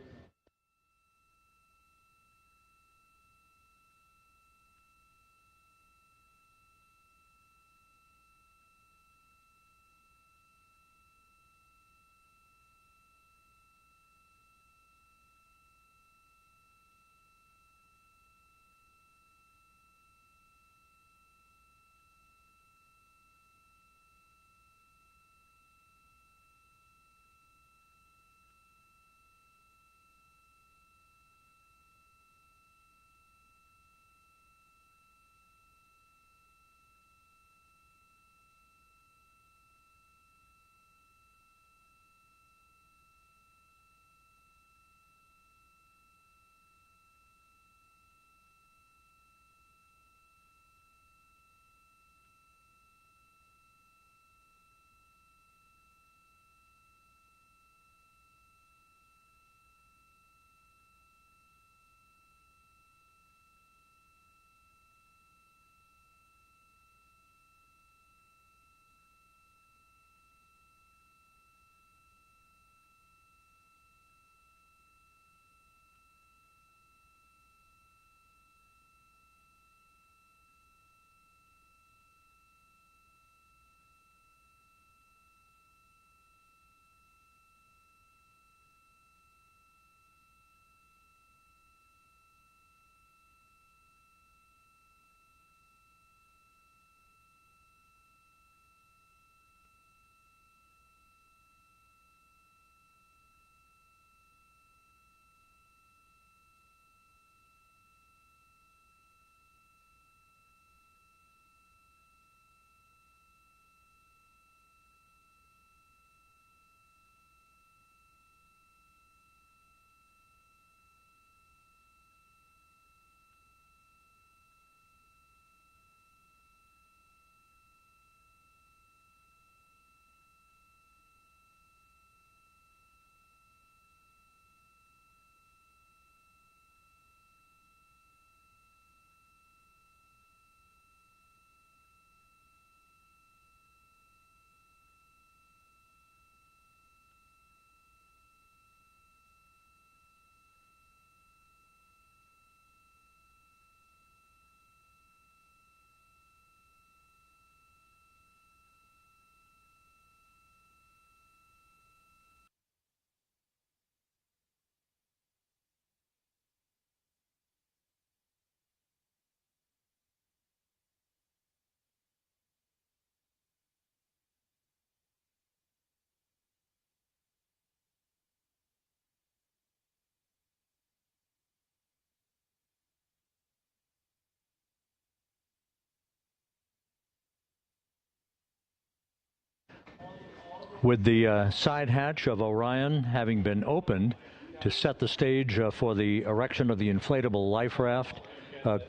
S1: With the side hatch of Orion having been opened to set the stage for the erection of the inflatable life raft,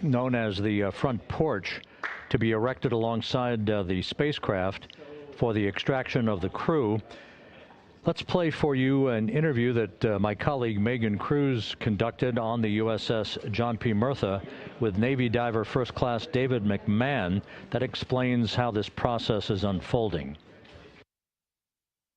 S1: known as the front porch, to be erected alongside the spacecraft for the extraction of the crew. Let's play for you an interview that my colleague Megan Cruz conducted on the USS John P. Murtha with Navy diver First Class David McMahon that explains how this process is unfolding.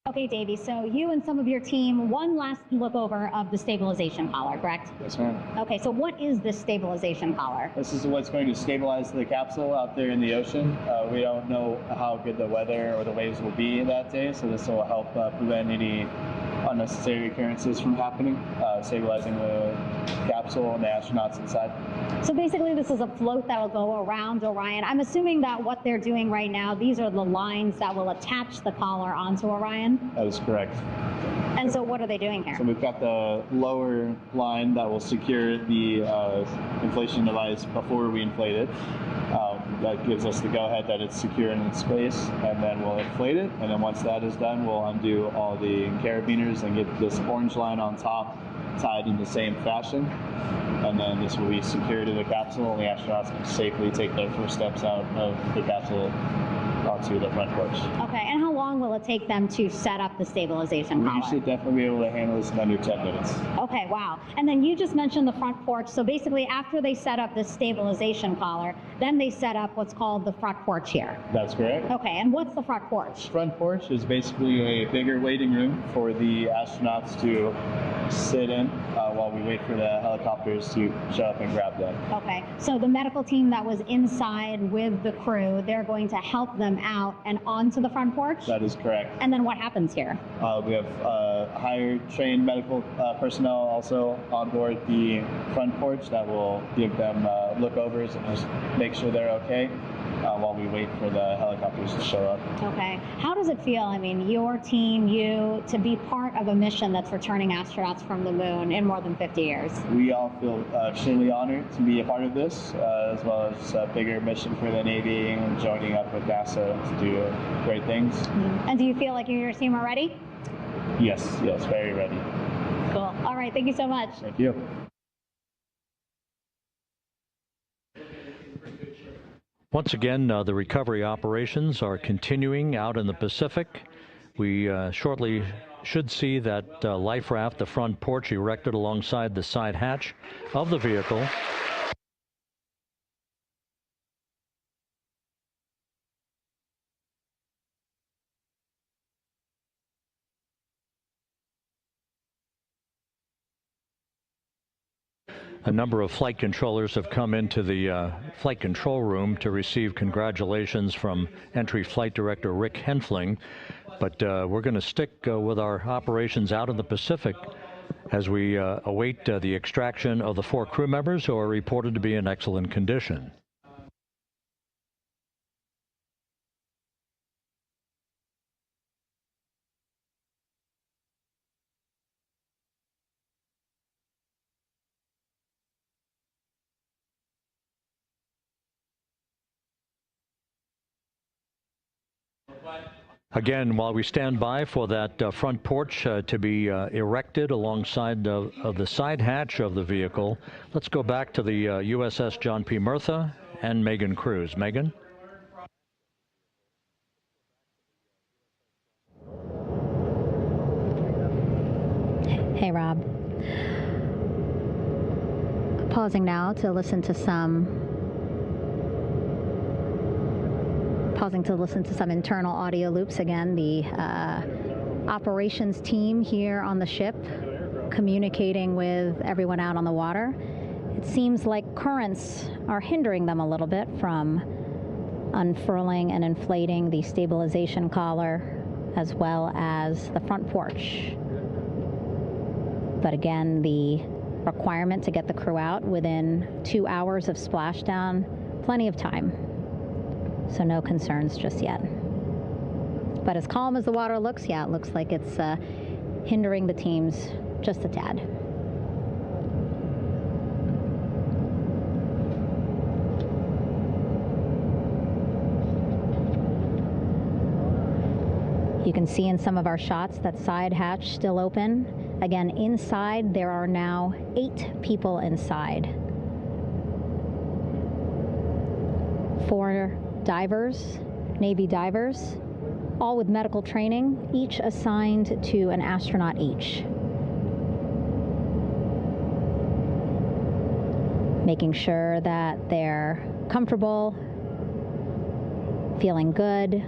S4: Okay, Davey, so you and some of your team, one last look over of the stabilization collar, correct?
S11: Yes, ma'am.
S4: Okay, so what is this stabilization collar?
S11: This is what's going to stabilize the capsule out there in the ocean. We don't know how good the weather or the waves will be that day, so this will help prevent any unnecessary occurrences from happening, stabilizing the capsule and the astronauts inside.
S4: So basically this is a float that will go around Orion. I'm assuming that what they're doing right now, these are the lines that will attach the collar onto Orion?
S11: That is correct.
S4: And so what are they doing here?
S11: So we've got the lower line that will secure the inflation device before we inflate it. That gives us the go-ahead that it's secure in its space, and then we'll inflate it. And then once that is done, we'll undo all the carabiners and get this orange line on top tied in the same fashion. And then this will be secured to the capsule, and the astronauts can safely take their first steps out of the capsule onto the front porch.
S4: Okay, and how long will it take them to set up the stabilization collar?
S11: We should definitely be able to handle this in under 10 minutes.
S4: Okay, wow. And then you just mentioned the front porch. So basically after they set up this stabilization collar, then they set up what's called the front porch here.
S11: That's correct.
S4: Okay, and what's the front porch?
S11: Front porch is basically a bigger waiting room for the astronauts to sit in while we wait for the helicopters to show up and grab them.
S4: Okay, so the medical team that was inside with the crew, they're going to help them out and onto the front porch?
S11: That is correct.
S4: And then what happens here?
S11: We have higher trained medical personnel also on board the front porch that will give them lookovers and just make sure they're okay while we wait for the helicopters to show up.
S4: Okay. How does it feel, I mean, your team, you, to be part of a mission that's returning astronauts from the moon in more than 50 years?
S11: We all feel extremely honored to be a part of this, as well as a bigger mission for the Navy and joining up with NASA to do great things.
S4: Mm-hmm. And do you feel like you and your team are ready?
S11: Yes, very ready.
S4: Cool. All right, thank you so much.
S11: Thank you.
S1: Once again, the recovery operations are continuing out in the Pacific. We shortly should see that life raft, the front porch, erected alongside the side hatch of the vehicle. A number of flight controllers have come into the flight control room to receive congratulations from Entry Flight Director Rick Henfling. But we're going to stick with our operations out in the Pacific as we await the extraction of the 4 crew members who are reported to be in excellent condition. Again, while we stand by for that front porch to be erected alongside of the side hatch of the vehicle, let's go back to the USS John P. Murtha and Megan Cruz. Megan?
S4: Hey, Rob. Pausing now to listen to some internal audio loops. Again, the operations team here on the ship communicating with everyone out on the water. It seems like currents are hindering them a little bit from unfurling and inflating the stabilization collar as well as the front porch. But again, the requirement to get the crew out within 2 hours of splashdown, plenty of time. So no concerns just yet. But as calm as the water looks, yeah, it looks like it's hindering the teams just a tad. You can see in some of our shots that side hatch still open. Again, inside there are now 8 people inside. 4 divers, Navy divers, all with medical training, each assigned to an astronaut each. Making sure that they're comfortable, feeling good.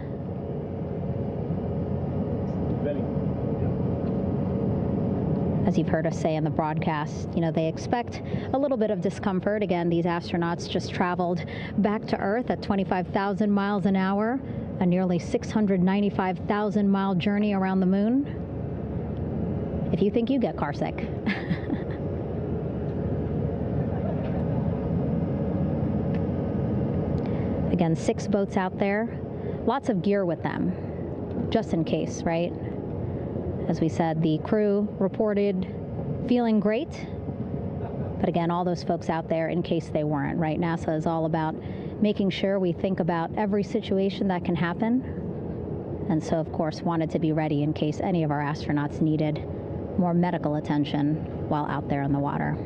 S4: As you've heard us say in the broadcast, you know, they expect a little bit of discomfort. Again, these astronauts just traveled back to Earth at 25,000 miles an hour, a nearly 695,000 mile journey around the moon. If you think you get car sick. Again, 6 boats out there, lots of gear with them, just in case, right? As we said, the crew reported feeling great, but again, all those folks out there in case they weren't, right? NASA is all about making sure we think about every situation that can happen, and so, of course, wanted to be ready in case any of our astronauts needed more medical attention while out there in the water.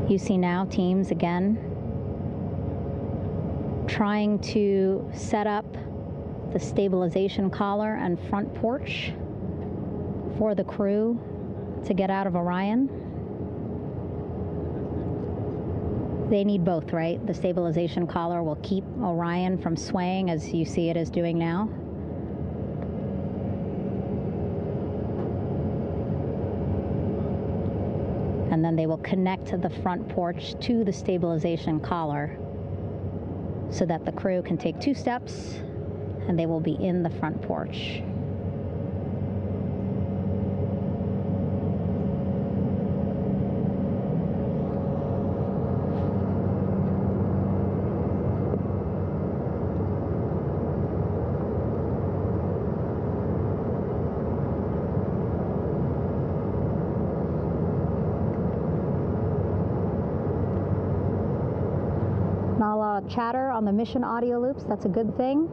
S4: You see now teams, again, trying to set up the stabilization collar and front porch for the crew to get out of Orion. They need both, right? The stabilization collar will keep Orion from swaying as you see it is doing now. And then they will connect the front porch to the stabilization collar so that the crew can take 2 steps and they will be in the front porch. Not a lot of chatter on the mission audio loops. That's a good thing.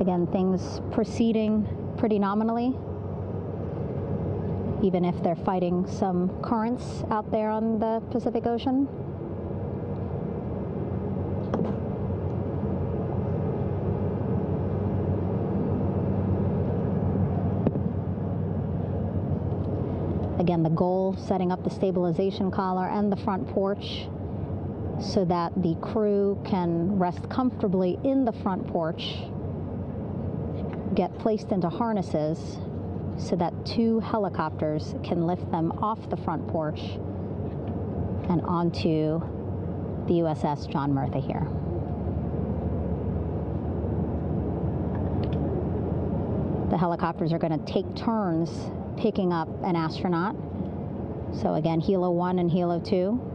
S4: Again, things proceeding pretty nominally, even if they're fighting some currents out there on the Pacific Ocean. Again, the goal, setting up the stabilization collar and the front porch so that the crew can rest comfortably in the front porch, get placed into harnesses so that 2 helicopters can lift them off the front porch and onto the USS John Murtha here. The helicopters are going to take turns picking up an astronaut. So again, Helo 1 and Helo 2.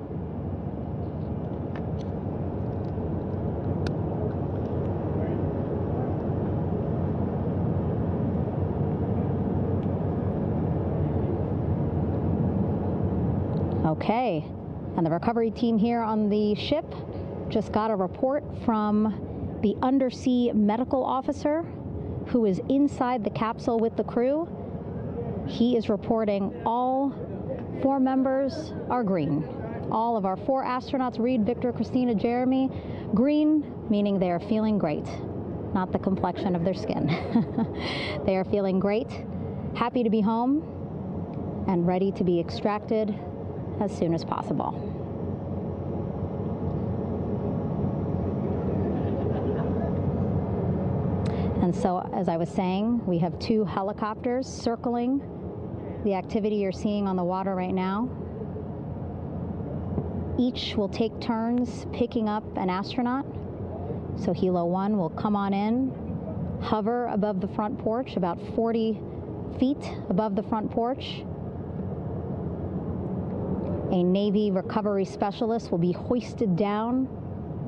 S4: Okay, and the recovery team here on the ship just got a report from the undersea medical officer who is inside the capsule with the crew. He is reporting all 4 members are green. All of our 4 astronauts, Reed, Victor, Christina, Jeremy, green, meaning they are feeling great, not the complexion of their skin. They are feeling great, happy to be home, and ready to be extracted as soon as possible. And so, as I was saying, we have 2 helicopters circling the activity you're seeing on the water right now. Each will take turns picking up an astronaut. So Helo 1 will come on in, hover above the front porch, about 40 feet above the front porch. A Navy recovery specialist will be hoisted down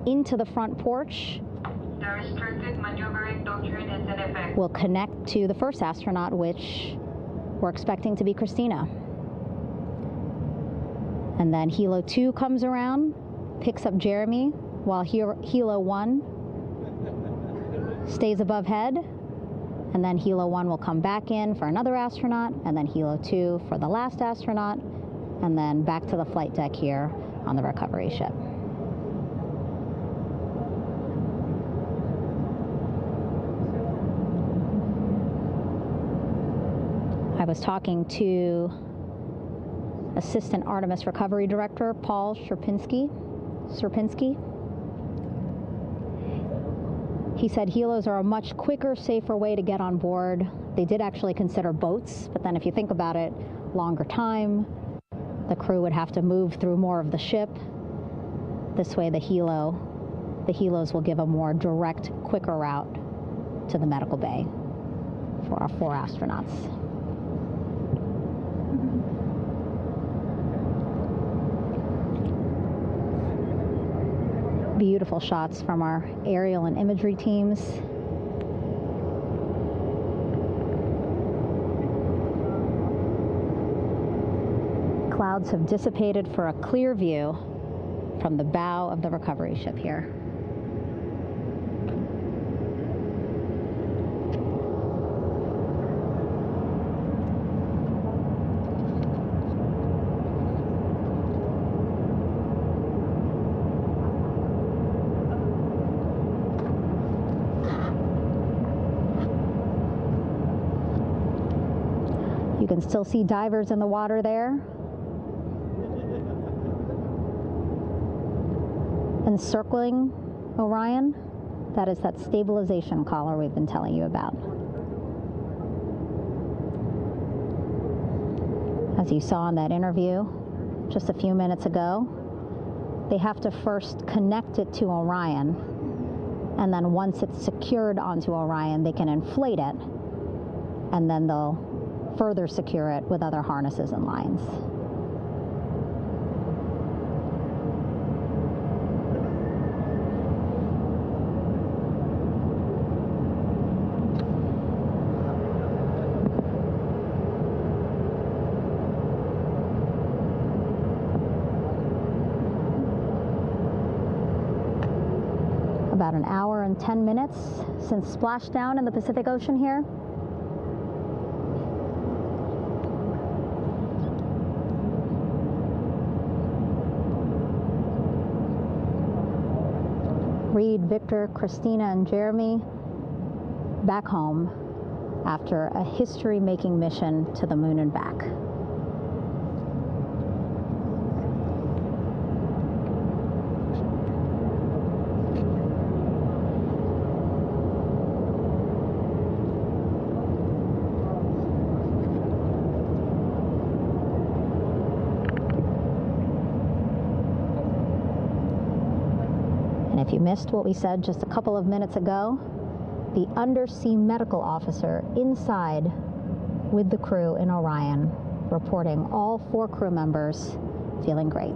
S4: into the front porch.
S12: The restricted maneuvering doctrine is in effect.
S4: We'll connect to the first astronaut, which we're expecting to be Christina. And then Helo 2 comes around, picks up Jeremy, while Helo 1 stays above head, and then Helo 1 will come back in for another astronaut, and then Helo 2 for the last astronaut, and then back to the flight deck here on the recovery ship. I was talking to Assistant Artemis Recovery Director Paul Sierpinski. He said helos are a much quicker, safer way to get on board. They did actually consider boats, but then if you think about it, longer time, the crew would have to move through more of the ship. This way the helos will give a more direct, quicker route to the medical bay for our 4 astronauts. Beautiful shots from our aerial and imagery teams. Clouds have dissipated for a clear view from the bow of the recovery ship here. You can still see divers in the water there. Encircling Orion, that is that stabilization collar we've been telling you about. As you saw in that interview just a few minutes ago, they have to first connect it to Orion, and then once it's secured onto Orion, they can inflate it, and then they'll further secure it with other harnesses and lines. About an hour and 10 minutes since splashdown in the Pacific Ocean here. Reed, Victor, Christina, and Jeremy back home after a history-making mission to the moon and back. If you missed what we said just a couple of minutes ago, the undersea medical officer inside with the crew in Orion reporting all 4 crew members feeling great.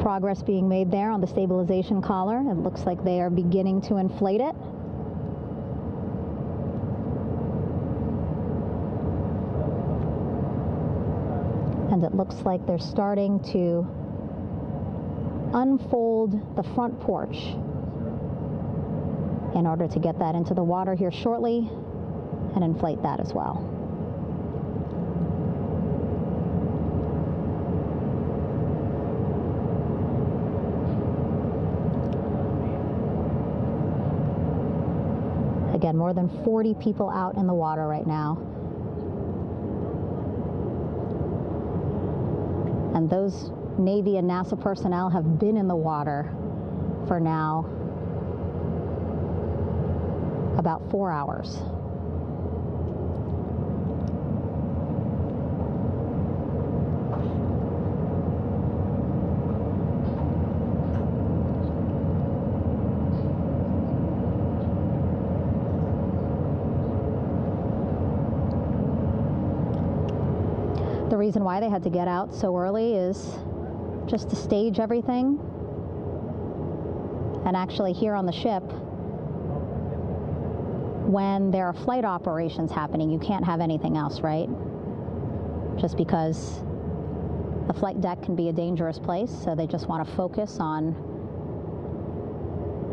S4: Progress being made there on the stabilization collar. It looks like they are beginning to inflate it. And it looks like they're starting to unfold the front porch in order to get that into the water here shortly and inflate that as well. Again, more than 40 people out in the water right now. And those Navy and NASA personnel have been in the water for now about 4 hours. The reason why they had to get out so early is just to stage everything. And actually here on the ship, when there are flight operations happening, you can't have anything else, right? Just because the flight deck can be a dangerous place, so they just want to focus on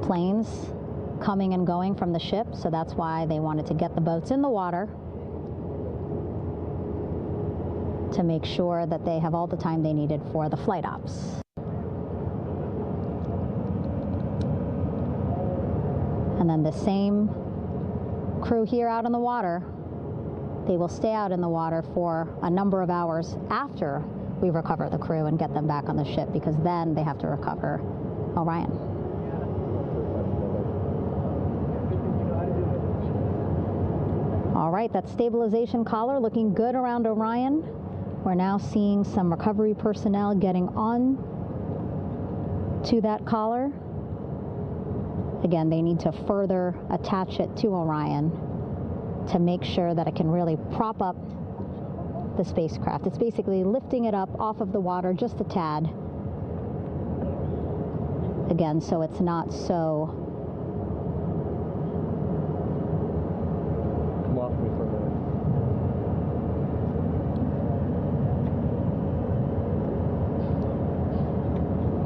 S4: planes coming and going from the ship, so that's why they wanted to get the boats in the water to make sure that they have all the time they needed for the flight ops. And then the same crew here out in the water, they will stay out in the water for a number of hours after we recover the crew and get them back on the ship, because then they have to recover Orion. All right, that stabilization collar looking good around Orion. We're now seeing some recovery personnel getting on to that collar. Again, they need to further attach it to Orion to make sure that it can really prop up the spacecraft. It's basically lifting it up off of the water just a tad. Again, so it's not so...
S5: Come off me for a minute.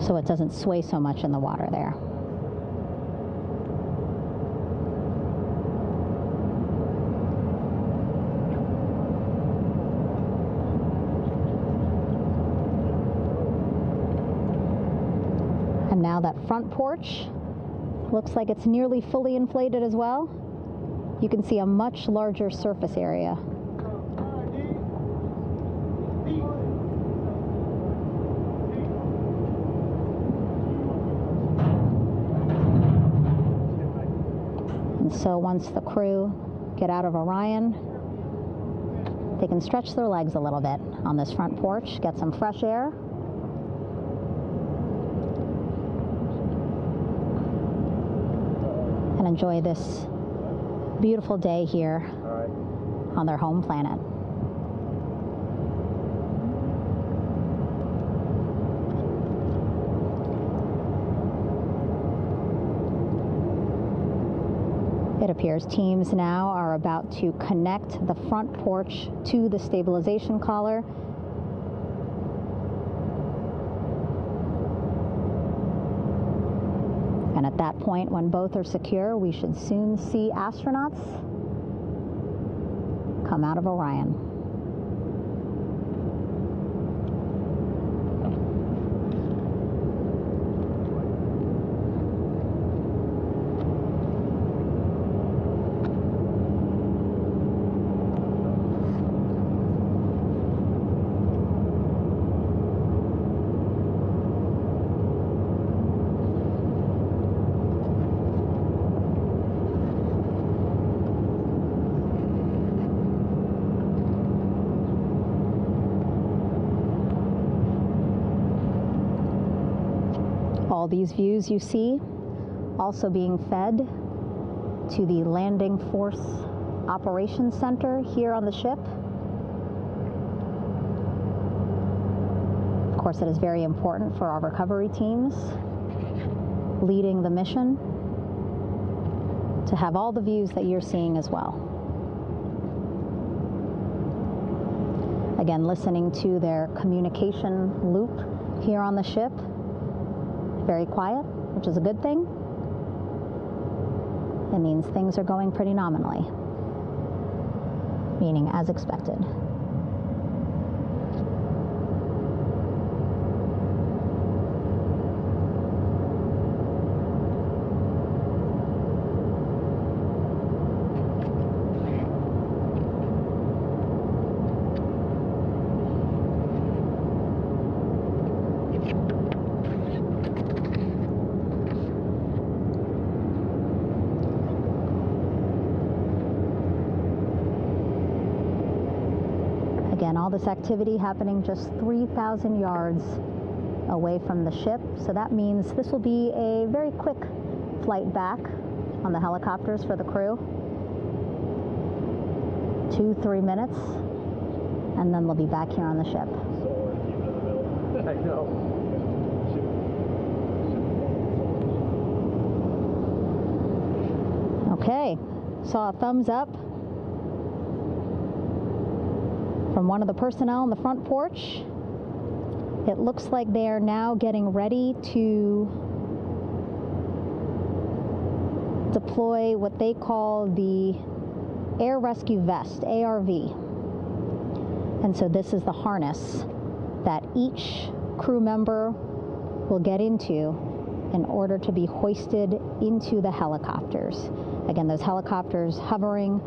S4: So it doesn't sway so much in the water there. And now that front porch looks like it's nearly fully inflated as well. You can see a much larger surface area. And so once the crew get out of Orion, they can stretch their legs a little bit on this front porch, get some fresh air. And enjoy this beautiful day here on their home planet. It appears teams now are about to connect the front porch to the stabilization collar. And at that point, when both are secure, we should soon see astronauts come out of Orion. All these views you see also being fed to the Landing Force Operations Center here on the ship. Of course, it is very important for our recovery teams leading the mission to have all the views that you're seeing as well. Again, listening to their communication loop here on the ship. Very quiet, which is a good thing. It means things are going pretty nominally, meaning as expected. Again, all this activity happening just 3,000 yards away from the ship. So that means this will be a very quick flight back on the helicopters for the crew. 2-3 minutes, and then they'll be back here on the ship.
S5: I know.
S4: Okay, saw a thumbs up from one of the personnel on the front porch. It looks like they are now getting ready to deploy what they call the Air Rescue Vest, ARV. And so this is the harness that each crew member will get into in order to be hoisted into the helicopters. Again, those helicopters hovering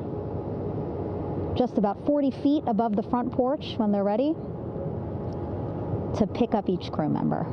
S4: just about 40 feet above the front porch when they're ready to pick up each crew member.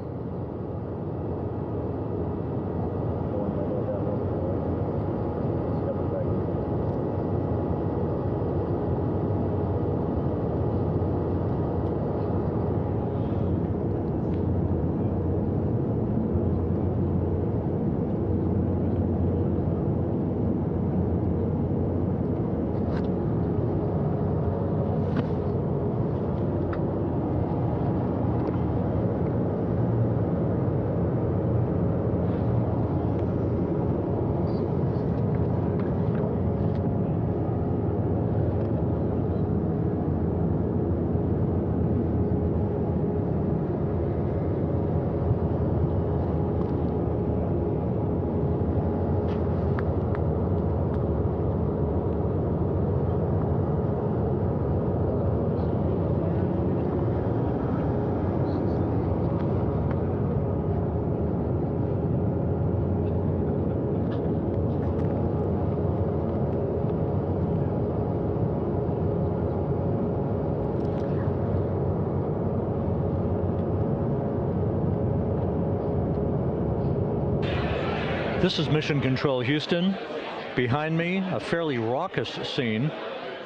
S1: This is Mission Control Houston. Behind me, a fairly raucous scene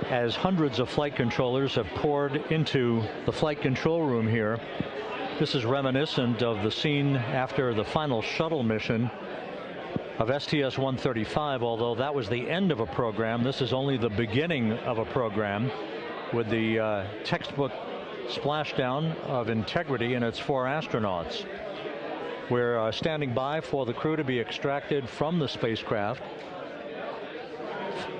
S1: as hundreds of flight controllers have poured into the flight control room here. This is reminiscent of the scene after the final shuttle mission of STS-135, although that was the end of a program. This is only the beginning of a program with the textbook splashdown of Integrity and its 4 astronauts. We're standing by for the crew to be extracted from the spacecraft.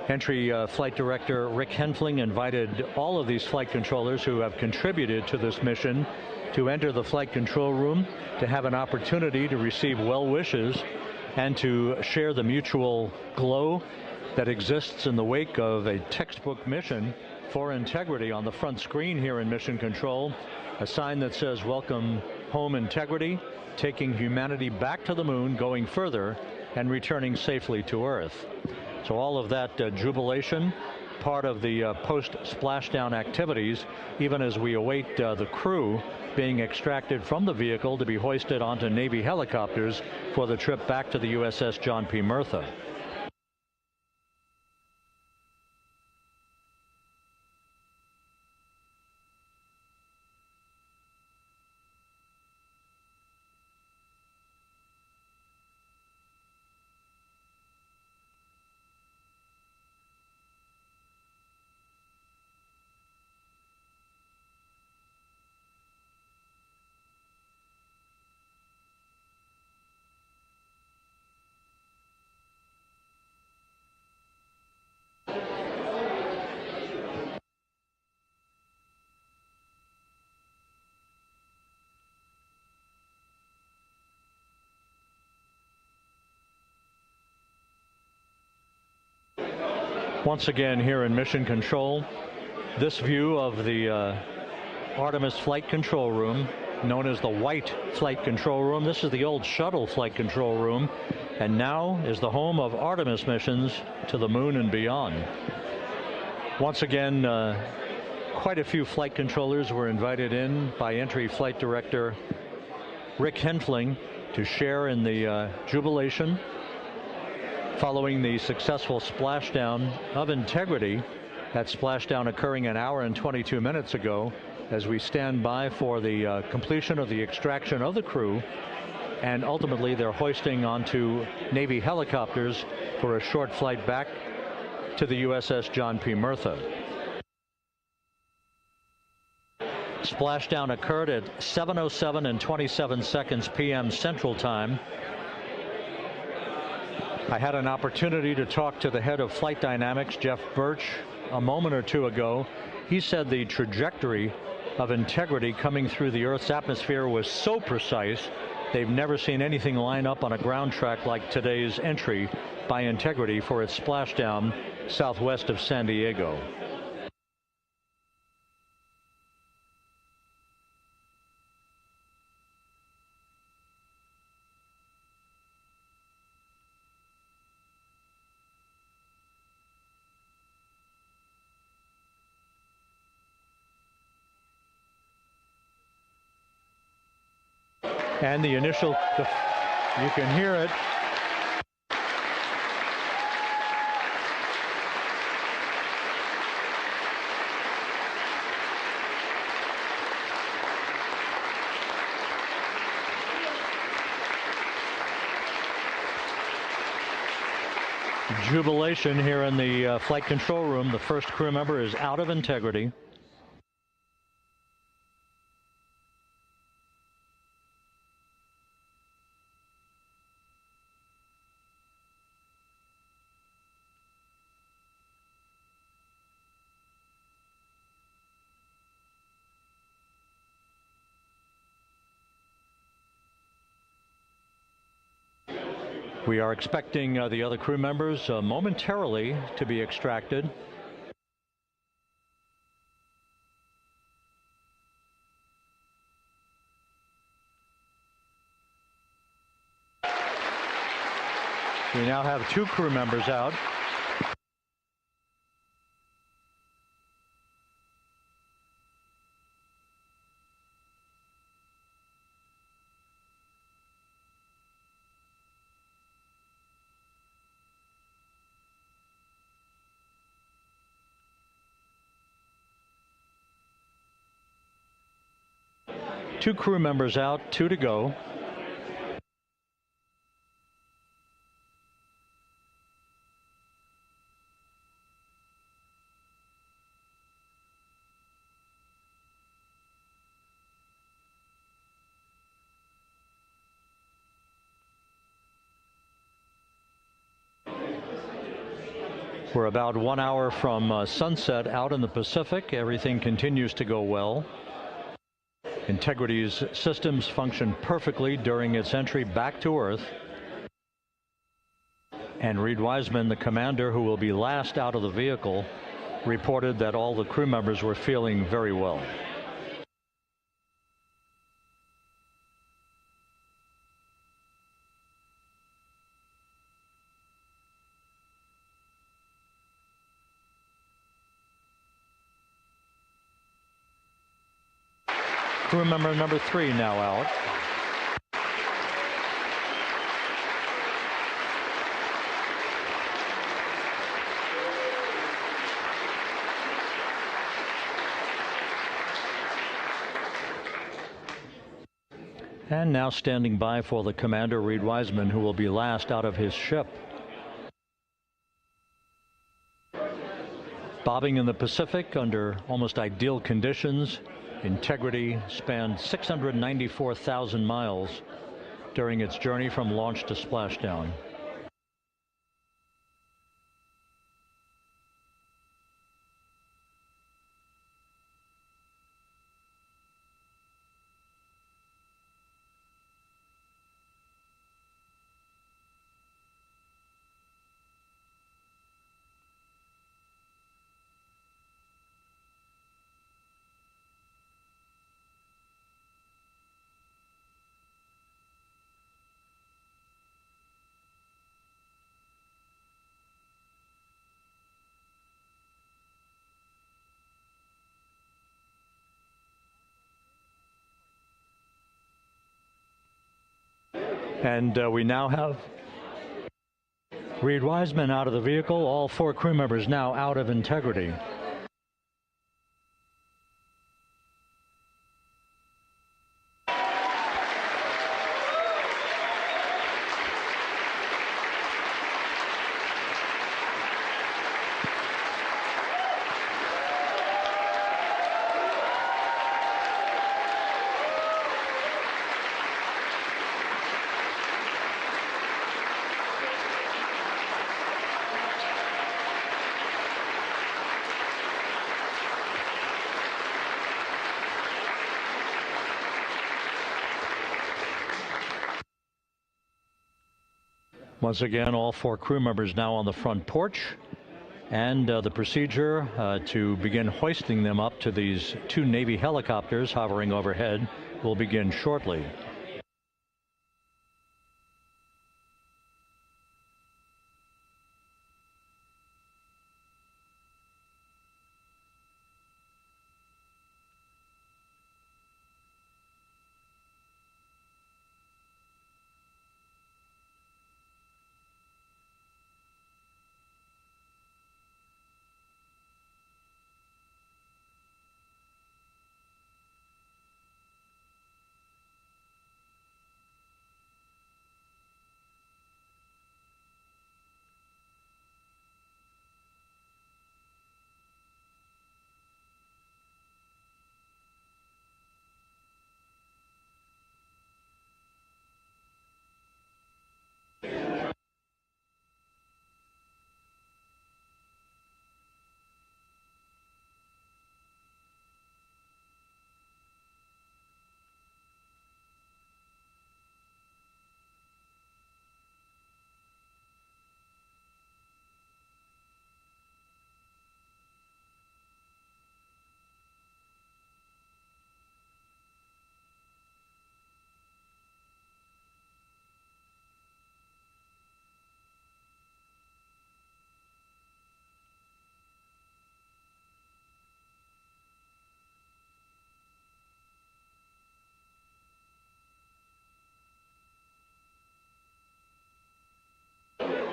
S1: Entry Flight Director Rick Henfling invited all of these flight controllers who have contributed to this mission to enter the flight control room to have an opportunity to receive well wishes and to share the mutual glow that exists in the wake of a textbook mission for Integrity. On the front screen here in Mission Control, a sign that says "Welcome Home, Integrity," taking humanity back to the moon, going further, and returning safely to Earth. So all of that jubilation, part of the post-splashdown activities, even as we await the crew being extracted from the vehicle to be hoisted onto Navy helicopters for the trip back to the USS John P. Murtha. Once again here in Mission Control, this view of the Artemis Flight Control Room, known as the White Flight Control Room. This is the old shuttle flight control room, and now is the home of Artemis missions to the moon and beyond. Once again, quite a few flight controllers were invited in by Entry Flight Director Rick Henfling to share in the jubilation following the successful splashdown of Integrity. That splashdown occurring an hour and 22 minutes ago, as we stand by for the completion of the extraction of the crew, and ultimately they're hoisting onto Navy helicopters for a short flight back to the USS John P. Murtha. Splashdown occurred at 7:07 and 27 seconds p.m. Central Time. I had an opportunity to talk to the head of flight dynamics, Jeff Birch, a moment or two ago. He said the trajectory of Integrity coming through the Earth's atmosphere was so precise, they've never seen anything line up on a ground track like today's entry by Integrity for its splashdown southwest of San Diego. And the initial, you can hear it. Jubilation here in the flight control room. The first crew member is out of Integrity. We are expecting the other crew members momentarily to be extracted. We now have 2 crew members out. Two crew members out, 2 to go. We're about 1 hour from sunset out in the Pacific. Everything continues to go well. Integrity's systems function perfectly during its entry back to Earth. And Reed Wiseman, the commander who will be last out of the vehicle, reported that all the crew members were feeling very well. Crew member number 3 now out. And now standing by for the commander, Reed Wiseman, who will be last out of his ship. Bobbing in the Pacific under almost ideal conditions, Integrity spanned 694,000 miles during its journey from launch to splashdown. And we now have Reed Wiseman out of the vehicle. All 4 crew members now out of Integrity. Once again, all 4 crew members now on the front porch, and the procedure to begin hoisting them up to these 2 Navy helicopters hovering overhead will begin shortly.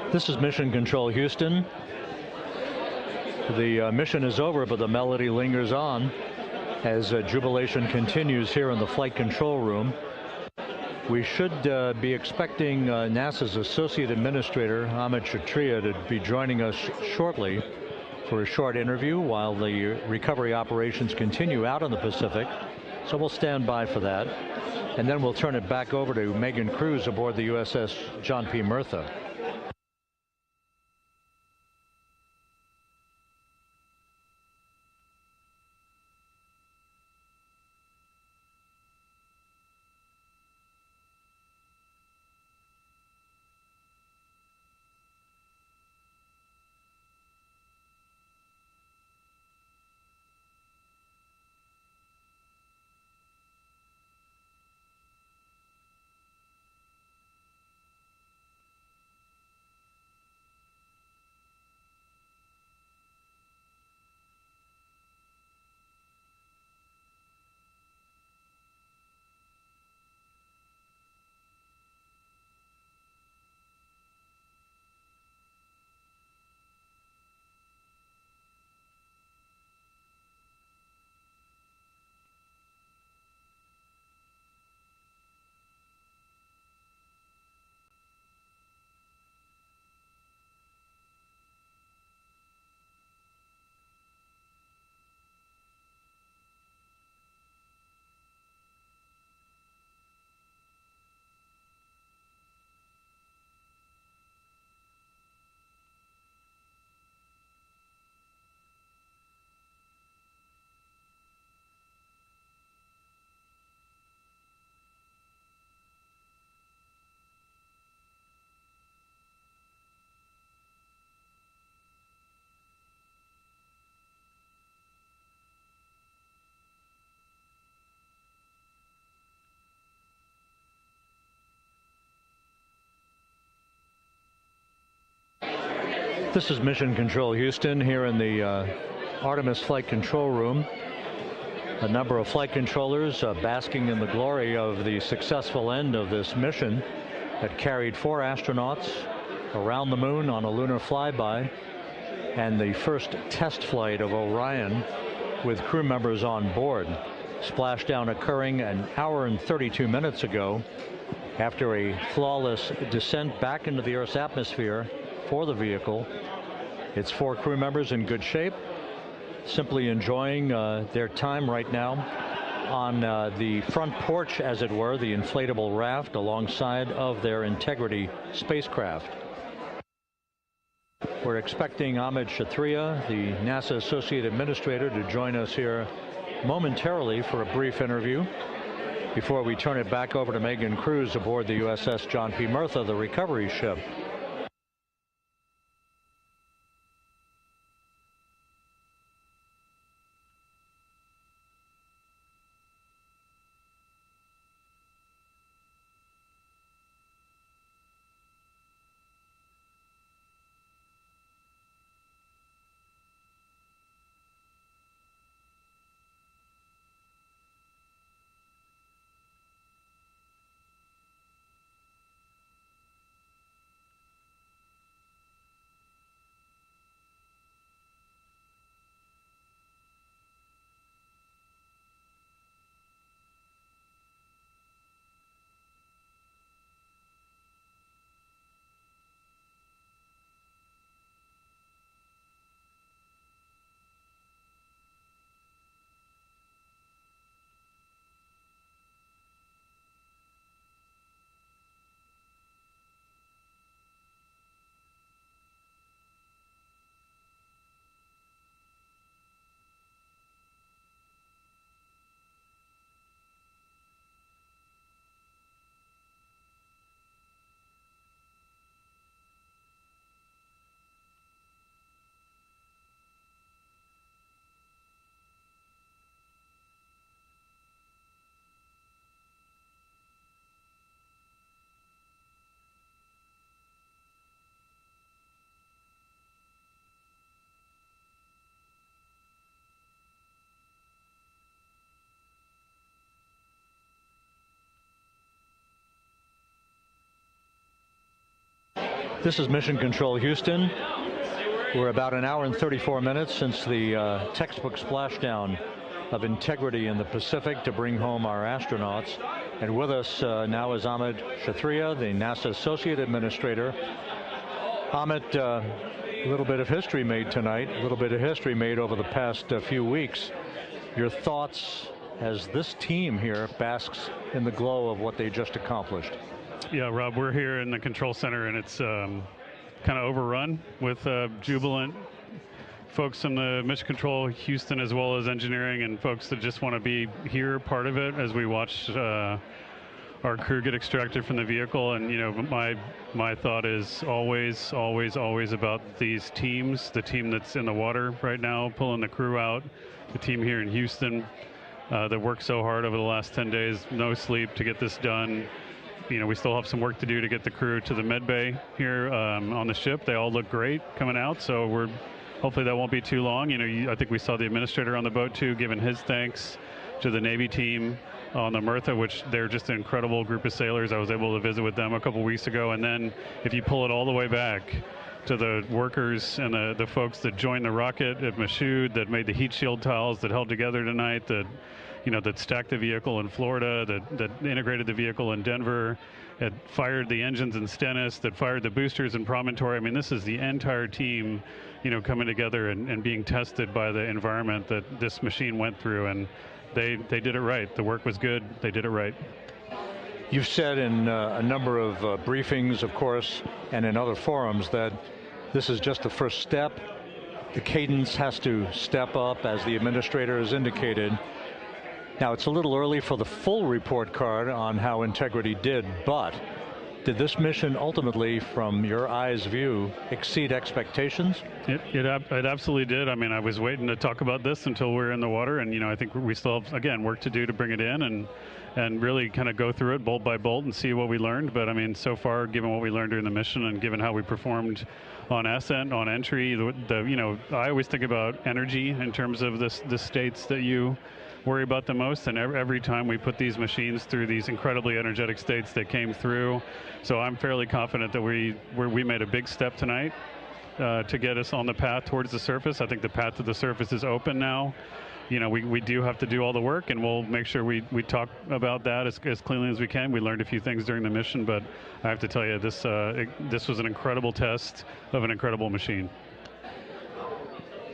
S1: This is Mission Control Houston. The mission is over, but the melody lingers on as jubilation continues here in the flight control room. We should be expecting NASA's Associate Administrator, Amit Kshatriya, to be joining us shortly for a short interview while the recovery operations continue out in the Pacific. So we'll stand by for that. And then we'll turn it back over to Megan Cruz aboard the USS John P. Murtha. This is Mission Control Houston here in the Artemis flight control room. A number of flight controllers basking in the glory of the successful end of this mission that carried 4 astronauts around the moon on a lunar flyby, and the first test flight of Orion with crew members on board. Splashdown occurring an hour and 32 minutes ago after a flawless descent back into the Earth's atmosphere for the vehicle. Its 4 crew members in good shape, simply enjoying their time right now on the front porch, as it were, the inflatable raft alongside of their Integrity spacecraft. We're expecting Amit Kshatriya, the NASA Associate Administrator, to join us here momentarily for a brief interview before we turn it back over to Megan Cruz aboard the USS John P. Murtha, the recovery ship. This is Mission Control Houston. We're about an hour and 34 minutes since the textbook splashdown of integrity in the Pacific to bring home our astronauts. And with us now is Amit Kshatriya, the NASA Associate Administrator. Amit, a little bit of history made tonight, a little bit of history made over the past few weeks. Your thoughts as this team here basks in the glow of what they just accomplished?
S13: Yeah, Rob, we're here in the control center, and it's kind of overrun with jubilant folks in the Mission Control Houston, as well as engineering, and folks that just want to be here, part of it, as we watch our crew get extracted from the vehicle. And you know, my thought is always about these teams, the team that's in the water right now pulling the crew out, the team here in Houston that worked so hard over the last 10 days, no sleep to get this done. You know, we still have some work to do to get the crew to the med bay here on the ship. They all look great coming out, so hopefully that won't be too long. You know, I think we saw the administrator on the boat too, giving his thanks to the Navy team on the Mirtha, which they're just an incredible group of sailors. I was able to visit with them a couple weeks ago. And then if you pull it all the way back to the workers and the folks that joined the rocket at Michoud, that made the heat shield tiles that held together tonight, that stacked the vehicle in Florida, that integrated the vehicle in Denver, that fired the engines in Stennis, that fired the boosters in Promontory. I mean, this is the entire team, coming together and being tested by the environment that this machine went through, and they did it right. The work was good. They did it right.
S1: You've said in a number of briefings, of course, and in other forums that this is just the first step. The cadence has to step up, as the administrator has indicated. Now, it's a little early for the full report card on how Integrity did, but did this mission ultimately, from your eyes view, exceed expectations?
S13: It absolutely did. I mean, I was waiting to talk about this until we're in the water, and I think we still have, again, work to do to bring it in and really kind of go through it bolt by bolt and see what we learned. But I mean, so far, given what we learned during the mission and given how we performed on ascent, on entry, I always think about energy in terms of the states that you worry about the most, and every time we put these machines through these incredibly energetic states, they came through. So I'm fairly confident that we made a big step tonight to get us on the path towards the surface. I think the path to the surface is open now. We do have to do all the work, and we'll make sure we talk about that as cleanly as we can. We learned a few things during the mission, but I have to tell you, this was an incredible test of an incredible machine.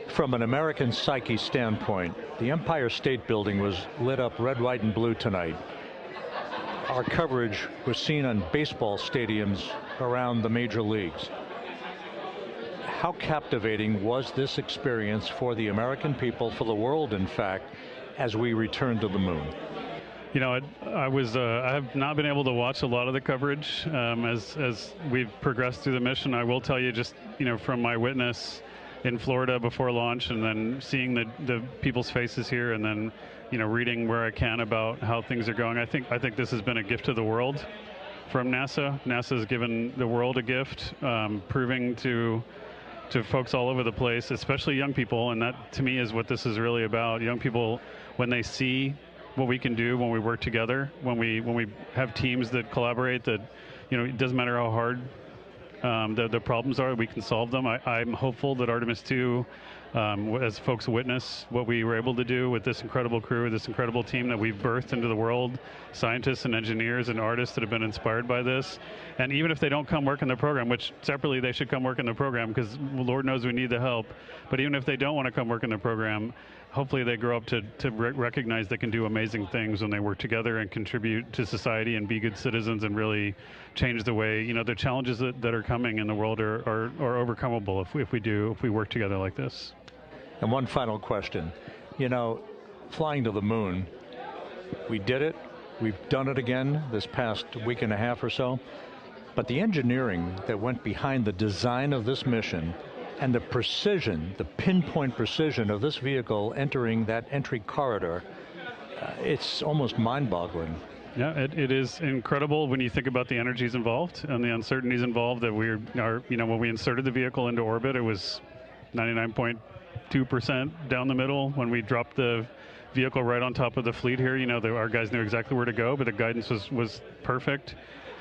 S1: From an American psyche standpoint, the Empire State Building was lit up red, white, and blue tonight. Our coverage was seen on baseball stadiums around the major leagues. How captivating was this experience for the American people, for the world, in fact, as we returned to the moon? I have not been able to watch a lot of the coverage as we've progressed through the mission. I will tell you, just from my witness in Florida before launch, and then seeing the people's faces here, and then reading where I can about how things are going. I think this has been a gift to the world from NASA. NASA has given the world a gift, proving to folks all over the place, especially young people, and that to me is what this is really about. Young people, when they see what we can do when we work together, when we have teams that collaborate, that it doesn't matter how hard the problems are, we can solve them. I'm hopeful that Artemis II, as folks witness what we were able to do with this incredible crew, this incredible team that we've birthed into the world, scientists and engineers and artists that have been inspired by this. And even if they don't come work in the program, which separately they should come work in the program, because Lord knows we need the help, but even if they don't want to come work in the program, hopefully they grow up to recognize they can do amazing things when they work together and contribute to society and be good citizens and really change the way, the challenges that are coming in the world are overcomable if we work together like this. And one final question. Flying to the moon, we did it. We've done it again this past week and a half or so. But the engineering that went behind the design of this mission and the precision, the pinpoint precision of this vehicle entering that entry corridor, it's almost mind-boggling.
S13: Yeah, it is incredible when you think about the energies involved and the uncertainties involved. That when we inserted the vehicle into orbit, it was 99.2% down the middle. When we dropped the vehicle right on top of the fleet here, our guys knew exactly where to go, but the guidance was perfect.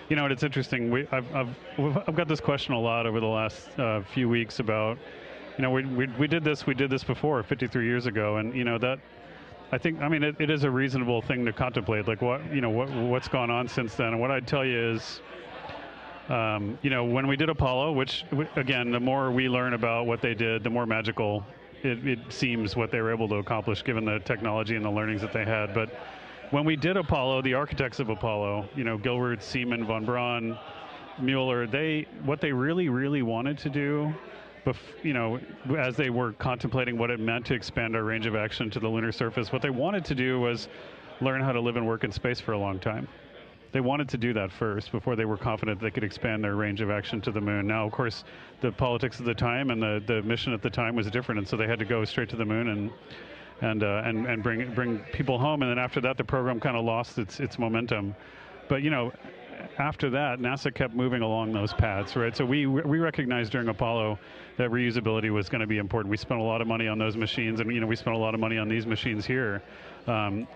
S13: You know, it's interesting. I've got this question a lot over the last few weeks about, you know, we did this before 53 years ago, and you know that. I think, I mean, it is a reasonable thing to contemplate, like what's gone on since then. And what I'd tell you is, you know, when we did Apollo, which again, the more we learn about what they did, the more magical it seems what they were able to accomplish given the technology and the learnings that they had. But when we did Apollo, the architects of Apollo, you know, Gilbert, Seaman, von Braun, Mueller, what they really wanted to do, you know, as they were contemplating what it meant to expand our range of action to the lunar surface, what they wanted to do was learn how to live and work in space for a long time. They wanted to do that first before they were confident they could expand their range of action to the moon. Now, of course, the politics of the time and the mission at the time was different, and so they had to go straight to the moon and bring people home. And then after that, the program kind of lost its momentum. But you know, after that, NASA kept moving along those paths, right? So we recognized during Apollo that reusability was going to be important. We spent a lot of money on those machines, and you know, we spent a lot of money on these machines here,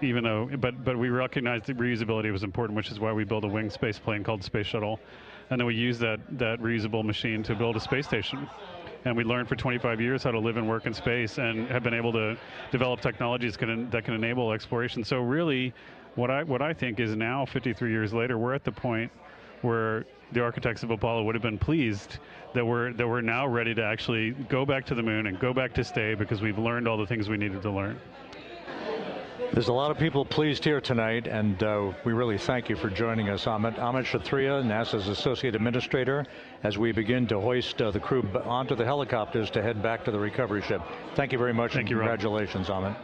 S13: even though, but we recognized that reusability was important, which is why we built a winged space plane called Space Shuttle, and then we used that reusable machine to build a space station. And we learned for 25 years how to live and work in space, and have been able to develop technologies that can enable exploration. So really, what I think is now, 53 years later, we're at the point where the architects of Apollo would have been pleased that we're now ready to actually go back to the moon and go back to stay, because we've learned all the things we needed to learn.
S1: There's a lot of people pleased here tonight, and we really thank you for joining us, Amit. Amit Kshatriya, NASA's Associate Administrator, as we begin to hoist the crew onto the helicopters to head back to the recovery ship. Thank you very much.
S13: Thank you,
S1: congratulations,
S13: Rob.
S1: Amit.